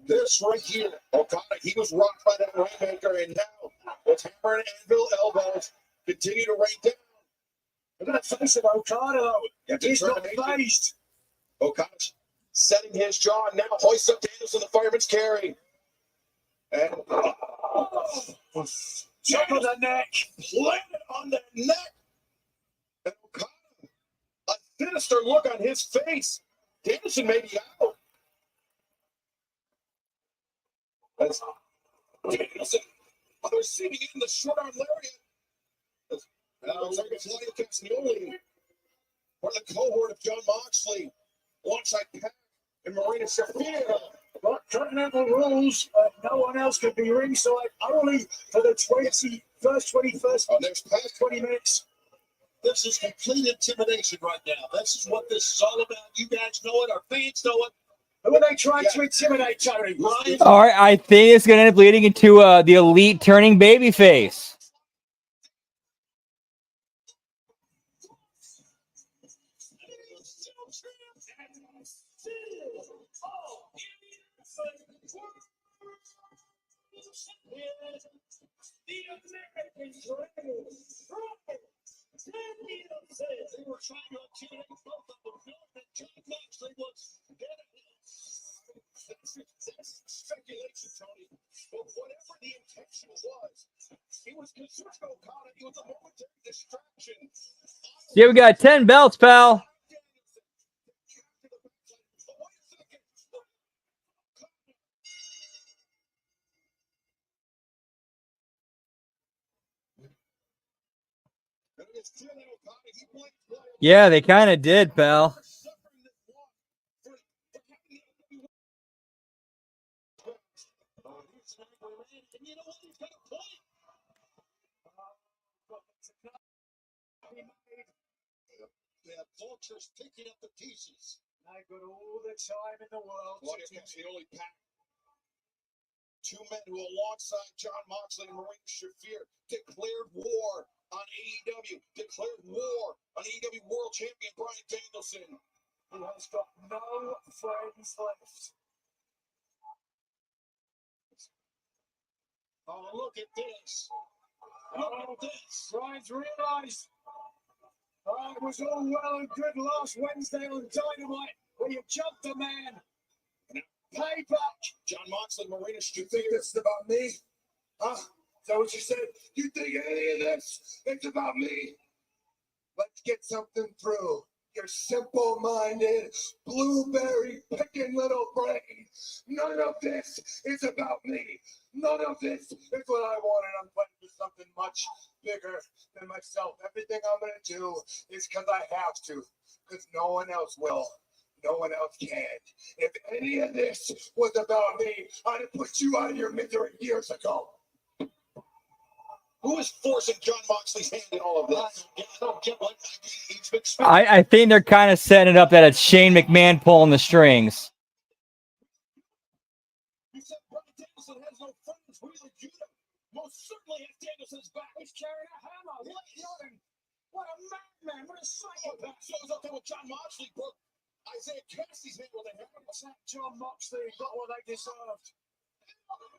D: This right here, Okada, he was rocked by that Rainmaker, and now with hammer and anvil elbows continue to rain down.
E: Look at the face of Okada, though. He's not phased.
D: Okada setting his jaw, now hoists up Danielson, the fireman's carry. And
E: Top of the neck.
D: planted on the neck. And Okada, a sinister look on his face. Danielson may be out. As Danielson, they're sitting in the short arm lariat. Now looks like it's Claudio Castagnoli for the cohort of John Moxley, alongside Pac and Marina Shafir.
E: But continental rules, no one else could be ringside only for the 21st, next past 20 minutes.
D: This is complete intimidation right now. This is what this is all about. You guys know it. Our fans know it.
E: Who are they trying to intimidate, Tony? Ryan?
A: All right, I think it's going to end up leading into the Elite turning babyface.
D: They were trying to intimidate both of them. That John Moxley was dead. That's speculation, Tony. But whatever the intention was, he was concerned about it. He was a momentary distraction.
A: Yeah, we got 10 belts, pal. Yeah, they kind of did, pal.
D: Vultures picking up the pieces.
E: I've got all the time in the world.
D: That's the only pack. Two men who, alongside John Moxley and Marine Shafir, declared war on AEW. Declared war on AEW World Champion Bryan Danielson,
E: who has got no friends left.
D: Oh, look at this. Look at this.
E: Brian's realised. It was all well and good last Wednesday on Dynamite where you jumped a man. Payback.
D: John Moxley, Marina Shafir.
B: You think this is about me? Huh? Is that what you said? You think any of this is about me? Let's get something through. Your simple-minded, blueberry-picking little brain. None of this is about me. None of this is what I wanted. I'm fighting for something much bigger than myself. Everything I'm going to do is because I have to. Because no one else will. No one else can. If any of this was about me, I'd have put you out of your misery years ago.
D: Who is forcing John Moxley's hand in all of this?
A: I think they're kind of setting it up that it's Shane McMahon pulling the strings.
D: He said Bryan Danielson has no friends. Wheeler Judah most certainly has Danielson's back.
E: He's carrying a hammer. What a madman. What a psychopath.
D: Shows up there with John Moxley, bro. Isaiah Cassidy's hand with a hammer.
E: What's that? John Moxley got what they deserved.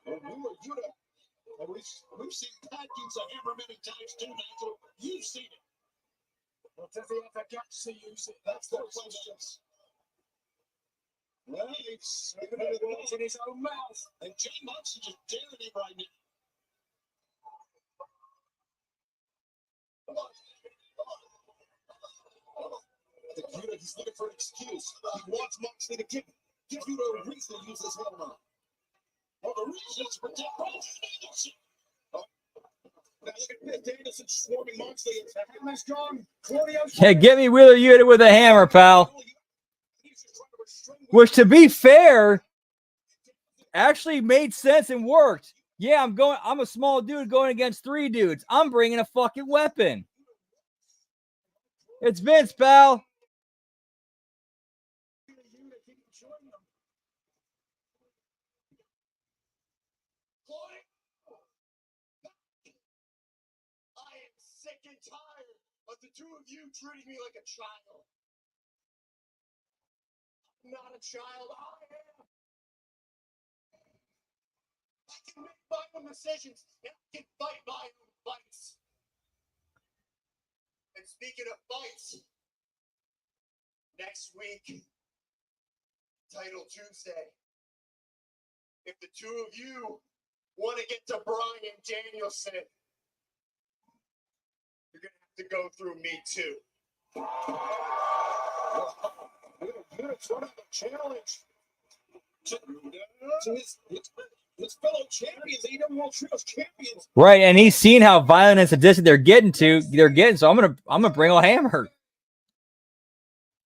D: And Wheeler Judah. And we've seen Pat use a hammer many times too, Nigel. You've seen it.
E: Well, does he have the guts to use it?
D: That's the question. Well, it's
E: even the words in his own mouth.
D: And John Moxley just daring him right now. He's looking for an excuse. He wants Moxley to give you a reason to use this hammer. Well, the reason is to protect Bryan Danielson. Now look at Danielson swarming Moxley.
E: The hammer's gone. Claudio's
A: Yeah, get me Wheeler Yuta with a hammer, pal. Which, to be fair, actually made sense and worked. Yeah, I'm a small dude going against three dudes. I'm bringing a fucking weapon. It's Vince, pal.
D: Sick and tired of the two of you treating me like a child. I'm not a child, I am. I can make my own decisions, and I can fight my own fights. And speaking of fights, next week, Title Tuesday, if the two of you want to get to Bryan Danielson, you're going to have to go through me too. It's one of the challenge to his fellow champions, AEW World Trios champions.
A: Right, and he's seen how violent and sadistic they're getting. So I'm gonna bring a hammer.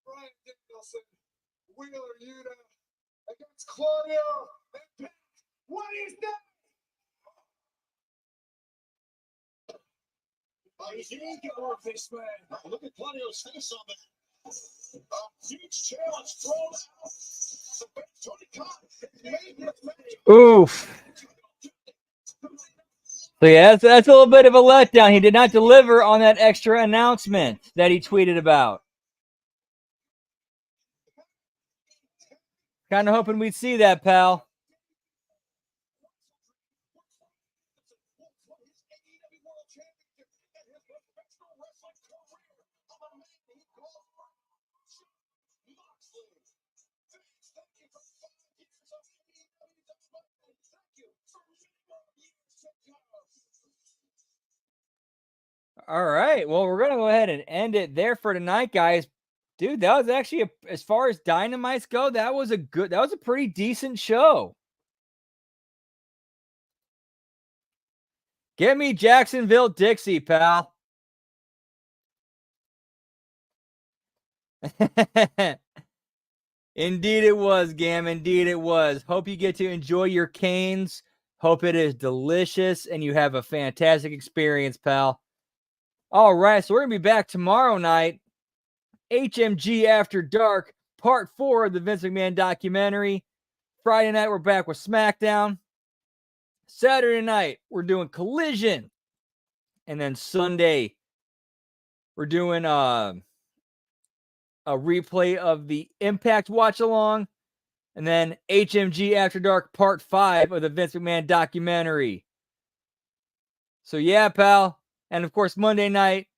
D: Bryan Danielson, Wheeler Yuta, against
E: It's Claudio. What is that? He's the ego of this man. Look at Claudio's face on that. A huge challenge thrown out. Tony Khan made this match.
A: Oof. So yeah, that's a little bit of a letdown. He did not deliver on that extra announcement that he tweeted about. Kind of hoping we'd see that, pal. All right. Well, we're going to go ahead and end it there for tonight, guys. Dude, that was actually, as far as Dynamites go, that was a pretty decent show. Give me Jacksonville Dixie, pal. Indeed it was, Gam. Indeed it was. Hope you get to enjoy your canes. Hope it is delicious and you have a fantastic experience, pal. All right, so we're going to be back tomorrow night. HMG After Dark, Part 4 of the Vince McMahon documentary. Friday night, we're back with SmackDown. Saturday night, we're doing Collision. And then Sunday, we're doing a replay of the Impact Watch-Along. And then HMG After Dark Part 5 of the Vince McMahon documentary. So yeah, pal. And of course, Monday night,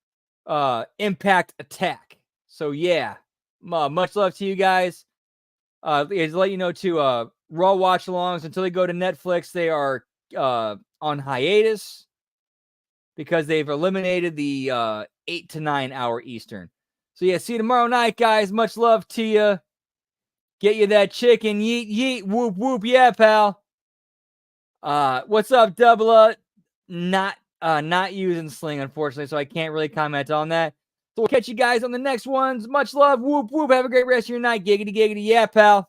A: Impact Attack. So yeah, much love to you guys. To let you know too, Raw Watch-Alongs, until they go to Netflix, they are on hiatus because they've eliminated the 8 to 9 hour Eastern. So yeah, see you tomorrow night, guys. Much love to you. Get you that chicken. Yeet, yeet, whoop, whoop. Yeah, pal. What's up, Double? Not using Sling, unfortunately, so I can't really comment on that. So we'll catch you guys on the next ones. Much love. Whoop, whoop. Have a great rest of your night. Giggity, giggity. Yeah, pal.